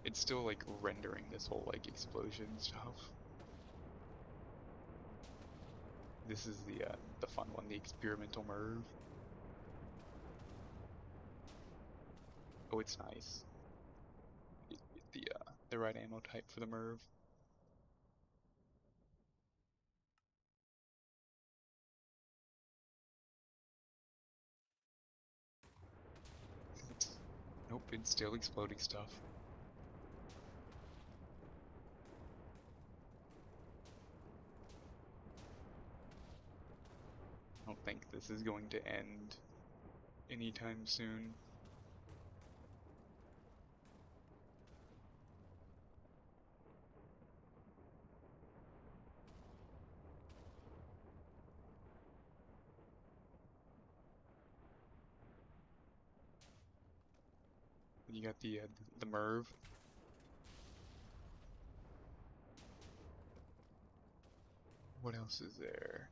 It's still like rendering this whole like explosion stuff. This is the fun one, the experimental MIRV. Oh, it's nice. Get the right ammo type for the MIRV. Nope, it's still exploding stuff. I don't think this is going to end anytime soon. You got the Merv. What else is there?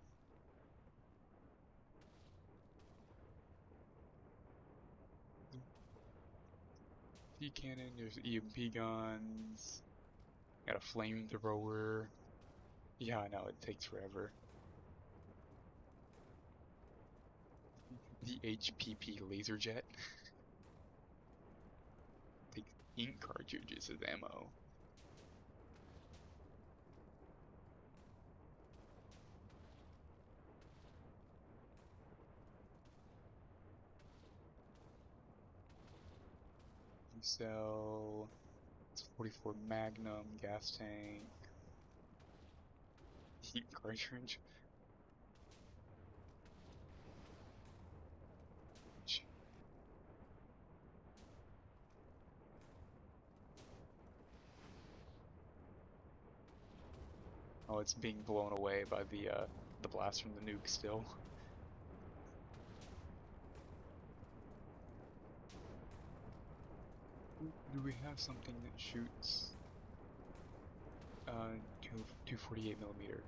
Cannon, there's EMP guns, got a flamethrower. Yeah, I know, it takes forever. The HPP laser jet. Takes ink cartridges as ammo. You sell 44 Magnum gas tank. Ink cartridge. Oh, it's being blown away by the blast from the nuke still. Do we have something that shoots 248 millimeter?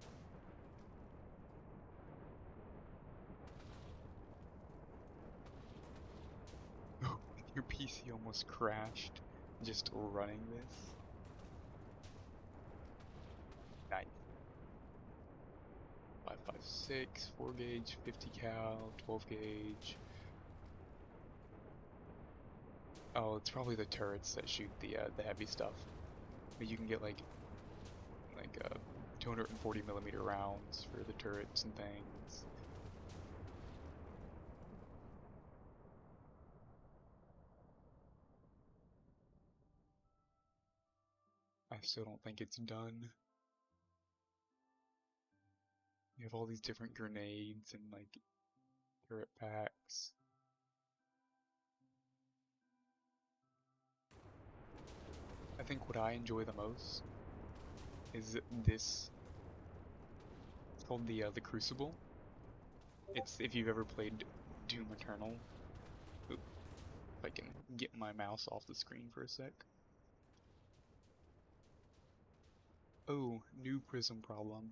Oh, your PC almost crashed just running this. Nice. 5.56, 4 gauge, 50 cal, 12 gauge. Oh, it's probably the turrets that shoot the heavy stuff. But you can get like 240 millimeter rounds for the turrets and things. I still don't think it's done. You have all these different grenades and like turret packs. I think what I enjoy the most is this. It's called the Crucible. It's if you've ever played Doom Eternal. Oop, if I can get my mouse off the screen for a sec. Oh, new prism problem.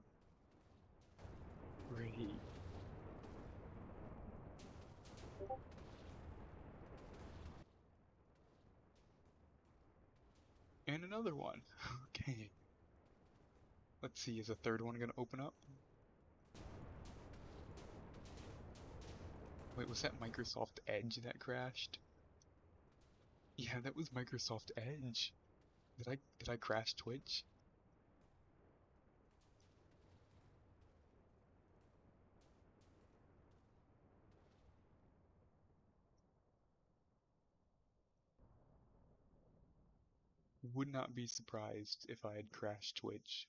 Great. And another one. Okay. Let's see, is a third one gonna open up? Wait, was that Microsoft Edge that crashed? Yeah, that was Microsoft Edge. Did I crash Twitch? Would not be surprised if I had crashed Twitch.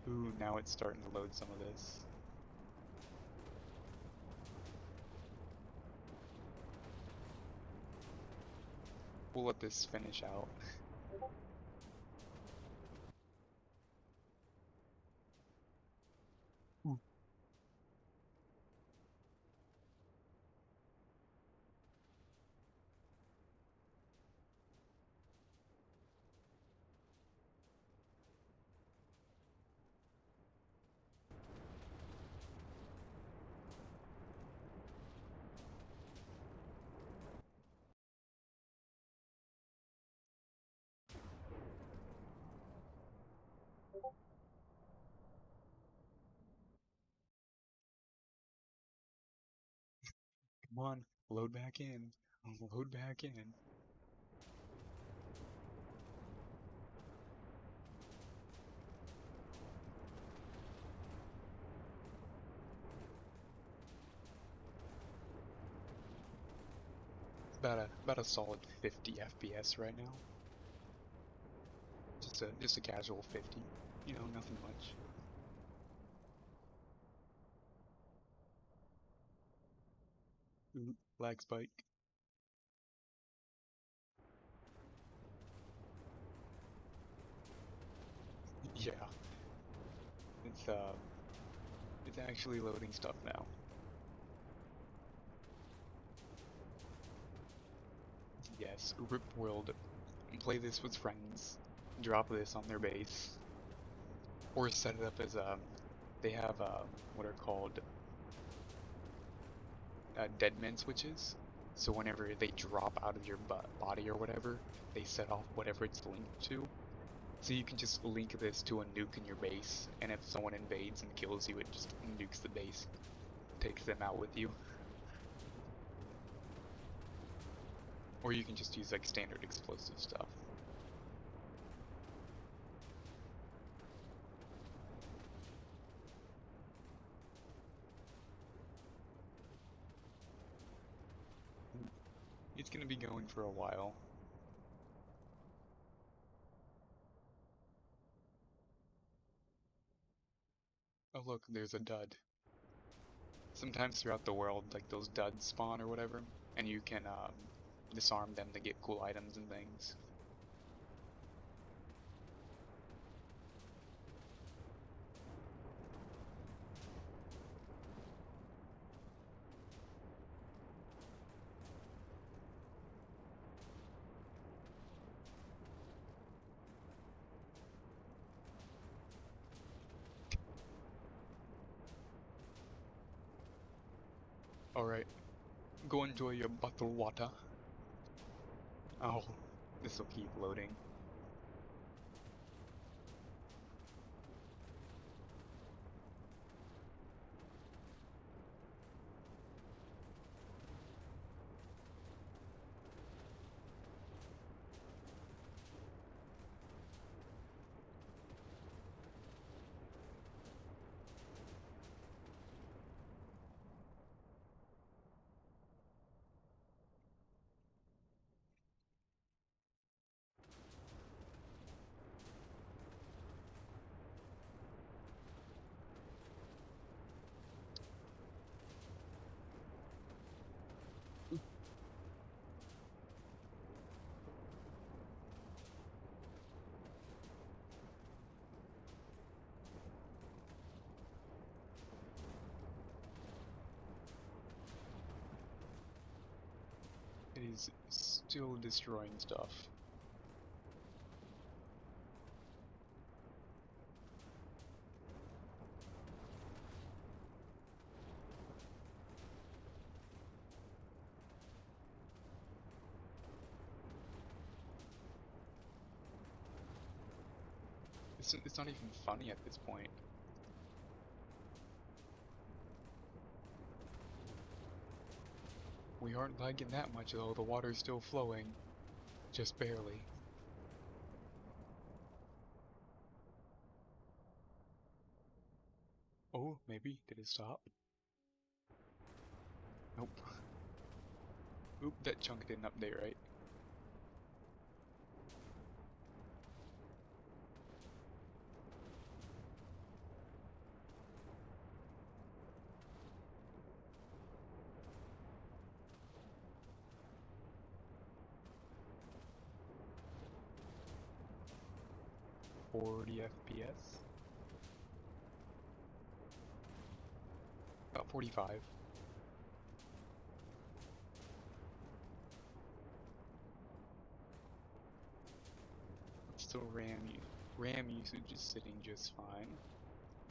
Ooh, now it's starting to load some of this. We'll let this finish out. Ooh. Come on, load back in. Load back in. about a solid 50 FPS right now. Just a casual 50. You know, nothing much. Ooh, lag spike. Yeah, it's um it's actually loading stuff now. Yes, Rip World. Play this with friends. Drop this on their base, or set it up as they have what are called deadman switches. So whenever they drop out of your body or whatever, they set off whatever it's linked to. So you can just link this to a nuke in your base, and if someone invades and kills you, it just nukes the base, takes them out with you. Or you can just use like standard explosive stuff. It's gonna be going for a while. Oh look, there's a dud. Sometimes throughout the world, like those duds spawn or whatever, and you can disarm them to get cool items and things. Alright, go enjoy your bottled water. Oh, this will keep loading. It is still destroying stuff. It's not even funny at this point. We aren't lagging that much though, the water's still flowing. Just barely. Oh, maybe? Did it stop? Nope. Oop, that chunk didn't update right. Forty FPS? About 45. Still RAM usage is sitting just fine.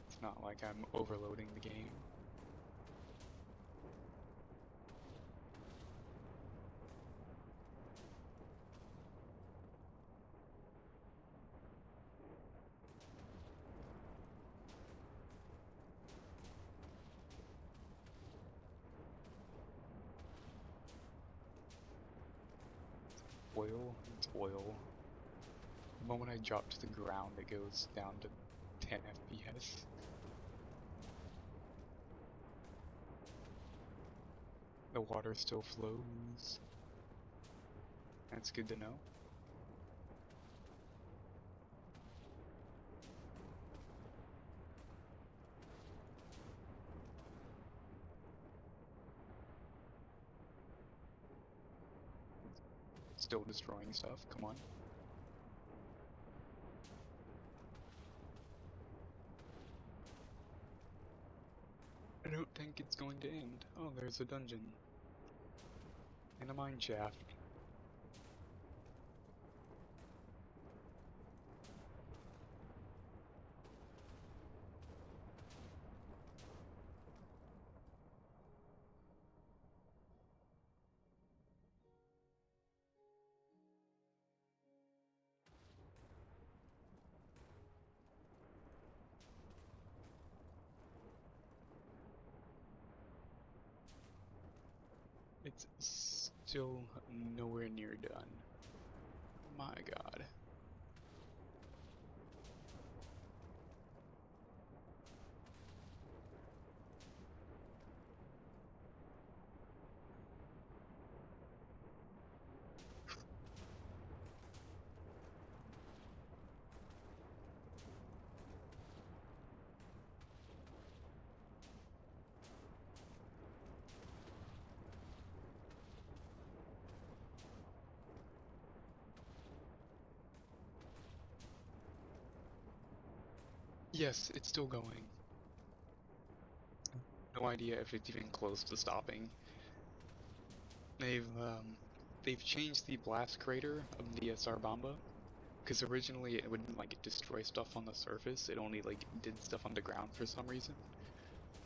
It's not like I'm overloading the game. Oil, it's oil. The moment I drop to the ground, it goes down to 10 FPS. The water still flows. That's good to know. Still destroying stuff, come on. I don't think it's going to end. Oh, there's a dungeon. And a mine shaft. It's still nowhere near done. My god. Yes, it's still going. No idea if it's even close to stopping. They've changed the blast crater of the Sarbamba, because originally it wouldn't like destroy stuff on the surface. It only like did stuff underground for some reason.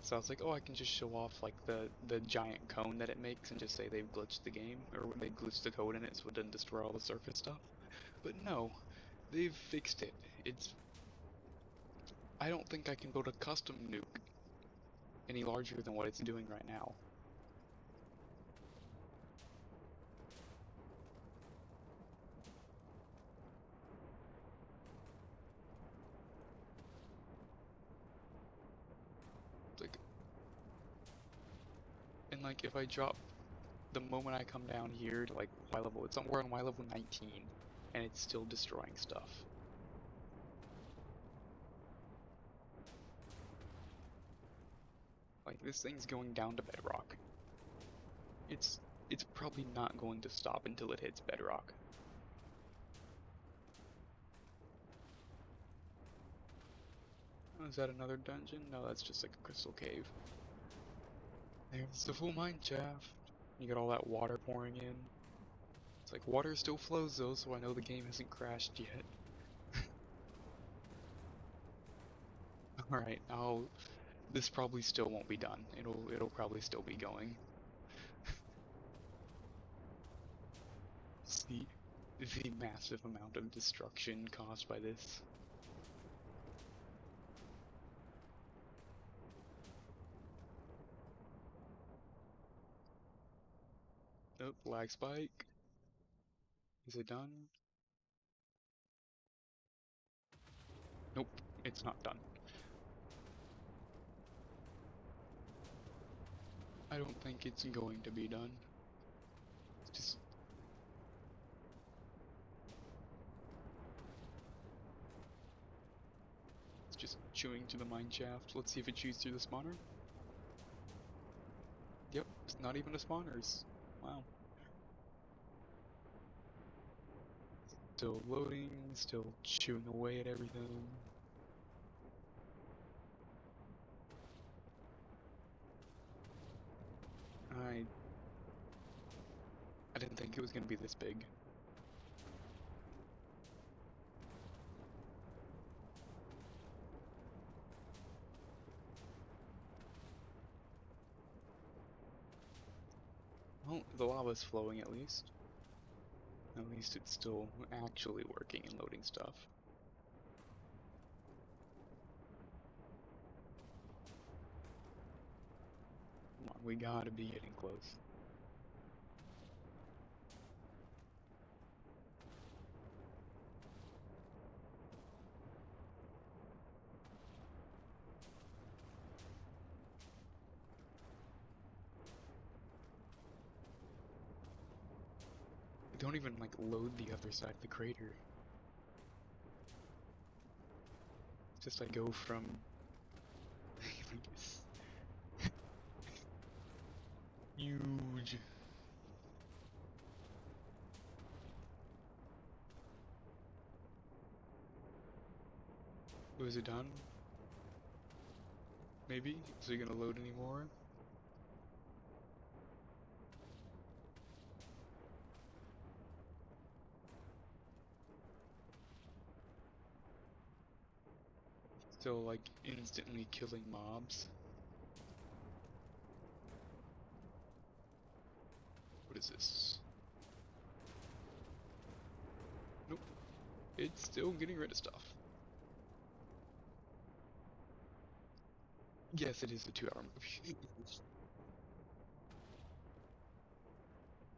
So I was like, oh, I can just show off like the giant cone that it makes and just say they've glitched the game, or they glitched the code in it so it didn't destroy all the surface stuff. But no, they've fixed it. I don't think I can build a custom nuke any larger than what it's doing right now. It's like, and like if I drop the moment I come down here to like Y level, it's somewhere on Y level 19, and it's still destroying stuff. Like this thing's going down to bedrock. It's probably not going to stop until it hits bedrock. Oh, is that another dungeon? No, that's just like a crystal cave. There's the full mine shaft. You got all that water pouring in. It's like water still flows though, so I know the game hasn't crashed yet. Alright, this probably still won't be done. It'll probably still be going. See the massive amount of destruction caused by this. Oh, lag spike. Is it done? Nope, it's not done. I don't think it's going to be done. It's just chewing to the mine shaft. Let's see if it chews through the spawner. Yep, it's not even a spawners. Wow. Still loading, still chewing away at everything. I didn't think it was gonna be this big. Well, the lava's flowing at least. At least it's still actually working and loading stuff. Come on, we gotta be getting close. Don't even like load the other side of the crater. Just I go from like this huge. Was it done? Maybe? Is it gonna load anymore? Still like instantly killing mobs. What is this? Nope. It's still getting rid of stuff. Yes, it is a 2-hour movie.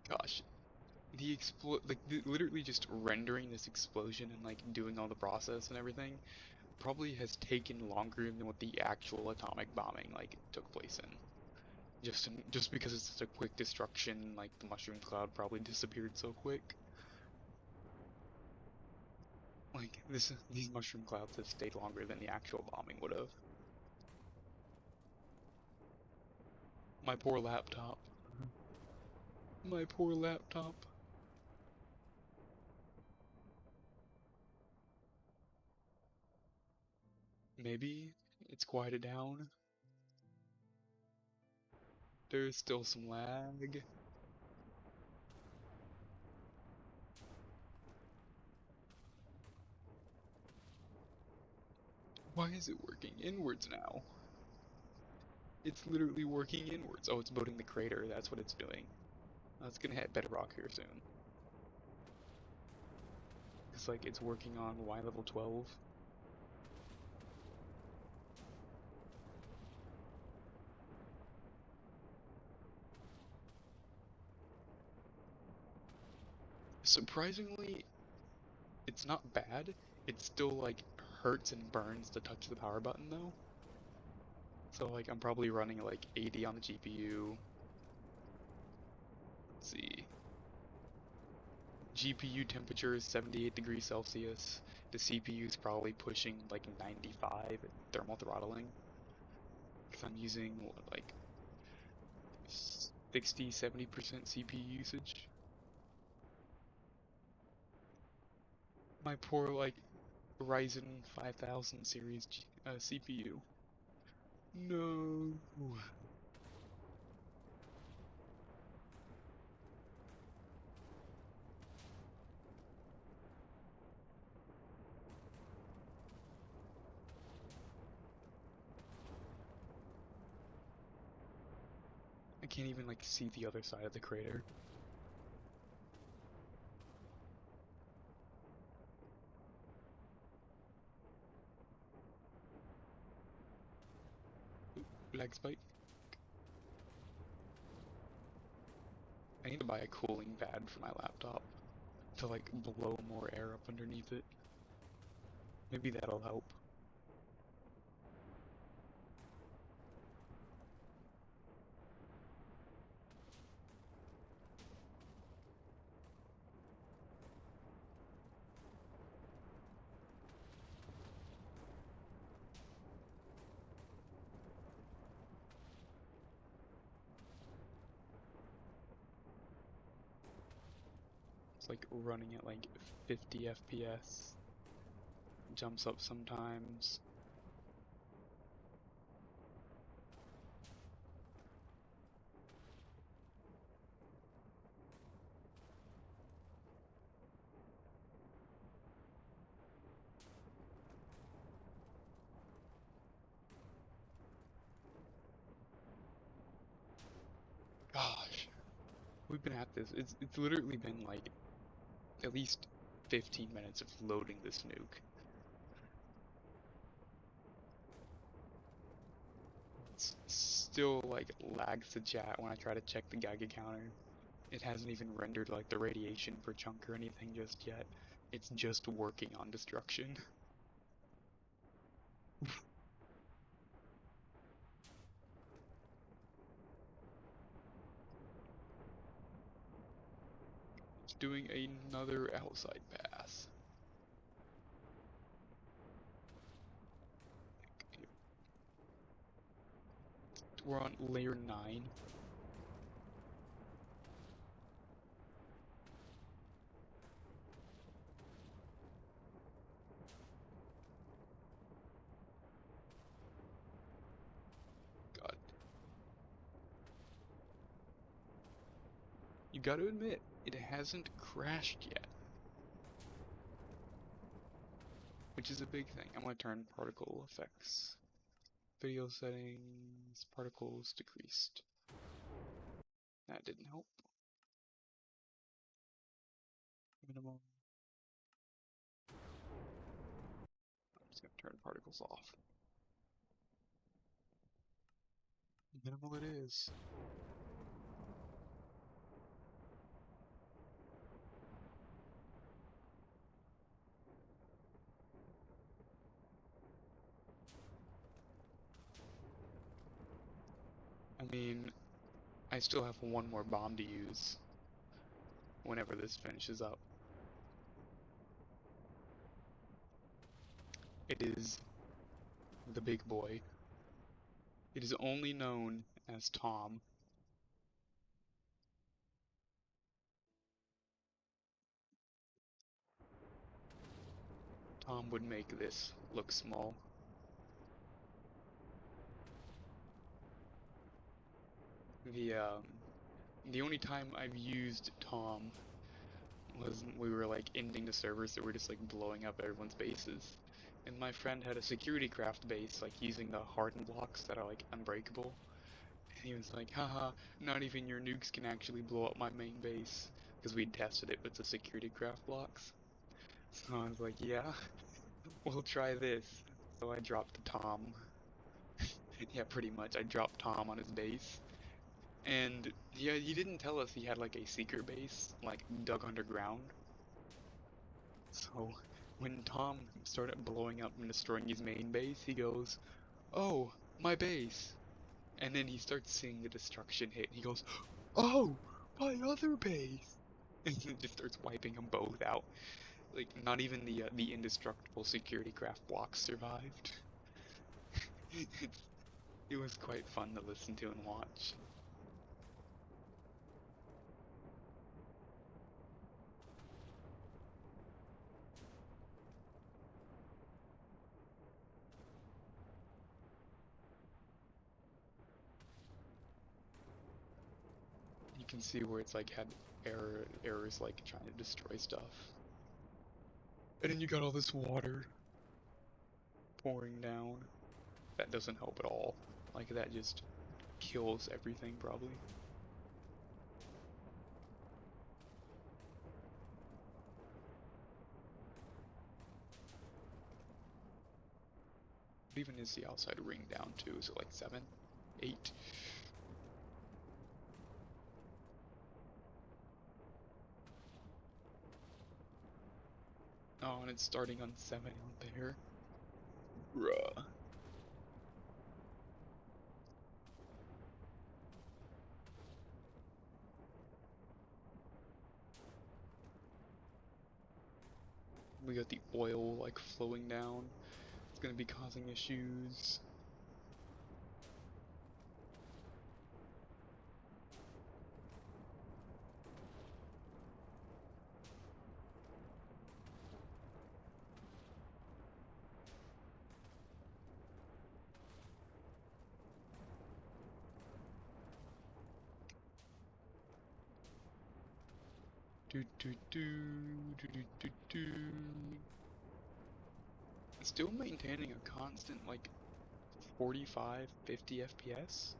Gosh, literally just rendering this explosion and like doing all the process and everything probably has taken longer than what the actual atomic bombing like took place in. Just because it's such a quick destruction, like the mushroom cloud probably disappeared so quick. Like these mushroom clouds have stayed longer than the actual bombing would have. My poor laptop. My poor laptop. Maybe it's quieted down. There's still some lag. Why is it working inwards now? It's literally working inwards. Oh, it's building the crater. That's what it's doing. It's gonna hit bedrock here soon. It's like it's working on Y level 12. Surprisingly, it's not bad. It still like hurts and burns to touch the power button though. So like I'm probably running like 80 on the GPU. Let's see. GPU temperature is 78 degrees Celsius. The CPU is probably pushing like 95 at thermal throttling. Because I'm using what, like 60-70% CPU usage. My poor like Ryzen 5000 series CPU. No. I can't even like see the other side of the crater. Lag spike. I need to buy a cooling pad for my laptop to like blow more air up underneath it. Maybe that'll help. It's like running at like 50 FPS. Jumps up sometimes. Gosh, we've been at this. It's literally been like at least 15 minutes of loading this nuke. It's still like lags the chat when I try to check the Geiger counter. It hasn't even rendered like the radiation per chunk or anything just yet. It's just working on destruction. doing another outside pass. We're on layer 9. God. You gotta admit, it hasn't crashed yet. Which is a big thing. I'm gonna turn particle effects. Video settings, particles decreased. That didn't help. Minimal. I'm just gonna turn particles off. Minimal it is. I mean, I still have one more bomb to use whenever this finishes up. It is the big boy. It is only known as Tom. Tom would make this look small. The only time I've used Tom was we were like ending the servers that were just like blowing up everyone's bases. And my friend had a security craft base, like using the hardened blocks that are like unbreakable. And he was like, haha, not even your nukes can actually blow up my main base. Because we'd tested it with the security craft blocks. So I was like, yeah, we'll try this. So I dropped Tom. Yeah, pretty much. I dropped Tom on his base. And yeah, he didn't tell us he had like a secret base, like dug underground. So when Tom started blowing up and destroying his main base, he goes, "Oh, my base." And then he starts seeing the destruction hit. He goes, "Oh, my other base." And then just starts wiping them both out. Like not even the indestructible security craft blocks survived. It was quite fun to listen to and watch. You can see where it's like had errors like trying to destroy stuff. And then you got all this water pouring down. That doesn't help at all. Like that just kills everything probably. What even is the outside ring down to? Is it like 7? 8? Oh, and it's starting on 7 out there. Bruh. We got the oil like flowing down. It's gonna be causing issues. Do do do do do do do. Still maintaining a constant like 45, 50 FPS.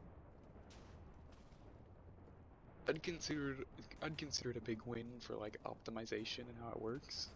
I'd consider it a big win for like optimization and how it works.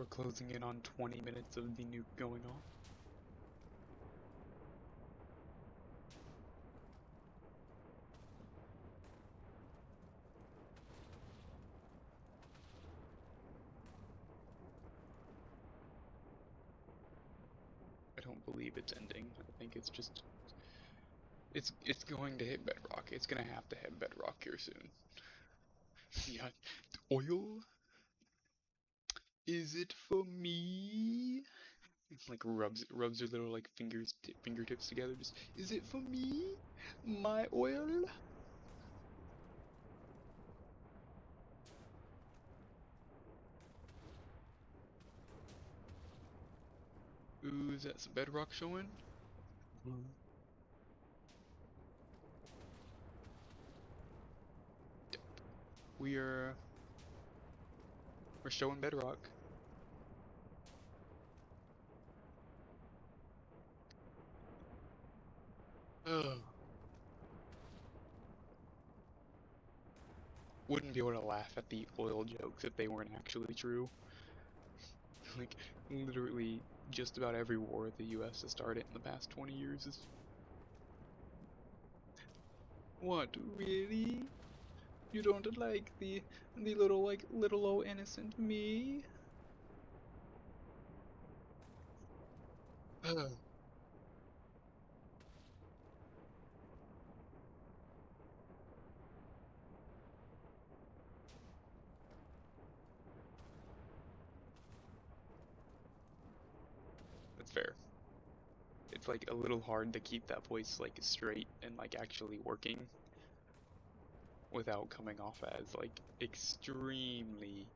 We're closing in on 20 minutes of the nuke going off. I don't believe it's ending. I think it's just it's going to hit bedrock. It's gonna have to hit bedrock here soon. Yeah, oil? Is it for me? Like rubs her little like fingertips together. Just, is it for me? My oil? Ooh, is that some bedrock showing? We're showing bedrock. Ugh. Wouldn't be able to laugh at the oil jokes if they weren't actually true. Like, literally, just about every war the US has started in the past 20 years is... What, really? You don't like the little, like, little old innocent me? Ugh. That's fair. It's, like, a little hard to keep that voice, like, straight and, like, actually working without coming off as, like, extremely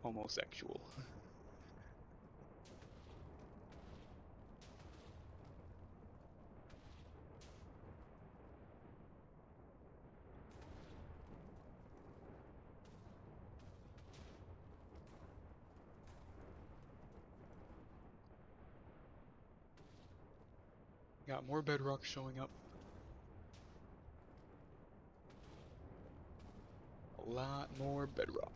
homosexual. Got more bedrock showing up. A lot more bedrock.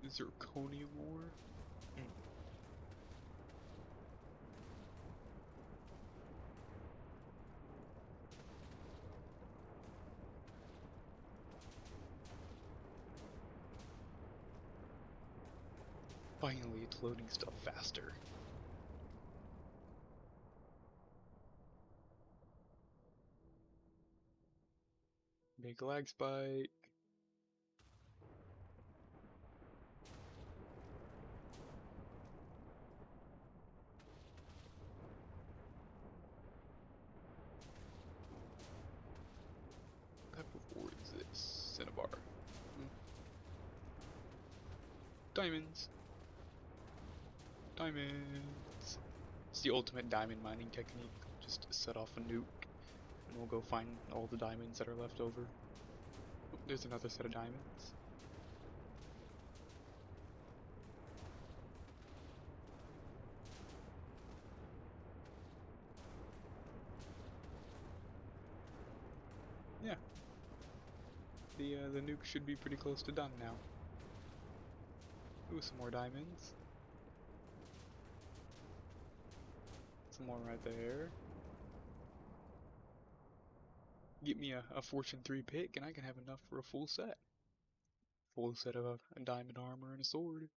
Zirconium ore? Mm. Finally, it's loading stuff faster. Big lag spike. What type of ore is this? Cinnabar. Hmm. Diamonds. Diamonds. It's the ultimate diamond mining technique. Just set off a nuke, and we'll go find all the diamonds that are left over. Oh, there's another set of diamonds. Yeah. The nuke should be pretty close to done now. Ooh, some more diamonds. Some more right there. Get me a Fortune 3 pick and I can have enough for a full set. Full set of a diamond armor and a sword.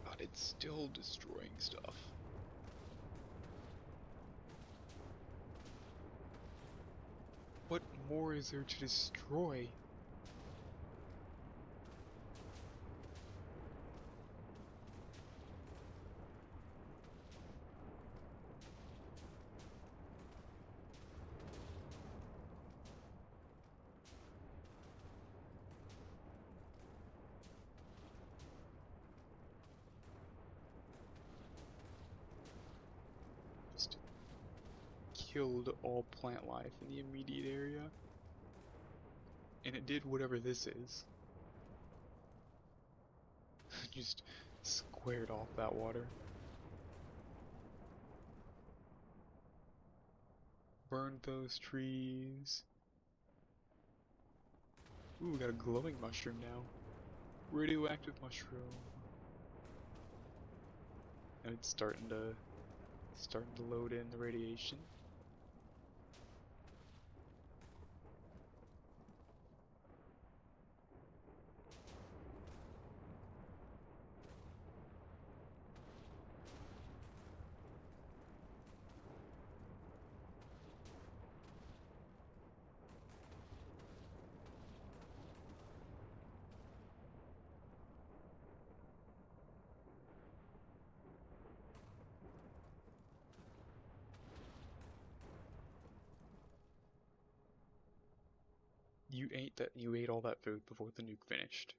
God, it's still destroying stuff. What more is there to destroy? Just killed all plant life in the immediate area. And it did whatever this is. Just squared off that water. Burned those trees. Ooh, we got a glowing mushroom now. Radioactive mushroom. And it's starting to load in the radiation. You ate all that food before the nuke finished.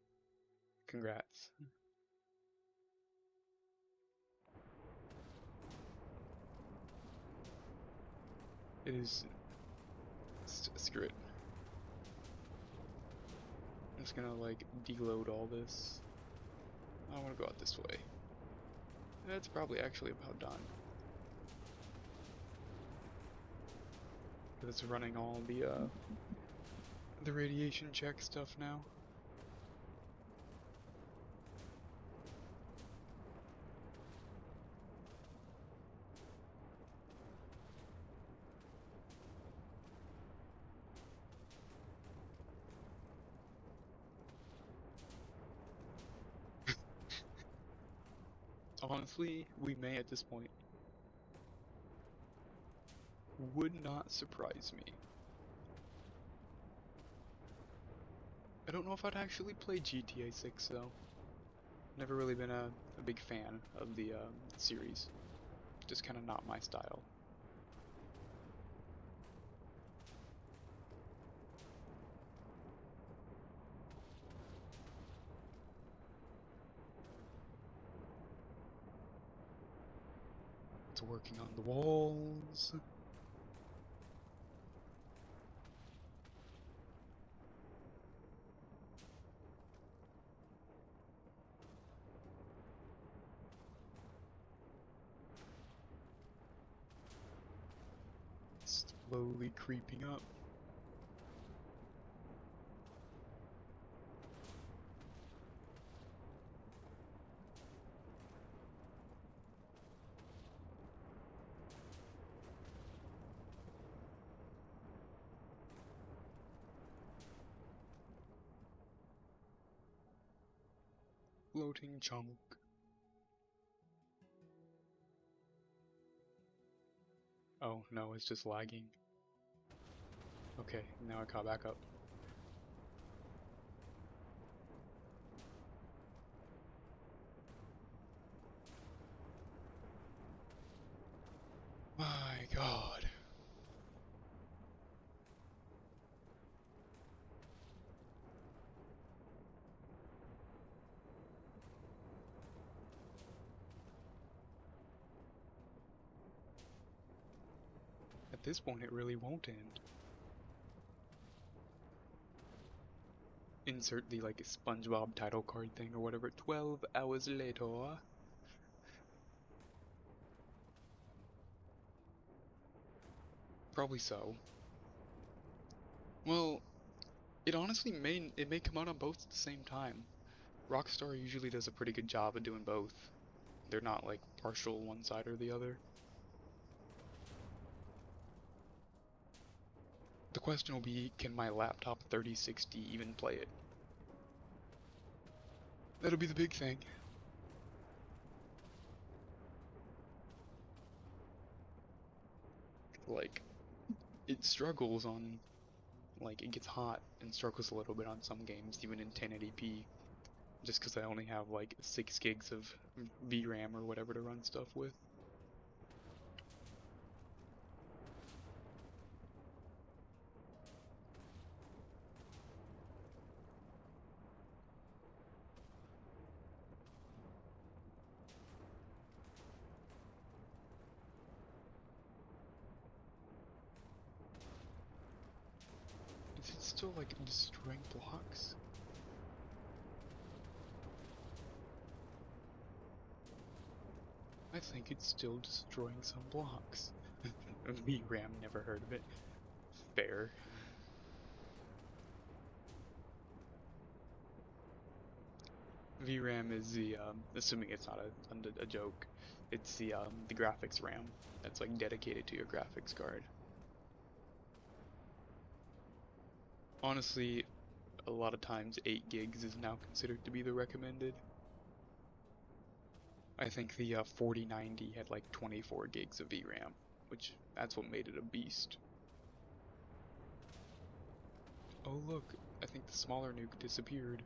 Congrats. It is... screw it. I'm just gonna like deload all this. I wanna go out this way. That's probably actually about done. It's running all the radiation check stuff now. Honestly, we may at this point. Would not surprise me. I don't know if I'd actually play GTA 6 though. Never really been a big fan of the series. Just kind of not my style. It's working on the walls. Slowly creeping up. Floating chunk. Oh no, it's just lagging. Okay, now I caught back up. My God. At this point, it really won't end. Insert the like SpongeBob title card thing or whatever. 12 hours later. Probably so. Well, it honestly may come out on both at the same time. Rockstar usually does a pretty good job of doing both. They're not like partial one side or the other. The question will be, can my laptop 3060 even play it? That'll be the big thing. Like, it struggles on, like, it gets hot and struggles a little bit on some games, even in 1080p. Just because I only have like 6 gigs of VRAM or whatever to run stuff with. still like destroying blocks? I think it's still destroying some blocks. VRAM, never heard of it. Fair. VRAM is the assuming it's not a joke, it's the graphics RAM that's like dedicated to your graphics card. Honestly, a lot of times 8 gigs is now considered to be the recommended. I think the 4090 had like 24 gigs of VRAM, which that's what made it a beast. Oh look, I think the smaller nuke disappeared.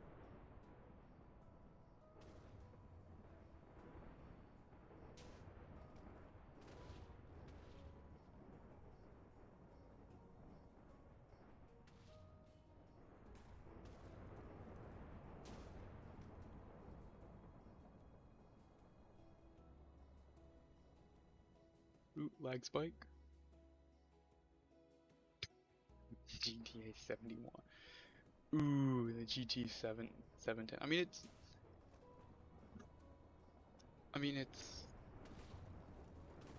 Ooh, lag spike. GTA 71. Ooh, the GT 710. I mean it's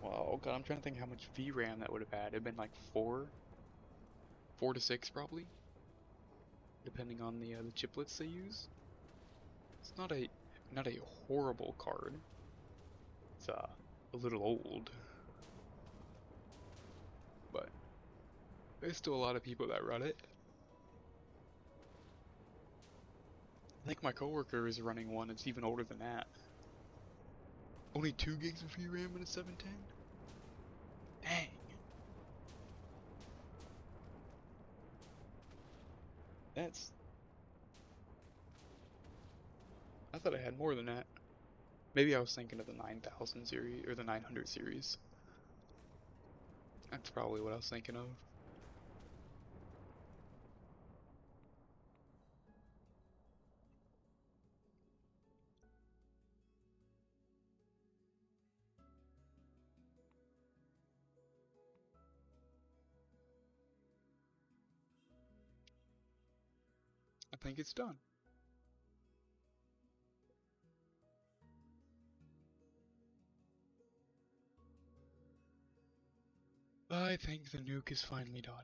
well, God, I'm trying to think how much VRAM that would have had. It'd been like 4 to 6 probably, depending on the chiplets they use. It's not a horrible card. It's a little old, but there's still a lot of people that run it. I think my coworker is running one. It's even older than that. Only 2 gigs of VRAM in a 710? Dang. That's I thought I had more than that. Maybe I was thinking of the 9000 series or the 900 series. That's probably what I was thinking of. I think it's done. I think the nuke is finally done.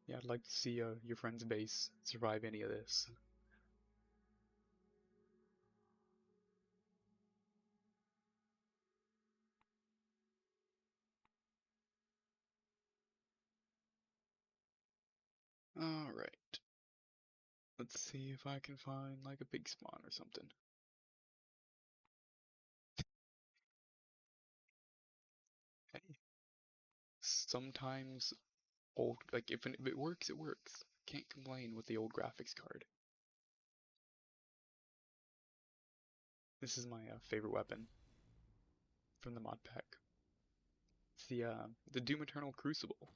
Yeah, I'd like to see your friend's base survive any of this. Alright. Let's see if I can find like a big spawn or something. Hey, sometimes old, like if it works, it works. Can't complain with the old graphics card. This is my favorite weapon from the mod pack. It's the Doom Eternal Crucible.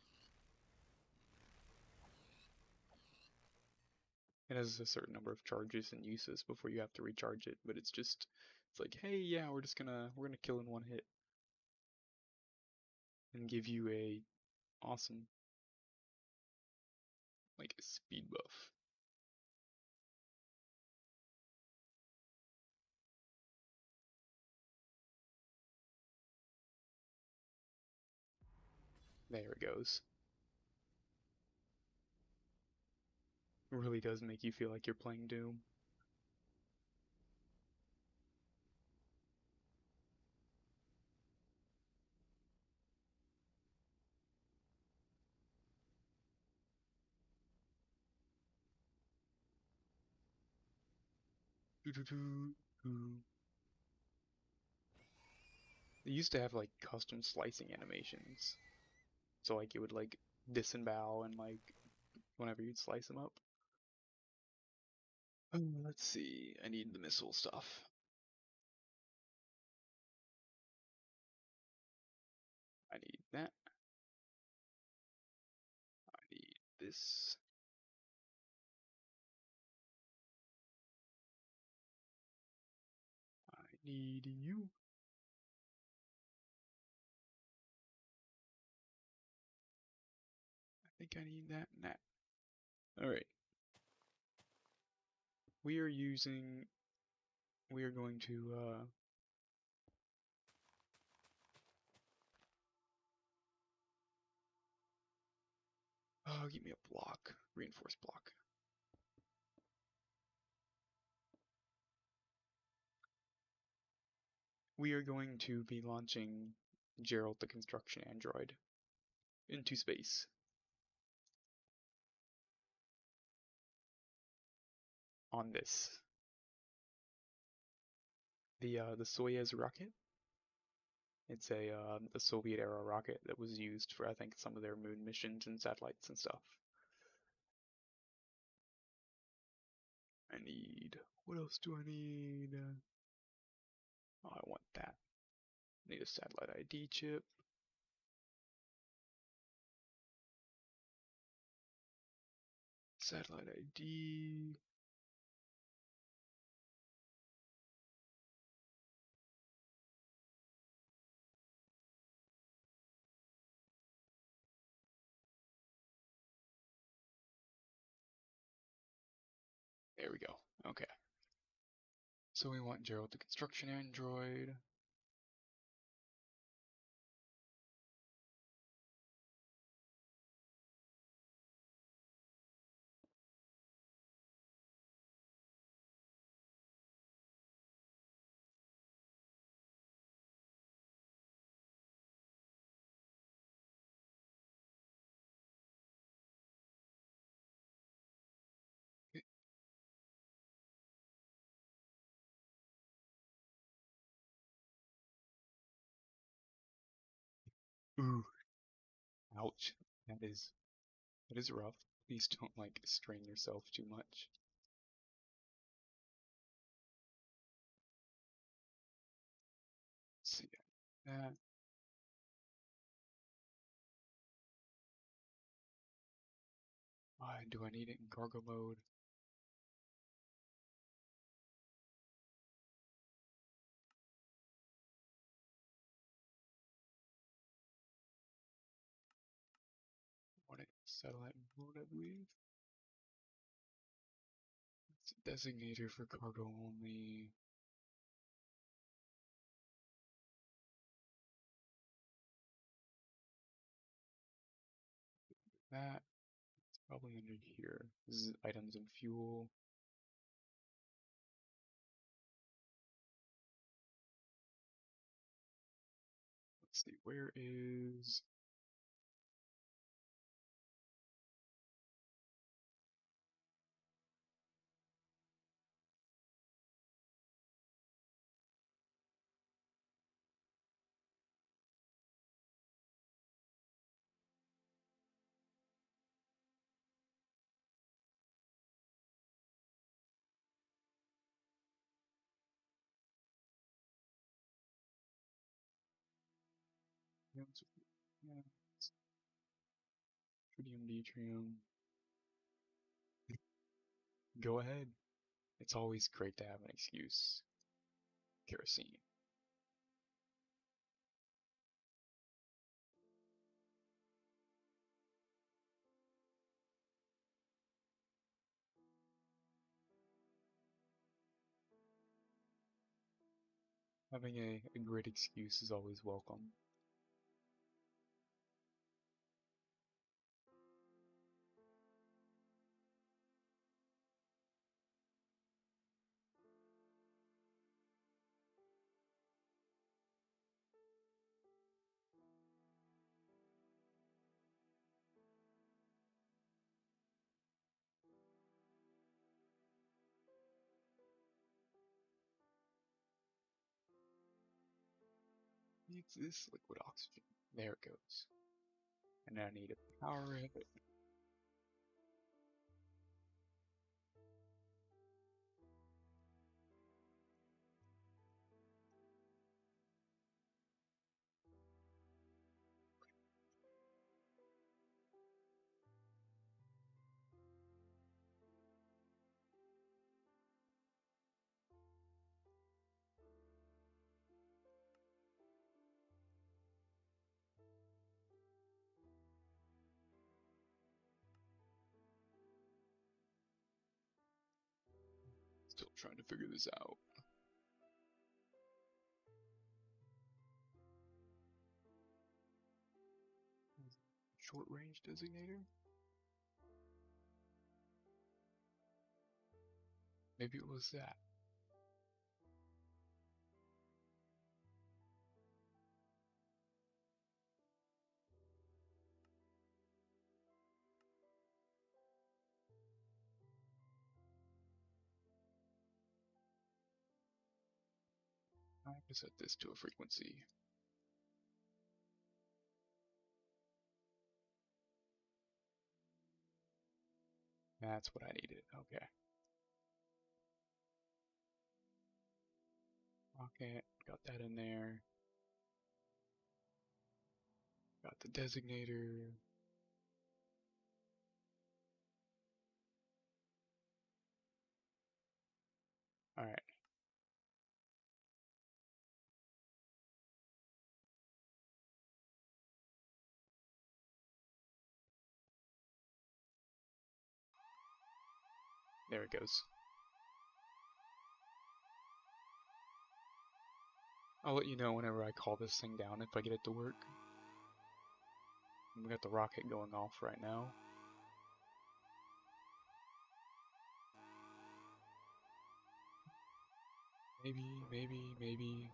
It has a certain number of charges and uses before you have to recharge it, but it's like, hey, yeah, we're gonna kill in one hit and give you a awesome like speed buff. There it goes. It really does make you feel like you're playing Doom. They used to have like custom slicing animations, so like it would like disembowel and like whenever you'd slice them up. Let's see. I need the missile stuff. I need that. I need this. I need you. I think I need that and that. Alright. We are going to, give me a block, reinforced block. We are going to be launching Gerald the construction android into space. On this. The Soyuz rocket. It's a Soviet era rocket that was used for, I think, some of their moon missions and satellites and stuff. I need, what else do I need? Oh, I want that. I need a satellite ID chip. Satellite ID. There we go. Okay. So we want Gerald the construction android. Ooh, ouch. That is rough. Please don't like strain yourself too much. Let's see that. Do I need it in cargo mode? Want it satellite mode, I believe. It's a designator for cargo only. That it's probably under here. This is items and fuel. Let's see, where is yeah, tritium, deuterium. Go ahead. It's always great to have an excuse. Kerosene. Having a great excuse is always welcome. Needs this liquid oxygen. There it goes. And I need to power it. Still trying to figure this out. Short range designator? Maybe it was that. I have to set this to a frequency. That's what I needed. Okay. Rocket, got that in there. Got the designator. Alright. There it goes. I'll let you know whenever I call this thing down if I get it to work. We got the rocket going off right now. Maybe.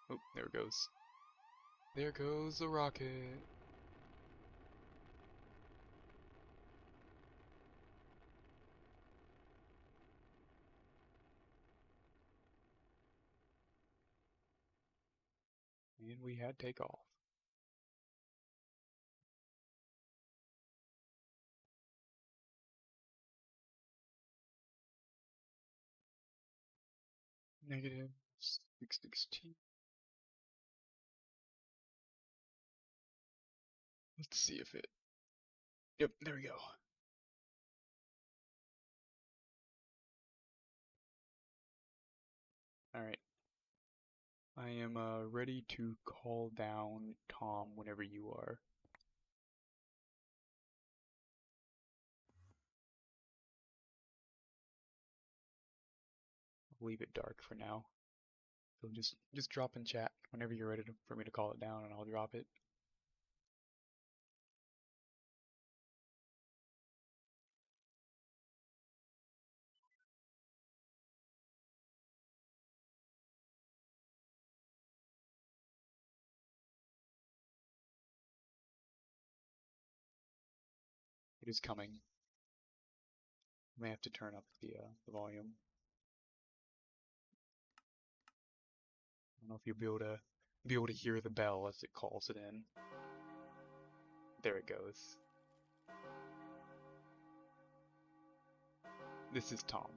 Oh, there it goes. There goes the rocket. And we had takeoff. Negative 616. Let's see if it... Yep, there we go. Alright. I am ready to call down Tom whenever you are. I'll leave it dark for now. So just drop in chat whenever you're ready for me to call it down and I'll drop it. It is coming. I may have to turn up the volume. I don't know if you'll be able to hear the bell as it calls it in. There it goes. This is Tom.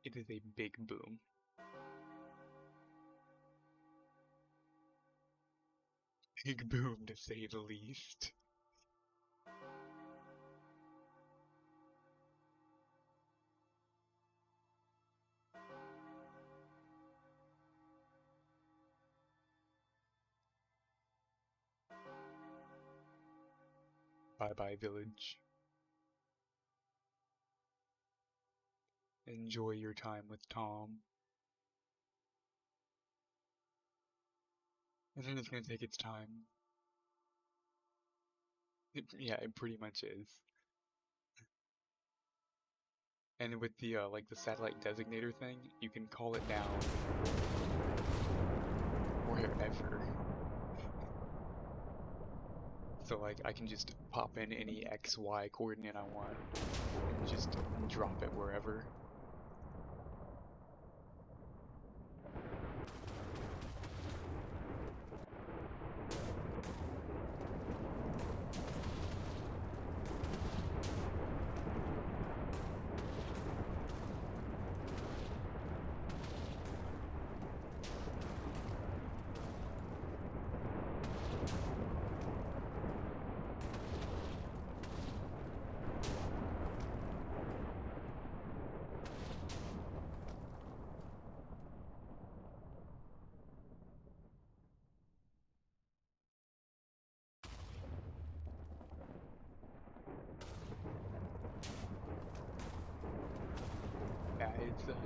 It is a big boom. Big boom, to say the least. Bye-bye, village. Enjoy your time with Tom. And then it's gonna take its time. Yeah, it pretty much is. And with the like the satellite designator thing, you can call it down wherever. So like I can just pop in any XY coordinate I want and just drop it wherever.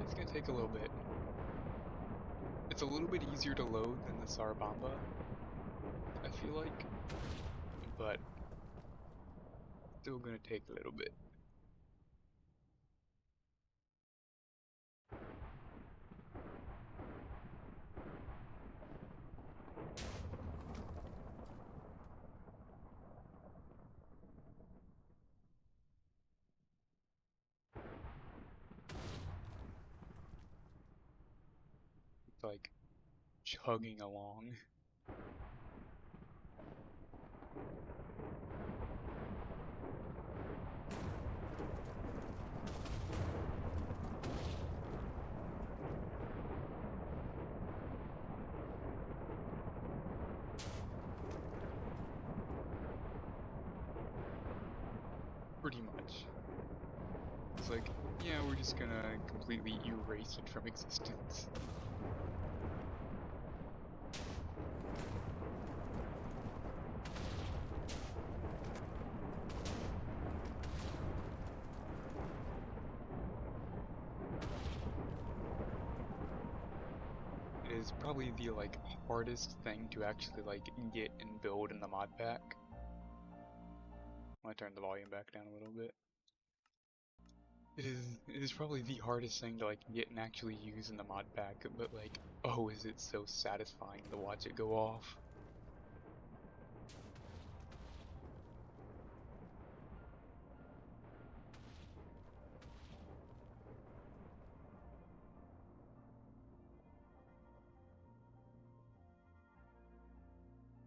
It's gonna take a little bit. It's a little bit easier to load than the Sarabamba, I feel like, but still gonna take a little bit. It's like chugging along. Pretty much. It's like, yeah, we're just gonna completely erase it from existence. It is probably the hardest thing to actually get and build in the mod pack. I'm gonna turn the volume back down a little bit. It is probably the hardest thing to get and actually use in the mod pack, but oh, is it so satisfying to watch it go off.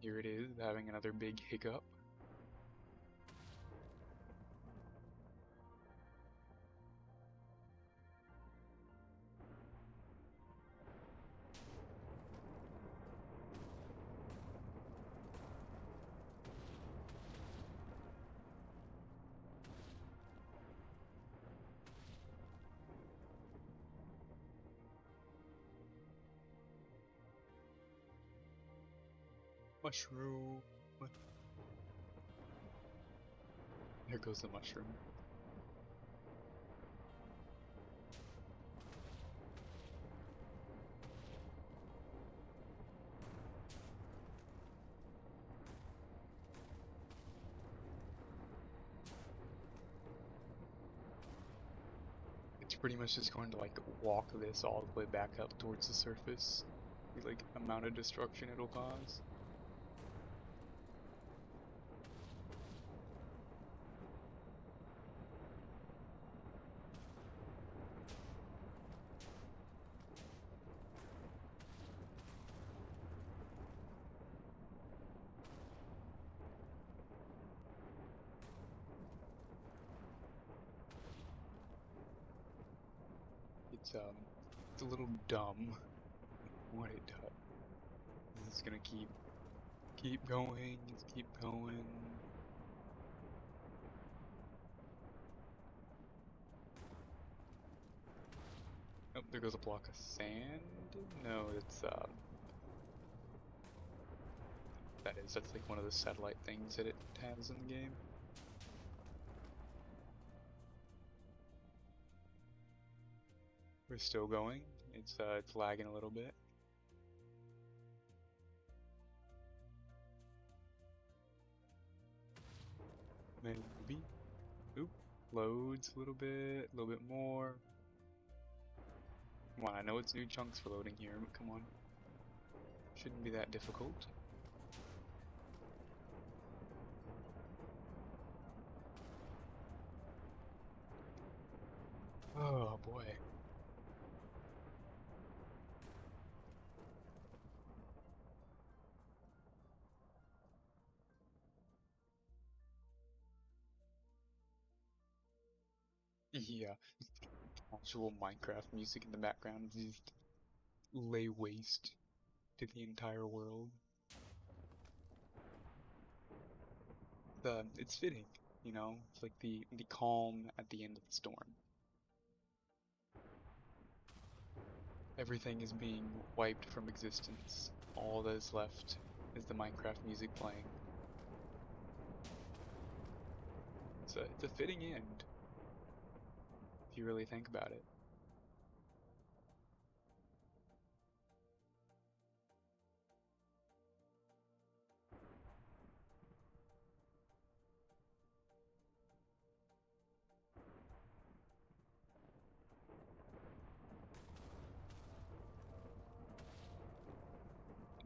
Here it is, having another big hiccup. Mushroom. There goes the mushroom. It's pretty much just going to walk this all the way back up towards the surface. The amount of destruction it'll cause. It's a little dumb what it does. It's gonna keep going, just keep going. Oh, there goes a block of sand. No, that's one of the satellite things that it has in the game. We're still going. It's lagging a little bit. Maybe. Oop. Loads a little bit more. Come on, I know it's new chunks for loading here, but come on. Shouldn't be that difficult. Oh boy. Yeah, actual Minecraft music in the background just lay waste to the entire world. It's fitting, you know? It's like the calm at the end of the storm. Everything is being wiped from existence. All that is left is the Minecraft music playing. It's a fitting end, if you really think about it.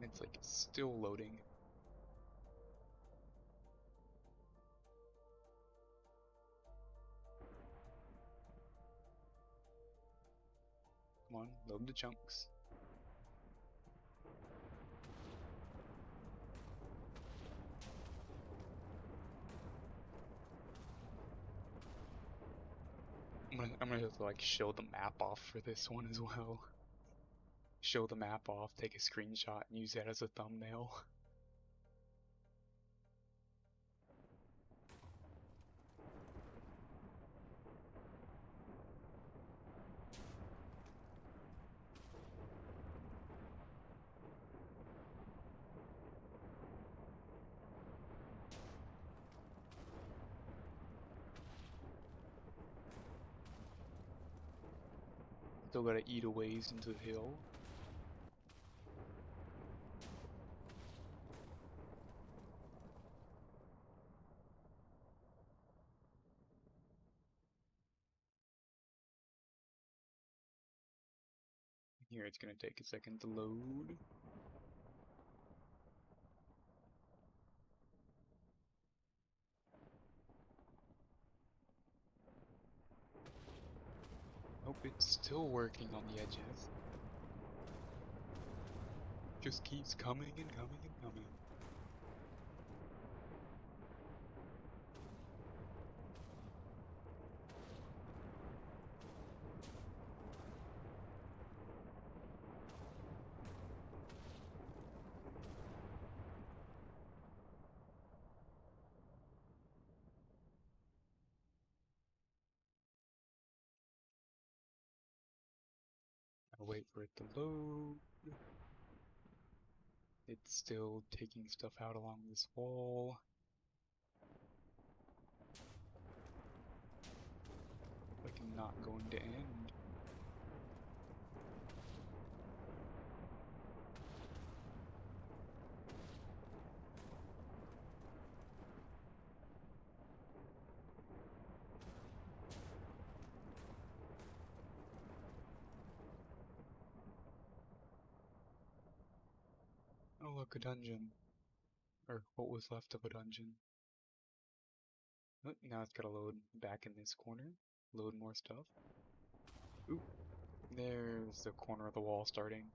It's like still loading. Come on, load the chunks. I'm gonna have to like show the map off for this one as well. Show the map off, take a screenshot, and use that as a thumbnail. Still gotta eat a ways into the hill. Here it's gonna take a second to load. Nope, it's still working on the edges. Just keeps coming and coming and coming. I'll wait for it to load. It's still taking stuff out along this wall. Like not going to end. Oh look, a dungeon. Or what was left of a dungeon. Oh, now it's gotta load back in this corner. Load more stuff. Ooh, there's the corner of the wall starting.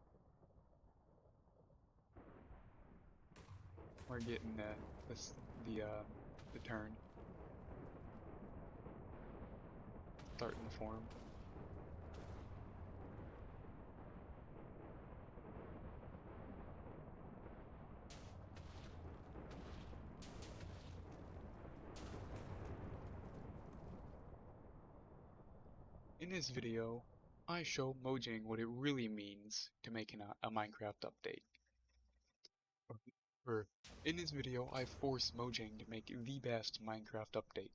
We're getting the turn. Starting to form. In this video, I show Mojang what it really means to make a Minecraft update. Or, in this video, I force Mojang to make the best Minecraft update.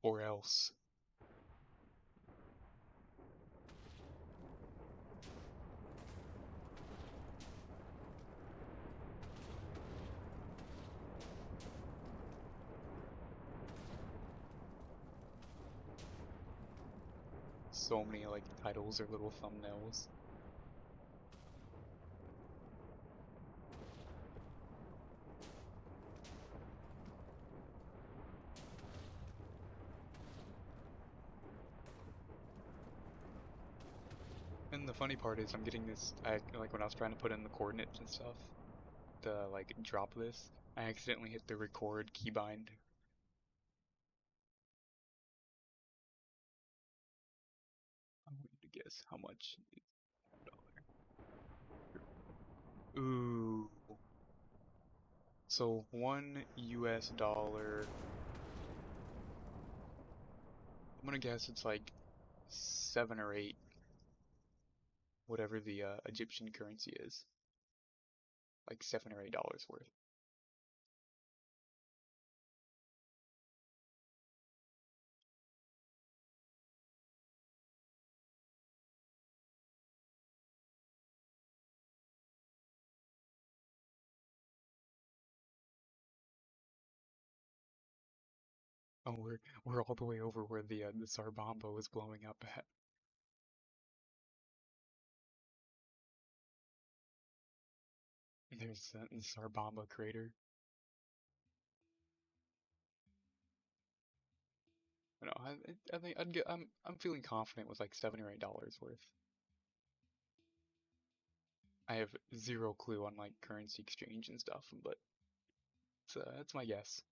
Or else. So many like titles or little thumbnails. And the funny part is I'm getting this, like when I was trying to put in the coordinates and stuff, to like drop this, I accidentally hit the record keybind. I want you to guess how much is $1. Ooh. So $1, I'm gonna guess it's like 7 or 8, whatever the Egyptian currency is. Like $7 or $8 worth. Oh, we're all the way over where the Sarbombo is blowing up at. There's this Arbamba crater. No, I think I'd get. I'm feeling confident with like $7 or $8 worth. I have zero clue on like currency exchange and stuff, but that's my guess.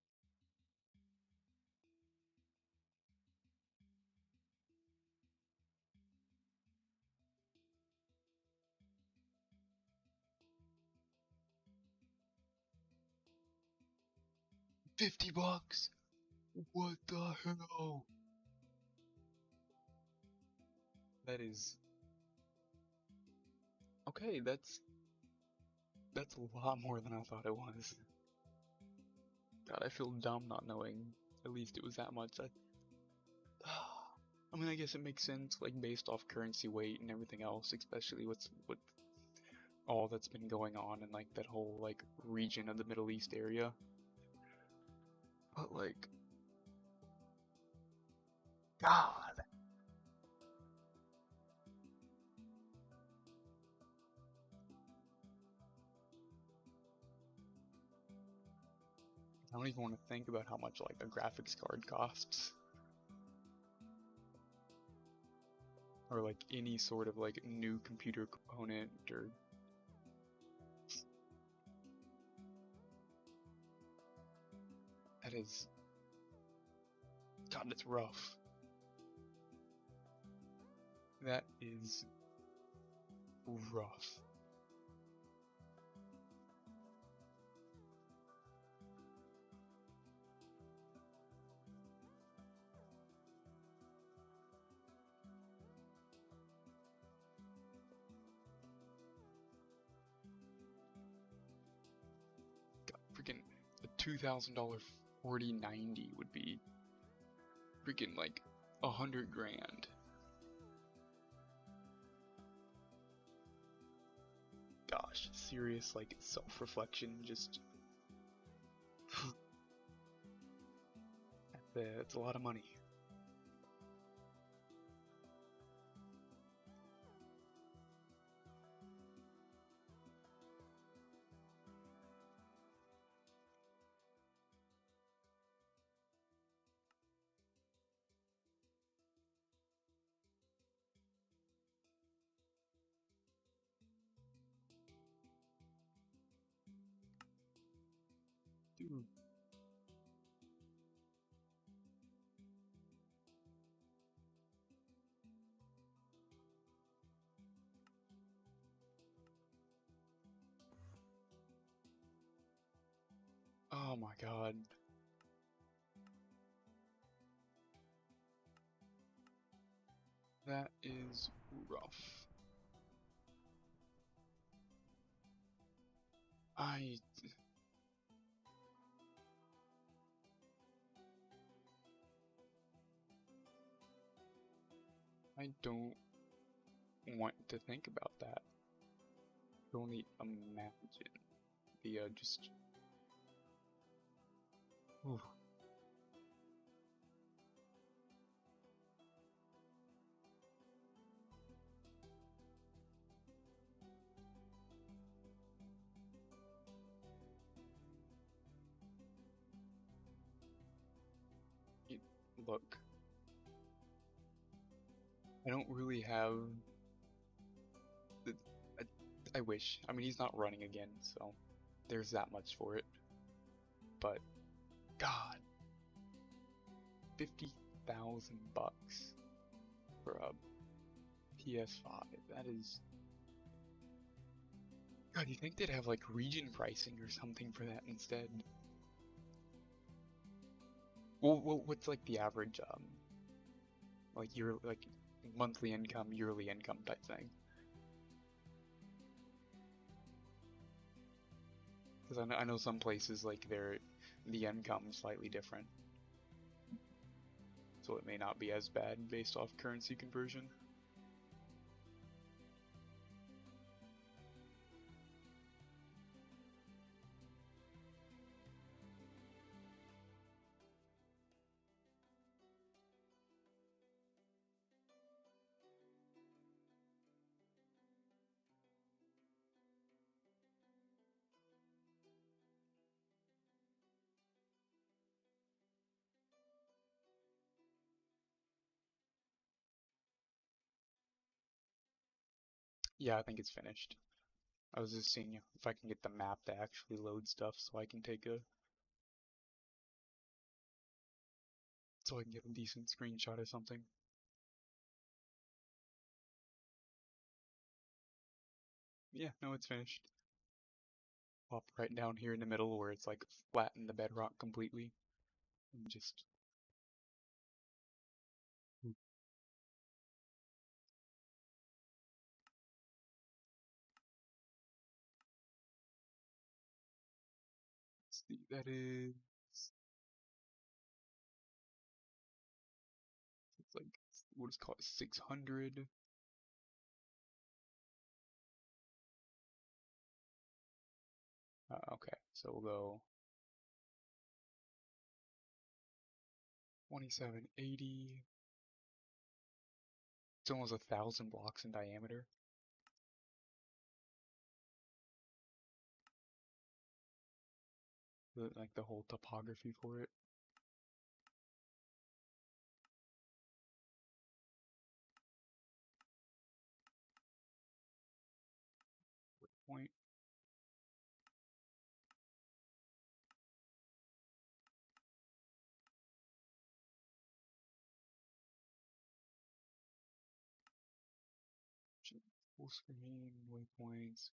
$50. What the hell? That is okay. That's a lot more than I thought it was. God, I feel dumb not knowing. At least it was that much. I mean, I guess it makes sense, like based off currency weight and everything else, especially with all that's been going on in like that whole like region of the Middle East area. But like, God, I don't even want to think about how much like a graphics card costs, or like any sort of like new computer component, or that is, God, it's rough. That is rough. God, freaking a $2,000 4090 would be freaking like 100 grand. Gosh, serious like self-reflection, just that's a lot of money. Dude. Oh my God. That is rough. I I don't want to think about that. I can only imagine the just. Ooh. Look, I don't really have. The, I wish. I mean, he's not running again, so there's that much for it. But God, $50,000 for a PS5. That is. God, you think they'd have like region pricing or something for that instead? Well, what's like the average like like monthly income, yearly income type thing? Because I know some places like the income is slightly different, so it may not be as bad based off currency conversion. Yeah, I think it's finished. I was just seeing if I can get the map to actually load stuff so I can get a decent screenshot or something. Yeah, no, it's finished. Pop right down here in the middle where it's like flat in the bedrock completely. And just see, that is it's like what is it called 600. Okay, so we'll go 2780. It's almost 1,000 blocks in diameter. Like the whole topography for it. Point. Full screen, waypoints.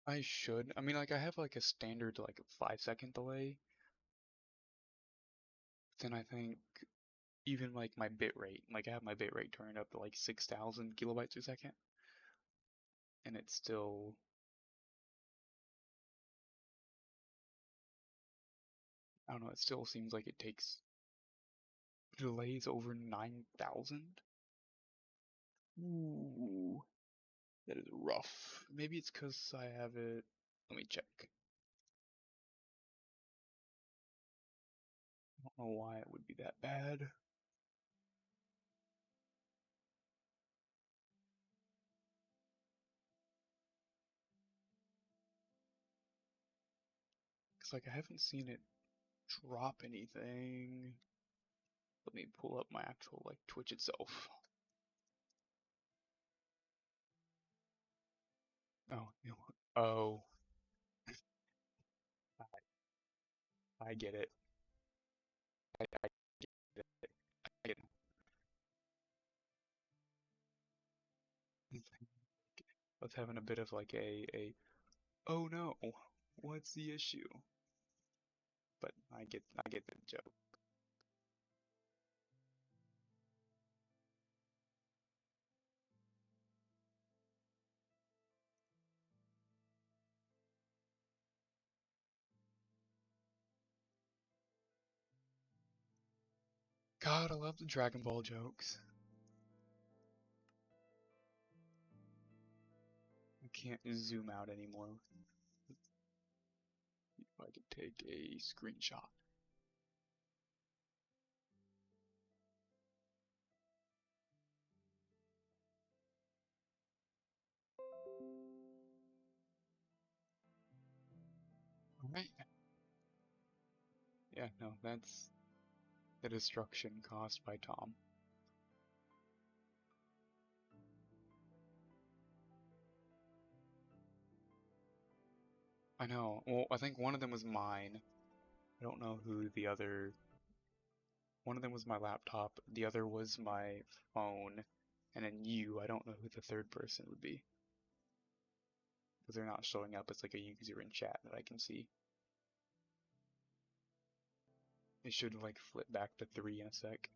I should. I mean, like I have like a standard like 5 second delay. Then I think even like my bit rate, like I have my bit rate turned up to like 6,000 kilobytes per second, and it's still, I don't know, it still seems like it takes delays over 9,000. Ooh, that is rough. Maybe it's because I have it. Let me check. I don't know why it would be that bad. Because like I haven't seen it drop anything. Let me pull up my actual like Twitch itself. Oh, oh, I get it. I get it. I get it. I was having a bit of like a oh no, what's the issue? But I get the joke. God, I love the Dragon Ball jokes. I can't zoom out anymore. If I could take a screenshot. Alright. Yeah, no, that's the destruction caused by Tom. I know. Well, I think one of them was mine. I don't know who the other. One of them was my laptop. The other was my phone. And then you, I don't know who the third person would be. Because they're not showing up as like a user in chat that I can see. It should like flip back to 3 in a sec.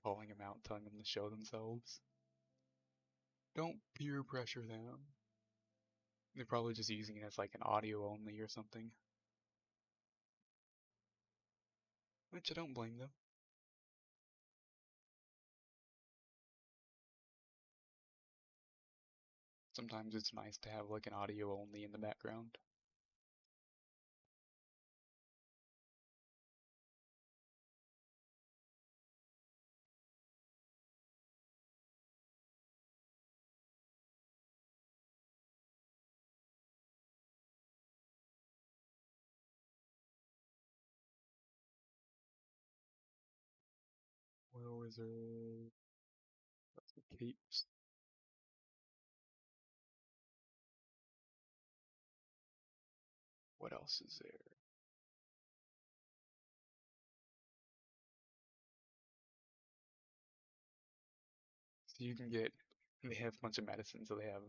Calling them out, telling them to show themselves. Don't peer pressure them. They're probably just using it as like an audio only or something. Which I don't blame them. Sometimes it's nice to have like an audio only in the background. Oil reserve, that's the capes. What else is there? So you can get, they have a bunch of medicines. So they have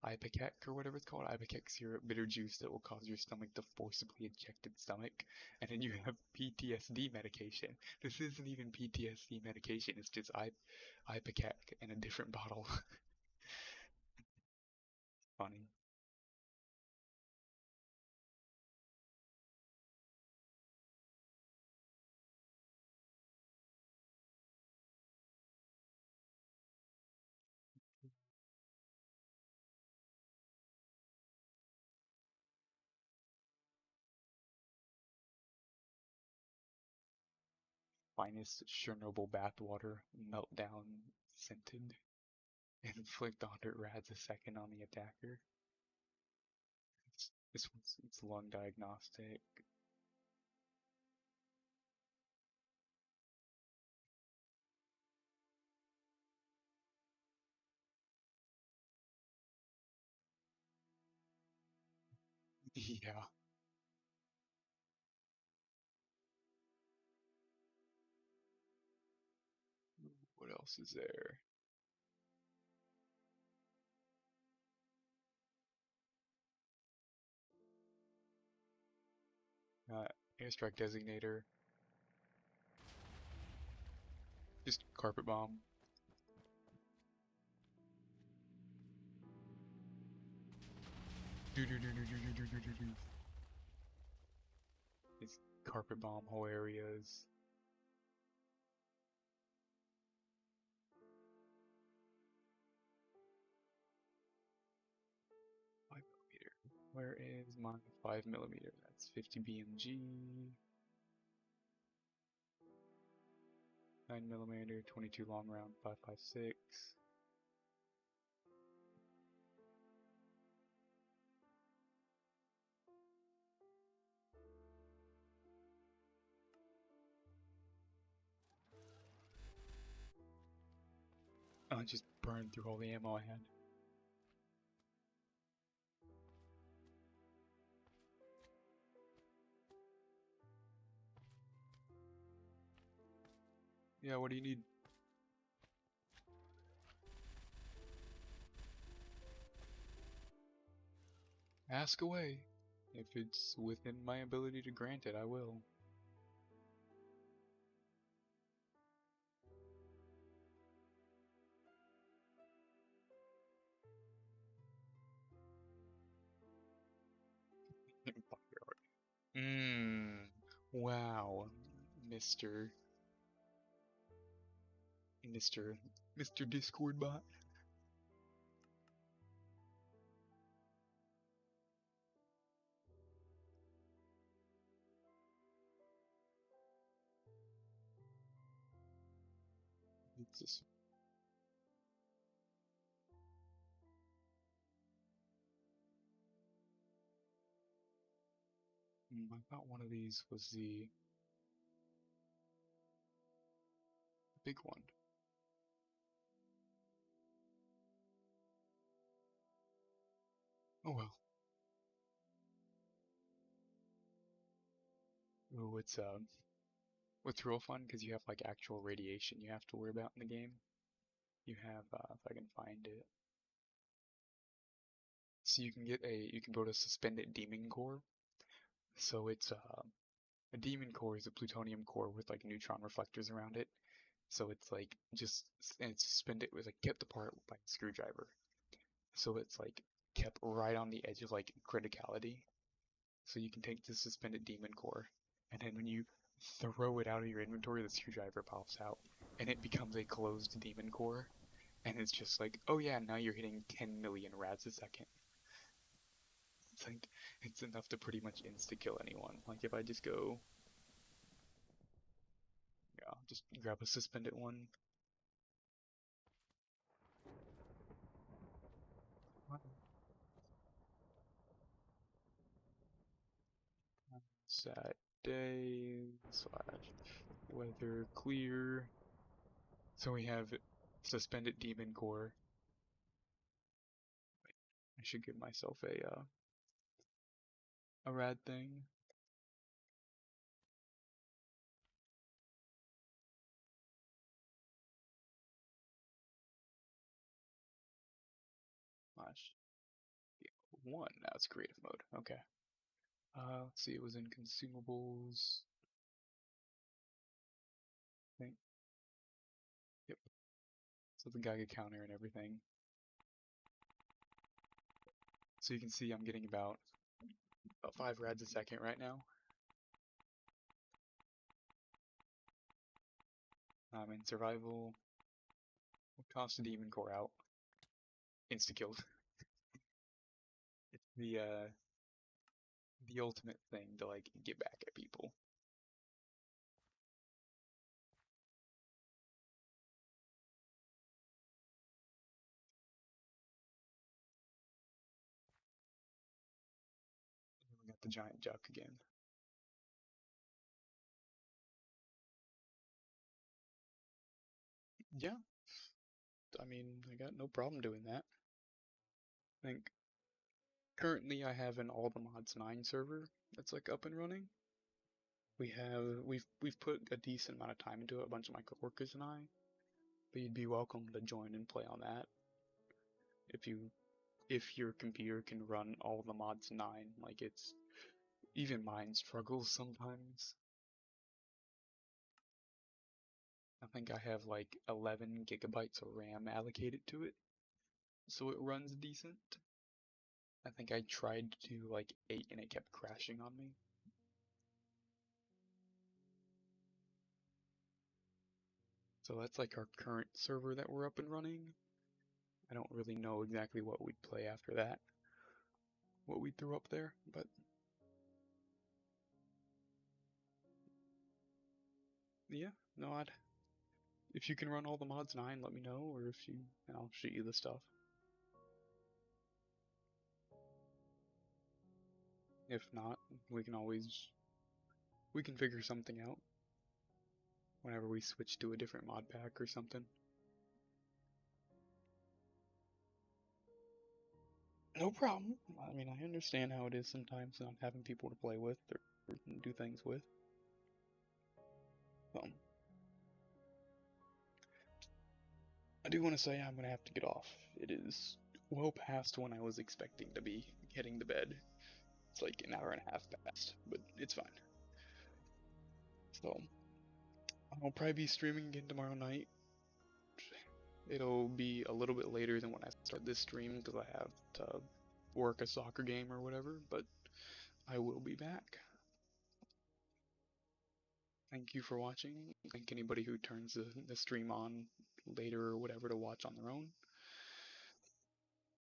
Ipecac or whatever it's called, Ipecac syrup, bitter juice that will cause your stomach to forcibly eject its stomach. And then you have PTSD medication. This isn't even PTSD medication, it's just Ipecac in a different bottle. Funny. Finest Chernobyl bathwater, meltdown scented. Inflict 100 rads a second on the attacker. This one's it's lung diagnostic. Yeah. What else is there? Uh, Airstrike designator. Just carpet bomb. Do do do do do do do do do do. It's carpet bomb whole areas. 5 millimeter. Where is my 5 millimeter? That's 50 BMG. 9 millimeter, 22 long round, 5.56. I just burned through all the ammo I had. Yeah, what do you need? Ask away. If it's within my ability to grant it, I will. Mmm. Wow. Mr. Mr. Mr. Discord bot. It's just, I thought one of these was the big one. Oh well. Ooh, it's what's real fun because you have like actual radiation you have to worry about in the game. You have if I can find it. So you can build a suspended demon core. So it's a demon core is a plutonium core with like neutron reflectors around it. So it's like just and it's suspended with like kept apart by a screwdriver. So it's like kept right on the edge of like criticality. So you can take the suspended demon core, and then when you throw it out of your inventory, the screwdriver pops out, and it becomes a closed demon core. and it's just like, oh yeah, now you're hitting 10 million rads a second. It's like it's enough to pretty much insta kill anyone. Like if I just go, yeah, just grab a suspended one. Sad day slash weather clear. So we have suspended demon core. I should give myself a rad thing. Slash one. Now it's creative mode. Okay. Let's see. It was in consumables. I think. Yep. So the Geiger counter and everything. So you can see I'm getting about 5 rads a second right now. I'm in survival. We'll toss the demon core out. Insta killed. It's the ultimate thing to like get back at people. We got the giant juck again. Yeah, I mean, I got no problem doing that. I think currently I have an All the Mods 9 server that's like up and running. We've put a decent amount of time into it, a bunch of my coworkers and I. But you'd be welcome to join and play on that if you if your computer can run All the Mods 9. Like it's even mine struggles sometimes. I think I have like 11 gigabytes of RAM allocated to it, so it runs decent. I think I tried to do like 8 and it kept crashing on me. So that's like our current server that we're up and running. I don't really know exactly what we'd play after that, what we threw up there, but yeah, no, I'd if you can run all the mods 9, let me know, or if you, and I'll shoot you the stuff. If not, we can always we can figure something out whenever we switch to a different mod pack or something. No problem. I mean, I understand how it is sometimes not having people to play with or do things with. Um, I do want to say I'm gonna have to get off. It is well past when I was expecting to be heading to bed. It's like an hour and a half past, but it's fine. So I'll probably be streaming again tomorrow night. It'll be a little bit later than when I start this stream because I have to work a soccer game or whatever, but I will be back. Thank you for watching. Thank anybody who turns the stream on later or whatever to watch on their own.